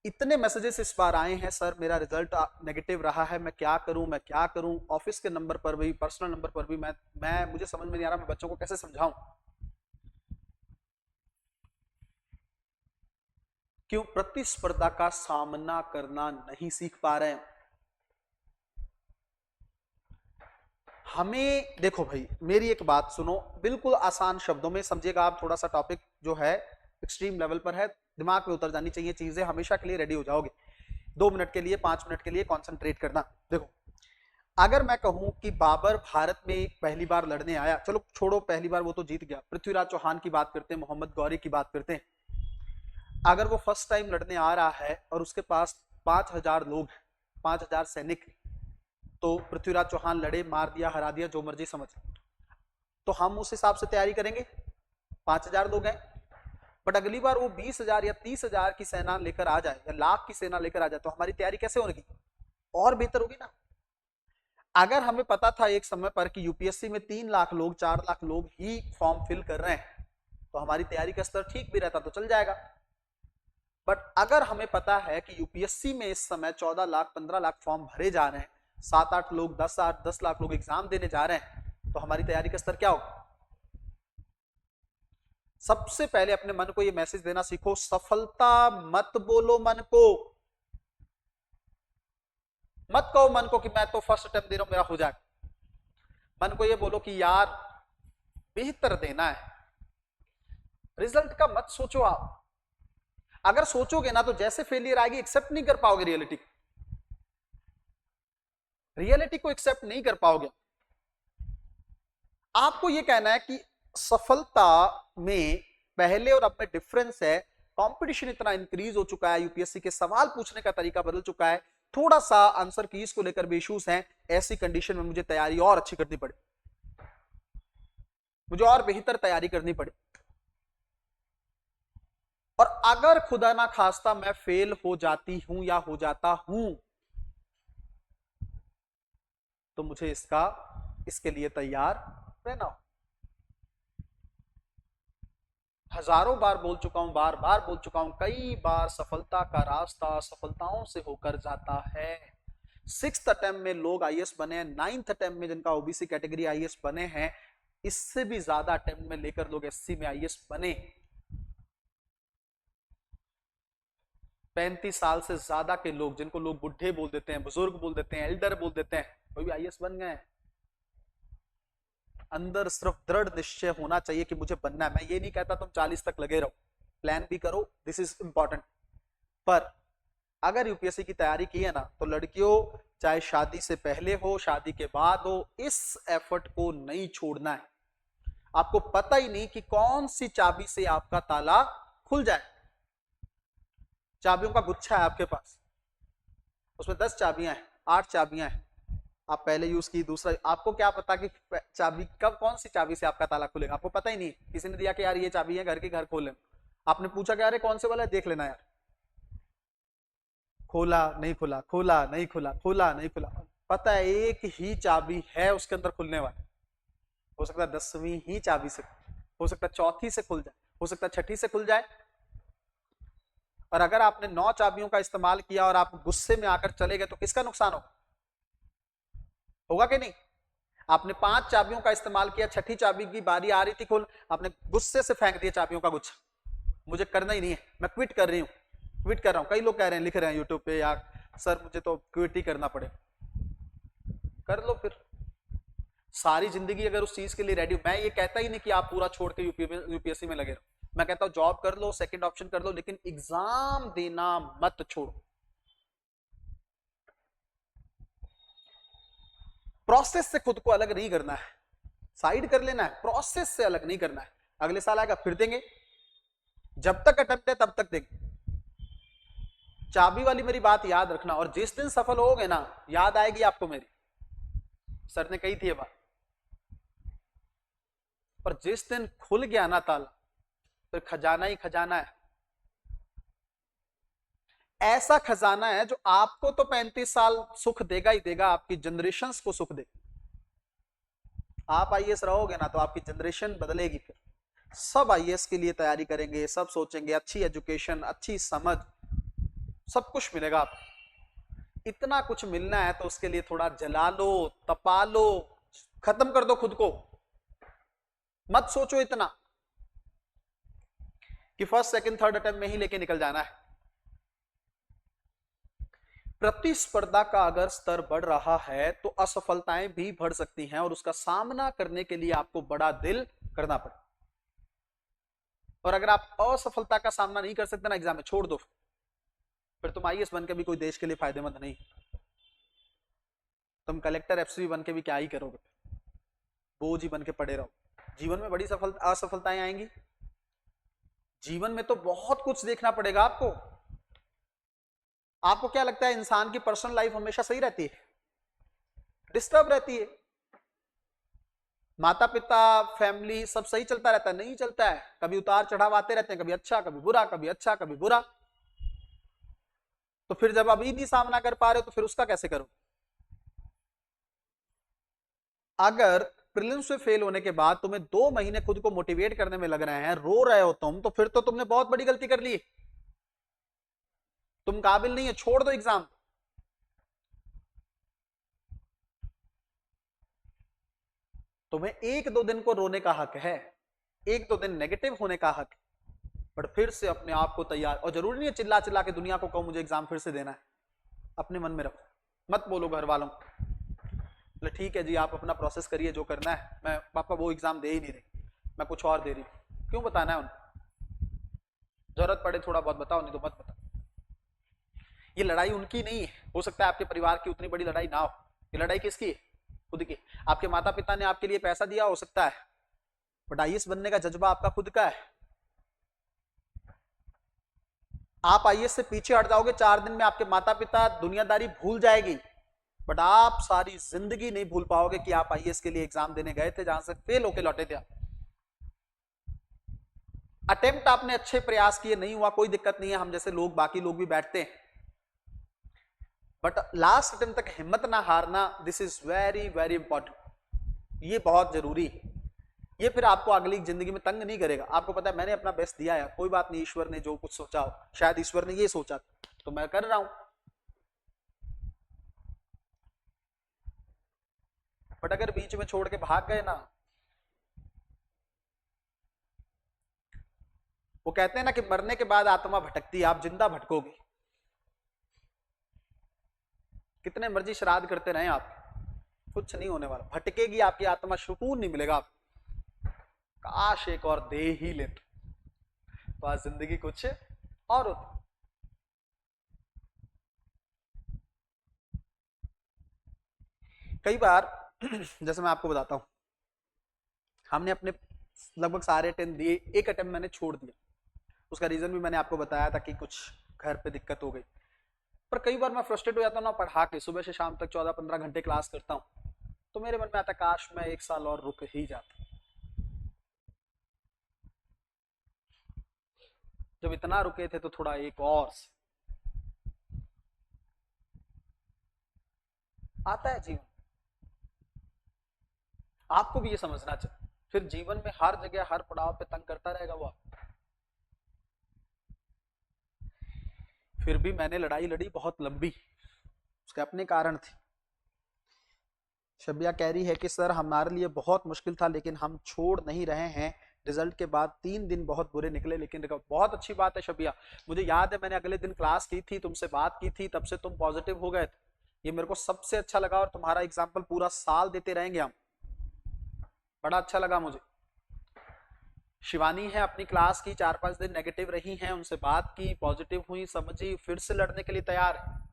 इतने मैसेजेस इस बार आए हैं, सर मेरा रिजल्ट नेगेटिव रहा है, मैं क्या करूं, मैं क्या करूं, ऑफिस के नंबर पर भी, पर्सनल नंबर पर भी, मैं मुझे समझ में नहीं आ रहा मैं बच्चों को कैसे समझाऊं। क्यों? प्रतिस्पर्धा का सामना करना नहीं सीख पा रहे हैं। हमें देखो भाई, मेरी एक बात सुनो, बिल्कुल आसान शब्दों में समझिएगा आप, थोड़ा सा टॉपिक जो है एक्सट्रीम लेवल पर है, दिमाग में उतर जानी चाहिए चीजें, हमेशा के लिए रेडी हो जाओगे। 2 मिनट के लिए, 5 मिनट के लिए कॉन्सेंट्रेट करना। देखो, अगर मैं कहूं कि बाबर भारत में पहली बार लड़ने आया, चलो छोड़ो पहली बार, वो तो जीत गया, पृथ्वीराज चौहान की बात करते हैं, मोहम्मद गौरी की बात करते हैं। अगर वो फर्स्ट टाइम लड़ने आ रहा है और उसके पास 5,000 लोग, 5,000 सैनिक, तो पृथ्वीराज चौहान लड़े, मार दिया, हरा दिया, जो मर्जी समझ, तो हम उस हिसाब से तैयारी करेंगे, 5,000 लोग हैं। बट अगली बार वो 20,000 या 30,000 की सेना लेकर आ जाए, या लाख की सेना लेकर आ जाए, तो हमारी तैयारी कैसे होगी? और बेहतर होगी ना। अगर हमें पता था एक समय पर कि यूपीएससी में 3 लाख लोग, 4 लाख लोग ही फॉर्म फिल कर रहे हैं, तो हमारी तैयारी का स्तर ठीक भी रहता तो चल जाएगा। बट अगर हमें पता है कि यूपीएससी में इस समय 14 लाख 15 लाख फॉर्म भरे जा रहे हैं, 7-8 लोग, 10 लाख लोग एग्जाम देने जा रहे हैं, तो हमारी तैयारी का स्तर क्या होगा? सबसे पहले अपने मन को यह मैसेज देना सीखो, सफलता मत बोलो मन को, मत कहो मन को कि मैं तो फर्स्ट अटेम्प्ट दे रहा हूं, मेरा हो जाएगा। मन को यह बोलो कि यार बेहतर देना है। रिजल्ट का मत सोचो आप, अगर सोचोगे ना तो जैसे फेलियर आएगी एक्सेप्ट नहीं कर पाओगे, रियलिटी को एक्सेप्ट नहीं कर पाओगे। आपको यह कहना है कि सफलता में पहले और अब में डिफरेंस है, कंपटीशन इतना इंक्रीज हो चुका है, यूपीएससी के सवाल पूछने का तरीका बदल चुका है, थोड़ा सा आंसर कीज को लेकर भी इश्यूज हैं। ऐसी कंडीशन में मुझे तैयारी और अच्छी करनी पड़े, मुझे और बेहतर तैयारी करनी पड़े। और अगर खुदा ना खास्ता मैं फेल हो जाती हूं या हो जाता हूं, तो मुझे इसके लिए तैयार रहना हो। हजारों बार बोल चुका हूं, बार बार बोल चुका हूं, कई बार सफलता का रास्ता सफलताओं से होकर जाता है। 6th अटेम्प्ट में लोग आईएएस बने हैं, 9th अटेम्प्ट में जिनका ओबीसी कैटेगरी आईएएस बने हैं, इससे भी ज्यादा अटेम्प्ट में लेकर लोग एससी में आईएएस बने। 35 साल से ज्यादा के लोग, जिनको लोग बुढ़े बोल देते हैं, बुजुर्ग बोल देते हैं, एल्डर बोल देते हैं, वो भी आईएएस बन गए। अंदर सिर्फ दृढ़ निश्चय होना चाहिए कि मुझे बनना है। मैं ये नहीं कहता तुम 40 तक लगे रहो, प्लान भी करो, दिस इज इंपॉर्टेंट। पर अगर यूपीएससी की तैयारी की है ना, तो लड़कियों चाहे शादी से पहले हो, शादी के बाद हो, इस एफर्ट को नहीं छोड़ना है। आपको पता ही नहीं कि कौन सी चाबी से आपका ताला खुल जाए। चाबियों का गुच्छा है आपके पास, उसमें 10 चाबियां हैं, 8 चाबियां हैं, आप पहले यूज की, दूसरा, आपको क्या पता कि चाबी कब, कौन सी चाबी से आपका ताला खुलेगा, आपको पता ही नहीं। किसी ने दिया कि यार ये चाबी है घर की, घर खोल, आपने पूछा कि यार कौन से वाला है, देख लेना यार, खोला नहीं खुला, खोला नहीं खुला, खोला नहीं खुला, पता है एक ही चाबी है उसके अंदर खुलने वाला। हो सकता है 10वीं ही चाबी से, हो सकता है 4थी से खुल जाए, हो सकता है 6ठी से खुल जाए। और अगर आपने 9 चाबियों का इस्तेमाल किया और आप गुस्से में आकर चले गए तो किसका नुकसान होगा कि नहीं? आपने 5 चाबियों का इस्तेमाल किया, छठी चाबी की बारी आ रही थी खोल, आपने गुस्से से फेंक दिया चाबियों का गुच्छा, मुझे करना ही नहीं है, मैं क्विट कर रही हूँ, क्विट कर रहा हूँ। कई लोग कह रहे हैं, लिख रहे हैं यूट्यूब पे, या सर मुझे तो क्विट ही करना पड़े। कर लो फिर। सारी जिंदगी अगर उस चीज के लिए रेडी, मैं ये कहता ही नहीं कि आप पूरा छोड़ के यूपीएससी में लगे रहो, मैं कहता हूं जॉब कर लो, सेकंड ऑप्शन कर लो, लेकिन एग्जाम देना मत छोड़ो। प्रोसेस से खुद को अलग नहीं करना है, साइड कर लेना है, प्रोसेस से अलग नहीं करना है। अगले साल आएगा फिर देंगे, जब तक अटेम्प्ट है तब तक देंगे। चाबी वाली मेरी बात याद रखना, और जिस दिन सफल होगे ना, याद आएगी आपको मेरी, सर ने कही थी ये बात, पर जिस दिन खुल गया ना ताला, फिर खजाना ही खजाना है। ऐसा खजाना है जो आपको तो 35 साल सुख देगा ही देगा, आपकी जनरेशन को सुख देगा। आप आईएएस रहोगे ना तो आपकी जनरेशन बदलेगी, फिर सब आईएएस के लिए तैयारी करेंगे, सब सोचेंगे, अच्छी एजुकेशन, अच्छी समझ, सब कुछ मिलेगा आपको। इतना कुछ मिलना है तो उसके लिए थोड़ा जला लो, तपा लो, खत्म कर दो खुद को। मत सोचो इतना कि फर्स्ट सेकंड थर्ड अटेम्प्ट में ही लेके निकल जाना है। प्रतिस्पर्धा का अगर स्तर बढ़ रहा है तो असफलताएं भी बढ़ सकती हैं, और उसका सामना करने के लिए आपको बड़ा दिल करना पड़े। और अगर आप असफलता का सामना नहीं कर सकते ना एग्जाम में, छोड़ दो, फिर तुम आईएएस बन के भी कोई देश के लिए फायदेमंद नहीं, तुम कलेक्टर एफसीबी बन के भी क्या ही करोगे, बोझ ही बन के पड़े रहो। जीवन में बड़ी असफलताएं आएंगी, जीवन में तो बहुत कुछ देखना पड़ेगा आपको। आपको क्या लगता है इंसान की पर्सनल लाइफ हमेशा सही रहती है? डिस्टर्ब रहती है। माता पिता, फैमिली सब सही चलता रहता है? नहीं चलता है, कभी उतार चढ़ाव आते रहते हैं, कभी अच्छा कभी बुरा, कभी अच्छा कभी बुरा। तो फिर जब अभी नहीं सामना कर पा रहे हो तो फिर उसका कैसे करो? अगर प्रीलिम्स में फेल होने के बाद तुम्हें 2 महीने खुद को मोटिवेट करने में लग रहे हैं, रो रहे हो तुम, तो फिर तो तुमने बहुत बड़ी गलती कर ली, तुम काबिल नहीं है, छोड़ दो एग्जाम। तुम्हें 1-2 दिन को रोने का हक है, 1-2 दिन नेगेटिव होने का हक, बट फिर से अपने आप को तैयार, और जरूरी नहीं है चिल्ला चिल्ला के दुनिया को कहो मुझे एग्जाम फिर से देना है, अपने मन में रखो, मत बोलो घर वालों को ठीक है जी आप अपना प्रोसेस करिए जो करना है, मैं पापा वो एग्जाम दे ही नहीं रही, मैं कुछ और दे रही हूँ। क्यों बताना है उनको? जरूरत पड़े थोड़ा बहुत बताओ, नहीं तो मत बताओ। ये लड़ाई उनकी नहीं है, हो सकता है आपके परिवार की उतनी बड़ी लड़ाई ना हो, ये लड़ाई किसकी है? खुद की। आपके माता पिता ने आपके लिए पैसा दिया हो सकता है, बट आईएएस बनने का जज्बा आपका खुद का है। आप आईएएस से पीछे हट जाओगे, 4 दिन में आपके माता पिता दुनियादारी भूल जाएगी, बट आप सारी जिंदगी नहीं भूल पाओगे कि आप आईएएस के लिए एग्जाम देने गए थे, जहां से फेल होके लौटे थे। अटेम्प्ट आपने अच्छे प्रयास किए, नहीं हुआ कोई दिक्कत नहीं है, हम जैसे लोग, बाकी लोग भी बैठते हैं, बट लास्ट अटेम्प्ट तक हिम्मत ना हारना, this is very very important, ये बहुत जरूरी है। ये फिर आपको अगली जिंदगी में तंग नहीं करेगा। आपको पता है मैंने अपना बेस्ट दिया है, कोई बात नहीं, ईश्वर ने जो कुछ सोचा हो, शायद ईश्वर ने ये सोचा तो मैं कर रहा हूं, बट अगर बीच में छोड़ के भाग गए ना, वो कहते हैं ना कि मरने के बाद आत्मा भटकती है, आप जिंदा भटकोगे, कितने मर्जी श्राद्ध करते रहे आप, कुछ नहीं होने वाला, भटकेगी आपकी आत्मा, सुकून नहीं मिलेगा आपको। काश एक और दे ही लेते तो आज जिंदगी कुछ और होती। कई बार जैसे मैं आपको बताता हूं, हमने अपने लगभग सारे अटेम्प्ट दिए, एक अटेम्प्ट मैंने छोड़ दिया, उसका रीजन भी मैंने आपको बताया था कि कुछ घर पे दिक्कत हो गई। पर कई बार मैं फ्रस्ट्रेट हो जाता हूँ ना, पढ़ा के सुबह से शाम तक 14-15 घंटे क्लास करता हूँ, तो मेरे मन में आता काश मैं 1 साल और रुक ही जाता, जब इतना रुके थे तो थोड़ा एक और आता है जीवन। आपको भी ये समझना चाहिए, फिर जीवन में हर जगह हर पड़ाव पे तंग करता रहेगा वो। फिर भी मैंने लड़ाई लड़ी बहुत लंबी, उसके अपने कारण थे। शबिया कह रही है कि सर हमारे लिए बहुत मुश्किल था लेकिन हम छोड़ नहीं रहे हैं। रिजल्ट के बाद 3 दिन बहुत बुरे निकले लेकिन बहुत अच्छी बात है शबिया। मुझे याद है मैंने अगले दिन क्लास की थी, तुमसे बात की थी, तब से तुम पॉजिटिव हो गए थे। ये मेरे को सबसे अच्छा लगा और तुम्हारा एग्जाम्पल पूरा साल देते रहेंगे हम, बड़ा अच्छा लगा मुझे। शिवानी है अपनी क्लास की, 4-5 दिन नेगेटिव रही हैं, उनसे बात की, पॉजिटिव हुई, समझी, फिर से लड़ने के लिए तैयार है।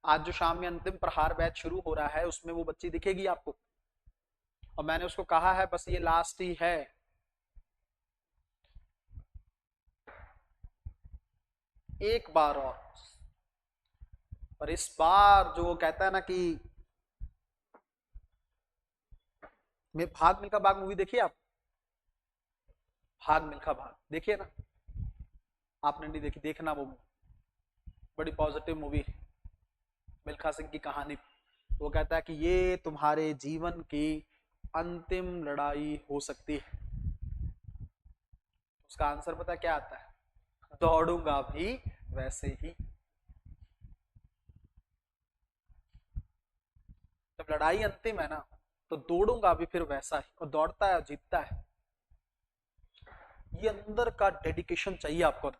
आज जो शाम में अंतिम प्रहार बैच शुरू हो रहा है उसमें वो बच्ची दिखेगी आपको, और मैंने उसको कहा है बस ये लास्ट ही है। एक बार और इस बार जो कहता है ना कि मैं भाग मिल्खा भाग मूवी देखिए आप, भाग मिल्खा भाग देखिए ना, आपने नहीं देखी, देखना वो बड़ी पॉजिटिव मूवी है, मिल्खा सिंह की कहानी। वो कहता है कि ये तुम्हारे जीवन की अंतिम लड़ाई हो सकती है। उसका आंसर पता क्या आता है? दौड़ूंगा भी वैसे ही। जब लड़ाई अंतिम है ना तो दौड़ूंगा भी फिर वैसा ही, और दौड़ता है और जीतता है। ये अंदर का डेडिकेशन चाहिए आपको।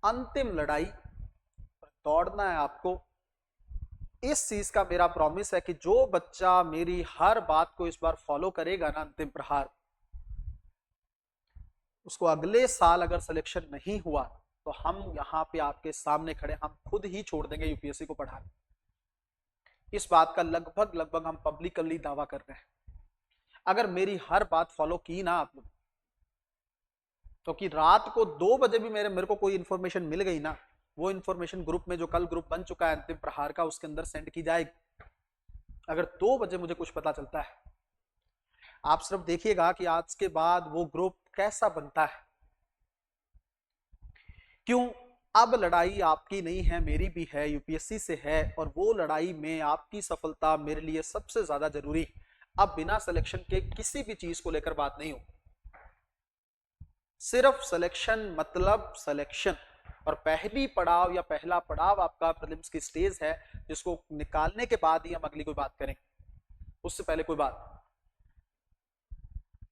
अंतिम लड़ाई दौड़ना है आपको। इस चीज का मेरा प्रॉमिस है कि जो बच्चा मेरी हर बात को इस बार फॉलो करेगा ना अंतिम प्रहार, उसको अगले साल अगर सिलेक्शन नहीं हुआ तो हम यहाँ पे आपके सामने खड़े, हम खुद ही छोड़ देंगे यूपीएससी को पढ़ाना। इस बात का लगभग लगभग हम पब्लिकली दावा कर रहे हैं। अगर मेरी हर बात फॉलो की ना आप लोग, तो कि रात को 2 बजे भी मेरे को कोई इंफॉर्मेशन मिल गई ना, वो इंफॉर्मेशन ग्रुप में जो कल ग्रुप बन चुका है अंतिम प्रहार का, उसके अंदर सेंड की जाएगी। अगर 2 बजे मुझे कुछ पता चलता है, आप सिर्फ देखिएगा कि आज के बाद वो ग्रुप कैसा बनता है। क्यों? अब लड़ाई आपकी नहीं है, मेरी भी है, यूपीएससी से है, और वो लड़ाई में आपकी सफलता मेरे लिए सबसे ज्यादा जरूरी। अब बिना सिलेक्शन के किसी भी चीज को लेकर बात नहीं हो, सिर्फ सिलेक्शन मतलब सिलेक्शन। और पहली पड़ाव या पहला पड़ाव आपका प्रीलिम्स की स्टेज है, जिसको निकालने के बाद ही हम अगली कोई बात करेंगे, उससे पहले कोई बात।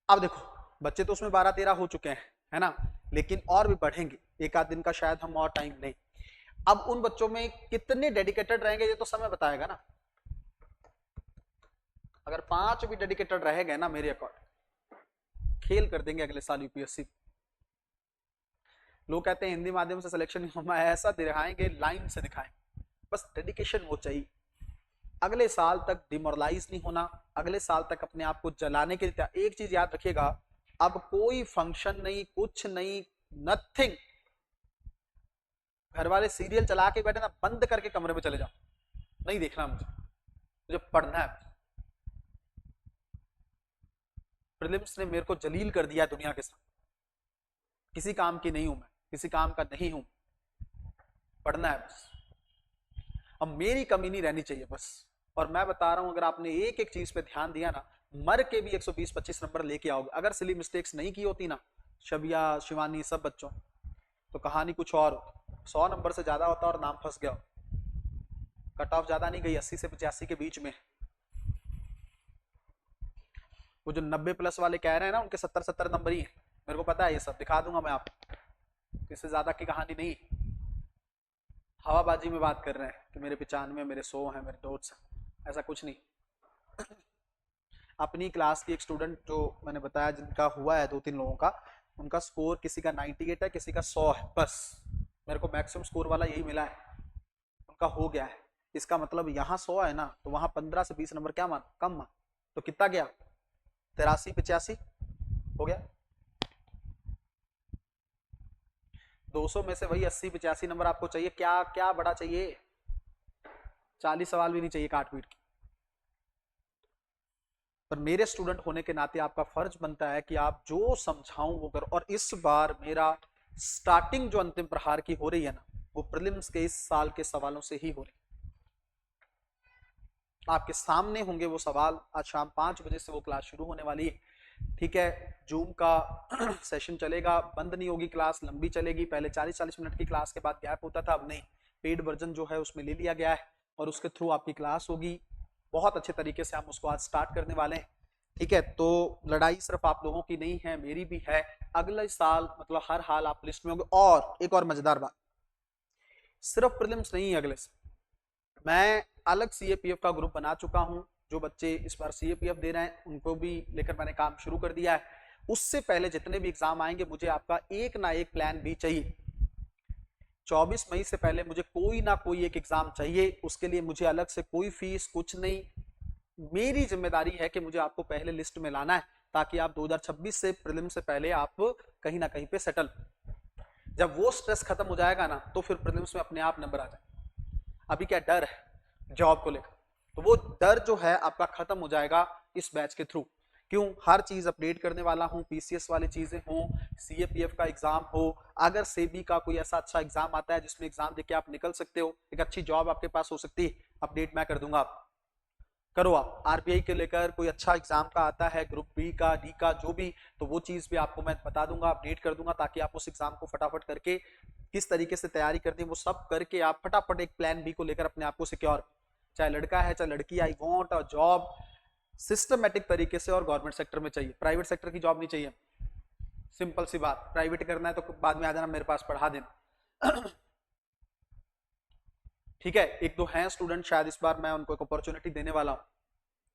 अब देखो बच्चे तो उसमें 12-13 हो चुके हैं, है ना, लेकिन और भी बढ़ेंगे, एक आध दिन का शायद हम और टाइम नहीं। अब उन बच्चों में कितने डेडिकेटेड रहेंगे ये तो समय बताएगा ना। अगर 5 भी डेडिकेटेड रह गए ना, मेरे अकॉर्डिंग खेल कर देंगे अगले साल यूपीएससी। लोग कहते हैं हिंदी माध्यम से सिलेक्शन हम ऐसा दिखाएंगे, लाइन से दिखाएंगे, बस डेडिकेशन वो चाहिए। अगले साल तक डिमोरलाइज नहीं होना, अगले साल तक अपने आप को जलाने के लिए। एक चीज याद रखिएगा, अब कोई फंक्शन नहीं, कुछ नहीं, नथिंग। घर वाले सीरियल चला के बैठे ना, बंद करके कमरे में चले जाओ, नहीं देखना मुझे पढ़ना है। प्रीलिम्स ने मेरे को जलील कर दिया दुनिया के साथ, किसी काम की नहीं हूं मैं, किसी काम का नहीं हूं, पढ़ना है बस। अब मेरी कमी नहीं रहनी चाहिए बस। और मैं बता रहा हूं, अगर आपने एक एक चीज पे ध्यान दिया ना, मर के भी 120-25 नंबर लेके आओगे। अगर सिली मिस्टेक्स नहीं की होती ना, शबिया, शिवानी, सब बच्चों, तो कहानी कुछ और होती। 100 नंबर से ज्यादा होता और नाम फंस गया। कट ऑफ ज्यादा नहीं गई, 80 से 85 के बीच में। वो जो 90+ वाले कह रहे हैं ना, उनके 70-70 नंबर ही है, मेरे को पता है, ये सब दिखा दूंगा मैं आपको। इससे ज्यादा की कहानी नहीं, हवाबाजी में बात कर रहे हैं कि मेरे 95, मेरे 100 हैं, मेरे 200, ऐसा कुछ नहीं। अपनी क्लास की एक स्टूडेंट जो मैंने बताया, जिनका हुआ है 2-3 लोगों का, उनका स्कोर किसी का 98 है, किसी का 100 है, बस मेरे को मैक्सिमम स्कोर वाला यही मिला है, उनका हो गया है। इसका मतलब यहाँ 100 है ना, तो वहां 15 से 20 नंबर क्या मान, कम मान, तो कितना गया, 83-85 हो गया। 200 में से वही 80-85 नंबर आपको चाहिए, क्या क्या बड़ा चाहिए, 40 सवाल भी नहीं चाहिए काट पीट के। पर मेरे स्टूडेंट होने के नाते आपका फर्ज बनता है कि आप जो समझाऊं वो करो। और इस बार मेरा स्टार्टिंग जो अंतिम प्रहार की हो रही है ना, वो प्रीलिम्स के इस साल के सवालों से ही हो रही। आपके सामने होंगे वो सवाल, आज शाम 5 बजे से वो क्लास शुरू होने वाली है। ठीक है, जूम का सेशन चलेगा, बंद नहीं होगी क्लास, लंबी चलेगी। पहले 40-40 मिनट की क्लास के बाद गैप होता था, अब नहीं, पेड वर्जन जो है उसमें ले लिया गया है और उसके थ्रू आपकी क्लास होगी। बहुत अच्छे तरीके से हम उसको आज स्टार्ट करने वाले हैं। ठीक है, तो लड़ाई सिर्फ आप लोगों की नहीं है, मेरी भी है। अगले साल मतलब हर हाल आप लिस्ट में होंगे। और एक और मजेदार बात, सिर्फ प्रीलिम्स नहीं है अगले साल, मैं अलग सीएपीएफ का ग्रुप बना चुका हूं। जो बच्चे इस बार सीएपीएफ दे रहे हैं उनको भी लेकर मैंने काम शुरू कर दिया है। उससे पहले जितने भी एग्जाम आएंगे मुझे आपका एक ना एक प्लान भी चाहिए। 24 मई से पहले मुझे कोई ना कोई एक एग्जाम चाहिए, उसके लिए मुझे अलग से कोई फीस कुछ नहीं। मेरी जिम्मेदारी है कि मुझे आपको पहले लिस्ट में लाना है, ताकि आप 2026 से प्रीलिम से पहले आप कहीं ना कहीं पे सेटल। जब वो स्ट्रेस खत्म हो जाएगा ना, तो फिर प्रीलिम्स में अपने आप नंबर आ जाए। अभी क्या डर है जॉब को लेकर, तो वो डर जो है आपका खत्म हो जाएगा इस बैच के थ्रू। क्यों, हर चीज अपडेट करने वाला हूँ, पीसीएस वाली चीजें हो, सीएपीएफ का एग्जाम हो, अगर सेबी का कोई ऐसा अच्छा एग्जाम आता है जिसमें एग्जाम देके आप निकल सकते हो, एक अच्छी जॉब आपके पास हो सकती है, अपडेट मैं कर दूंगा। आप करो, आप आरबीआई के लेकर कोई अच्छा एग्जाम का आता है, ग्रुप बी का, डी का, जो भी, तो वो चीज भी आपको मैं बता दूंगा, अपडेट कर दूंगा, ताकि आप उस एग्जाम को फटाफट करके किस तरीके से तैयारी करनी है वो सब करके आप फटाफट एक प्लान बी को लेकर अपने आप को सिक्योर, चाहे लड़का है चाहे लड़की, I want a job systematic तरीके से, और गवर्नमेंट सेक्टर में चाहिए, प्राइवेट सेक्टर की जॉब नहीं चाहिए। सिंपल सी बात, प्राइवेट करना है तो बाद में आ जाना मेरे पास पढ़ा देना। ठीक है, एक दो हैं स्टूडेंट, शायद इस बार मैं उनको एक अपॉर्चुनिटी देने वाला हूँ।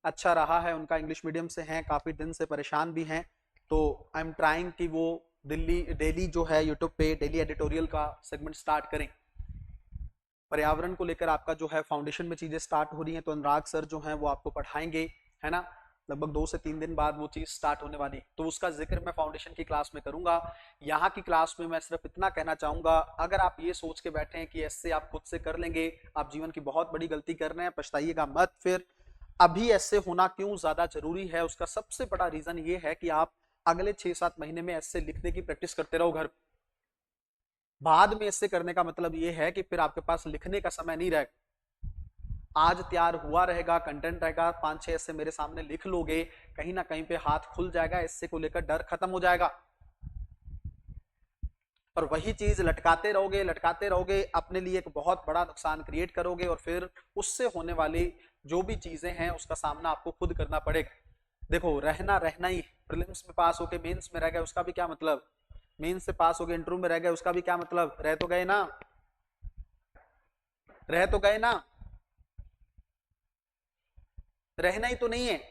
अच्छा रहा है उनका, इंग्लिश मीडियम से हैं, काफी दिन से परेशान भी हैं, तो आई एम ट्राइंग कि वो दिल्ली डेली जो है यूट्यूब पे डेली एडिटोरियल का सेगमेंट स्टार्ट करें। पर्यावरण को लेकर आपका जो है फाउंडेशन में चीजें स्टार्ट हो रही हैं, तो अनुराग सर जो हैं वो आपको पढ़ाएंगे, है ना। लगभग 2 से 3 दिन बाद वो चीज स्टार्ट होने वाली है, तो उसका जिक्र मैं फाउंडेशन की क्लास में करूंगा। यहाँ की क्लास में मैं सिर्फ इतना कहना चाहूंगा, अगर आप ये सोच के बैठे हैं कि ऐसे आप खुद से कर लेंगे, आप जीवन की बहुत बड़ी गलती कर रहे हैं, पछताइएगा मत। फिर अभी ऐसे होना क्यों ज्यादा जरूरी है, उसका सबसे बड़ा रीजन ये है कि आप अगले 6-7 महीने में ऐसे लिखने की प्रैक्टिस करते रहो घर। बाद में ऐसे करने का मतलब ये है कि फिर आपके पास लिखने का समय नहीं रहेगा। आज तैयार हुआ रहेगा, कंटेंट रहेगा, 5-6 ऐसे मेरे सामने लिख लोगे, कहीं ना कहीं पे हाथ खुल जाएगा, इससे को लेकर डर खत्म हो जाएगा। और वही चीज लटकाते रहोगे, अपने लिए एक बहुत बड़ा नुकसान क्रिएट करोगे, और फिर उससे होने वाली जो भी चीजें हैं उसका सामना आपको खुद करना पड़ेगा। देखो, रहना ही, प्रीलिम्स में पास होके मेंस में रह गए उसका भी क्या मतलब, मेंस से पास हो गए इंटरव्यू में रह गए उसका भी क्या मतलब, रह तो गए ना, रह तो गए ना, रहना ही तो नहीं है।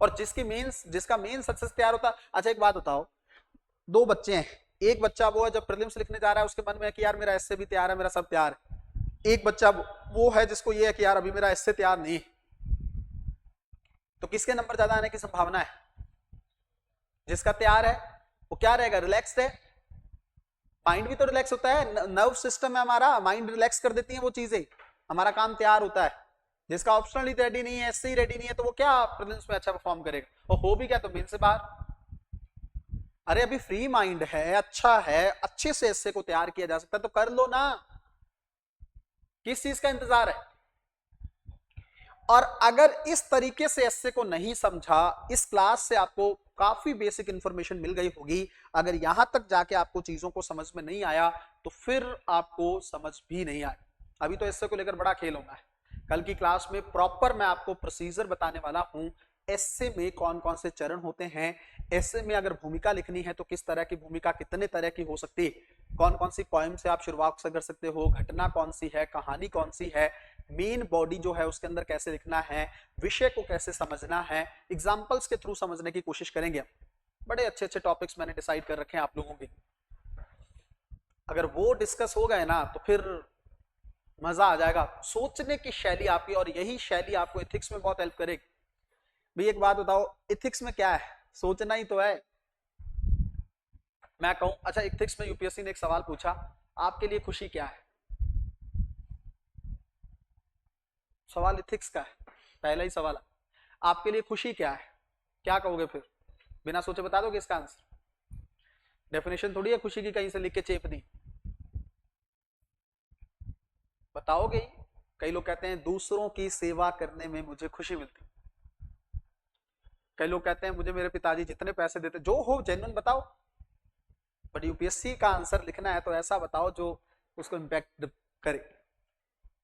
और जिसका मेंस सक्सेस तैयार होता। अच्छा एक बात बताओ, दो बच्चे हैं, एक बच्चा वो है जब प्रीलिम्स लिखने जा रहा है उसके मन में है कि यार मेरा एससे भी तैयार है, मेरा सब तैयार है। एक बच्चा वो है जिसको ये है कि यार अभी मेरा एससे तैयार नहीं है। तो किसके नंबर ज्यादा आने की संभावना है? जिसका तैयार है वो क्या रहेगा, रिलैक्स्ड है। माइंड भी तो रिलैक्स होता है, नर्व सिस्टम है हमारा, माइंड रिलैक्स कर देती है वो चीजें, हमारा काम तैयार होता है। जिसका ऑप्शनल ही रेडी नहीं है, एससे ही रेडी नहीं है, तो वो क्या प्रीलिम्स में अच्छा परफॉर्म करेगा, और हो भी क्या तो मेन से बाहर। अरे अभी फ्री माइंड है, अच्छा है, अच्छे से एससे को तैयार किया जा सकता है, तो कर लो ना, किस चीज का इंतजार है। और अगर इस तरीके से एससे को नहीं समझा, इस क्लास से आपको काफी बेसिक इंफॉर्मेशन मिल गई होगी, अगर यहां तक जाके आपको चीजों को समझ में नहीं आया तो फिर आपको समझ भी नहीं आए। अभी तो एससे को लेकर बड़ा खेल होना है, कल की क्लास में प्रॉपर मैं आपको प्रोसीजर बताने वाला हूं। एससे में कौन कौन से चरण होते हैं, एससे में अगर भूमिका लिखनी है तो किस तरह की भूमिका कितने तरह की हो सकती है, कौन कौन सी पॉइंट से आप शुरुआत कर सकते हो, घटना कौन सी है, कहानी कौन सी है, मेन बॉडी जो है उसके अंदर कैसे लिखना है, विषय को कैसे समझना है, एग्जाम्पल्स के थ्रू समझने की कोशिश करेंगे। बड़े अच्छे अच्छे टॉपिक्स मैंने डिसाइड कर रखे हैं आप लोगों के, अगर वो डिस्कस हो गए ना तो फिर मजा आ जाएगा। सोचने की शैली आपकी, और यही शैली आपको एथिक्स में बहुत हेल्प करेगी। भाई एक बात बताओ, एथिक्स में क्या है, सोचना ही तो है। मैं कहूं, अच्छा एथिक्स में यूपीएससी ने एक सवाल पूछा, आपके लिए खुशी क्या है, सवाल एथिक्स का है, पहला ही सवाल, आपके लिए खुशी क्या है, क्या कहोगे फिर, बिना सोचे बता दोगे इसका आंसर? डेफिनेशन थोड़ी है खुशी की कहीं से लिख के चेप दी, बताओगे ही। कई लोग कहते हैं दूसरों की सेवा करने में मुझे खुशी मिलती, कई लोग कहते हैं मुझे मेरे पिताजी जितने पैसे देते, जो हो जेन्युइन बताओ, बट यूपीएससी का आंसर लिखना है तो ऐसा बताओ जो उसको इम्पैक्ट करे।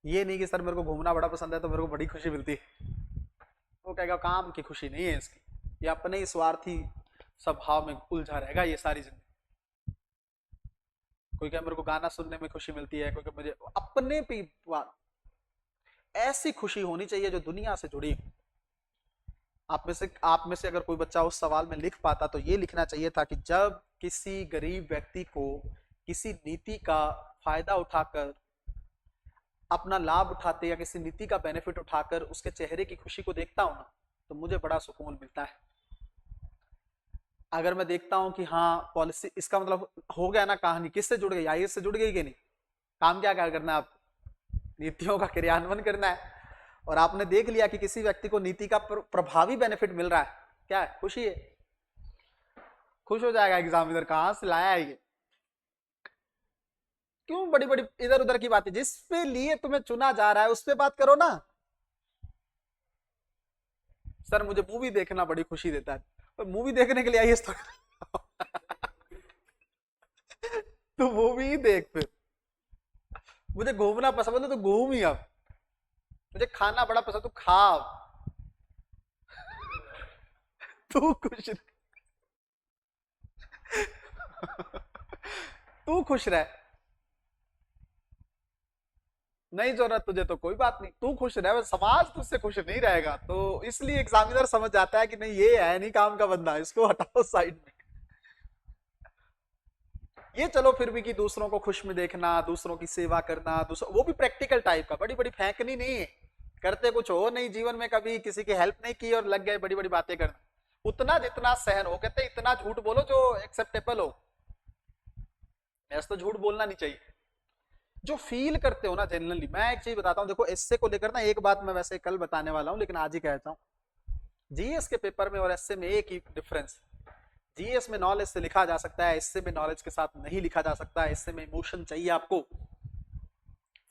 ये नहीं कि सर मेरे को घूमना बड़ा पसंद है तो मेरे को बड़ी खुशी मिलती है, वो कहेगा काम की खुशी नहीं है इसकी, ये अपने ही स्वार्थी स्वभाव में उलझा रहेगा ये सारी जिंदगी। कोई कहे मेरे को गाना सुनने में खुशी मिलती है, कोई कहे मुझे अपने पे बात, ऐसी खुशी होनी चाहिए जो दुनिया से जुड़ी हो। आप में से अगर कोई बच्चा उस सवाल में लिख पाता तो ये लिखना चाहिए था कि जब किसी गरीब व्यक्ति को किसी नीति का फायदा उठाकर, अपना लाभ उठाते या किसी नीति का बेनिफिट उठाकर उसके चेहरे की खुशी को देखता हूं ना, तो मुझे बड़ा सुकून मिलता है। अगर मैं देखता हूं कि हाँ पॉलिसी, इसका मतलब हो गया ना कहानी किससे जुड़ गई, आईएएस से जुड़ गई कि नहीं। काम क्या क्या करना है आपको, नीतियों का क्रियान्वयन करना है। और आपने देख लिया कि किसी व्यक्ति को नीति का प्रभावी बेनिफिट मिल रहा है, क्या है, खुशी है, खुश हो जाएगा एग्जामिनर, कहां से लाया है ये। क्यों बड़ी बड़ी इधर उधर की बातें, जिस पे लिए तुम्हें चुना जा रहा है उस पे बात करो ना। सर मुझे मूवी देखना बड़ी खुशी देता है, तो मूवी देखने के लिए आईएएस तो तो मूवी ही देख, फिर मुझे घूमना पसंद है तो घूम ही, अब मुझे खाना बड़ा पसंद तो खा, तू खुश तू खुश रह, नहीं जरूरत तुझे तो कोई बात नहीं, तू खुश रह, समाज तुझसे खुश नहीं रहेगा। तो इसलिए एग्जामिनर समझ जाता है कि नहीं ये है नहीं काम का बंदा, इसको हटाओ साइड में। ये चलो फिर भी कि दूसरों को खुश में देखना, दूसरों की सेवा करना, दूसरों वो भी प्रैक्टिकल टाइप का, बड़ी बड़ी फेंकनी नहीं है, करते कुछ हो नहीं जीवन में, कभी किसी की हेल्प नहीं की और लग गए बड़ी बड़ी बातें करना। उतना जितना सहन हो, कहते इतना झूठ बोलो जो एक्सेप्टेबल हो, ऐसा तो झूठ बोलना नहीं चाहिए। जो फील करते हो ना जनरली, मैं एक चीज बताता हूँ, देखो एसए को लेकर ना एक बात मैं वैसे कल बताने वाला हूँ लेकिन आज ही कहता हूँ, जीएस के पेपर में और एसए में एक ही डिफरेंस, जीएस में नॉलेज से लिखा जा सकता है, एसए में नॉलेज के साथ नहीं लिखा जा सकता। एसए में इमोशन चाहिए, आपको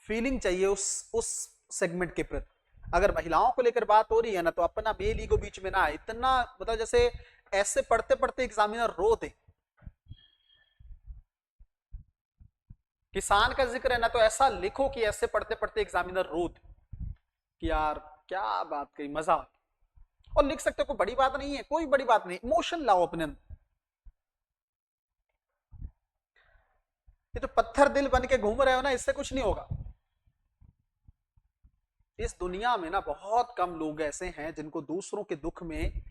फीलिंग चाहिए उस सेगमेंट के प्रति। अगर महिलाओं को लेकर बात हो रही है ना, तो अपना मेल ईगो बीच में ना, इतना मतलब जैसे ऐसे पढ़ते पढ़ते एग्जामिनर रो दे। किसान का जिक्र है ना, तो ऐसा लिखो कि ऐसे पढ़ते पढ़ते एग्जामिनर रो दे कि यार क्या बात कही, मजा। और लिख सकते हो, कोई बड़ी बात नहीं है, कोई बड़ी बात नहीं, इमोशन लाओ अपने अंदर। ये तो पत्थर दिल बन के घूम रहे हो ना, इससे कुछ नहीं होगा। इस दुनिया में ना बहुत कम लोग ऐसे हैं जिनको दूसरों के दुख में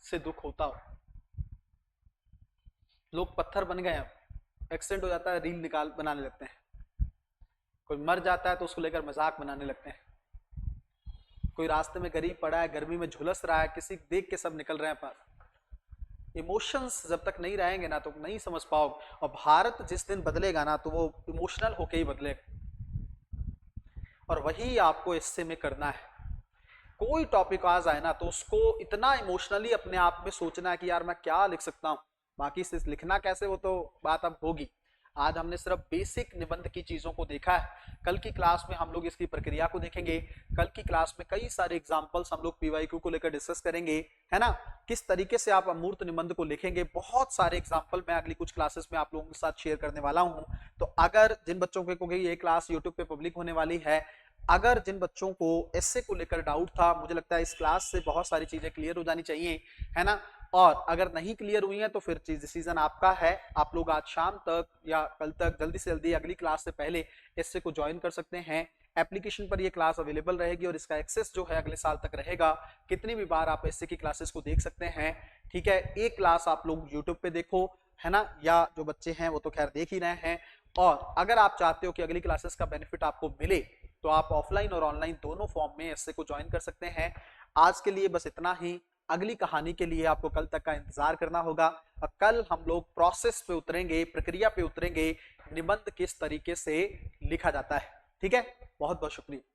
से दुख होता हो। लोग पत्थर बन गए हैं, एक्सीडेंट हो जाता है रील निकाल बनाने लगते हैं, कोई मर जाता है तो उसको लेकर मजाक बनाने लगते हैं, कोई रास्ते में गरीब पड़ा है गर्मी में झुलस रहा है, किसी देख के सब निकल रहे हैं पास। इमोशंस जब तक नहीं रहेंगे ना तो नहीं समझ पाओगे। और भारत जिस दिन बदलेगा ना तो वो इमोशनल होके ही बदलेगा, और वही आपको इससे में करना है। कोई टॉपिक आ जाए ना तो उसको इतना इमोशनली अपने आप में सोचना है कि यार मैं क्या लिख सकता हूँ, बाकी से लिखना कैसे वो तो बात अब होगी। आज हमने सिर्फ बेसिक निबंध की चीजों को देखा है, कल की क्लास में हम लोग इसकी प्रक्रिया को देखेंगे। कल की क्लास में कई सारे एग्जांपल्स हम लोग पीवाईक्यू को लेकर डिस्कस करेंगे, है ना, किस तरीके से आप अमूर्त निबंध को लिखेंगे। बहुत सारे एग्जांपल मैं अगली कुछ क्लासेस में आप लोगों के साथ शेयर करने वाला हूं। तो अगर जिन बच्चों को ये क्लास यूट्यूब पे पब्लिक होने वाली है, अगर जिन बच्चों को एसए को लेकर डाउट था, मुझे लगता है इस क्लास से बहुत सारी चीजें क्लियर हो जानी चाहिए, है ना। और अगर नहीं क्लियर हुई है तो फिर डिसीजन आपका है, आप लोग आज शाम तक या कल तक जल्दी से जल्दी अगली क्लास से पहले एसए को ज्वाइन कर सकते हैं। एप्लीकेशन पर ये क्लास अवेलेबल रहेगी और इसका एक्सेस जो है अगले साल तक रहेगा। कितनी भी बार आप एसए की क्लासेस को देख सकते हैं, ठीक है। एक क्लास आप लोग यूट्यूब पे देखो, है ना, या जो बच्चे हैं वो तो खैर देख ही रहे हैं। और अगर आप चाहते हो कि अगली क्लासेस का बेनिफिट आपको मिले तो आप ऑफलाइन और ऑनलाइन दोनों फॉर्म में एसए को ज्वाइन कर सकते हैं। आज के लिए बस इतना ही, अगली कहानी के लिए आपको कल तक का इंतजार करना होगा। और कल हम लोग प्रोसेस पे उतरेंगे, प्रक्रिया पे उतरेंगे, निबंध किस तरीके से लिखा जाता है, ठीक है। बहुत बहुत शुक्रिया।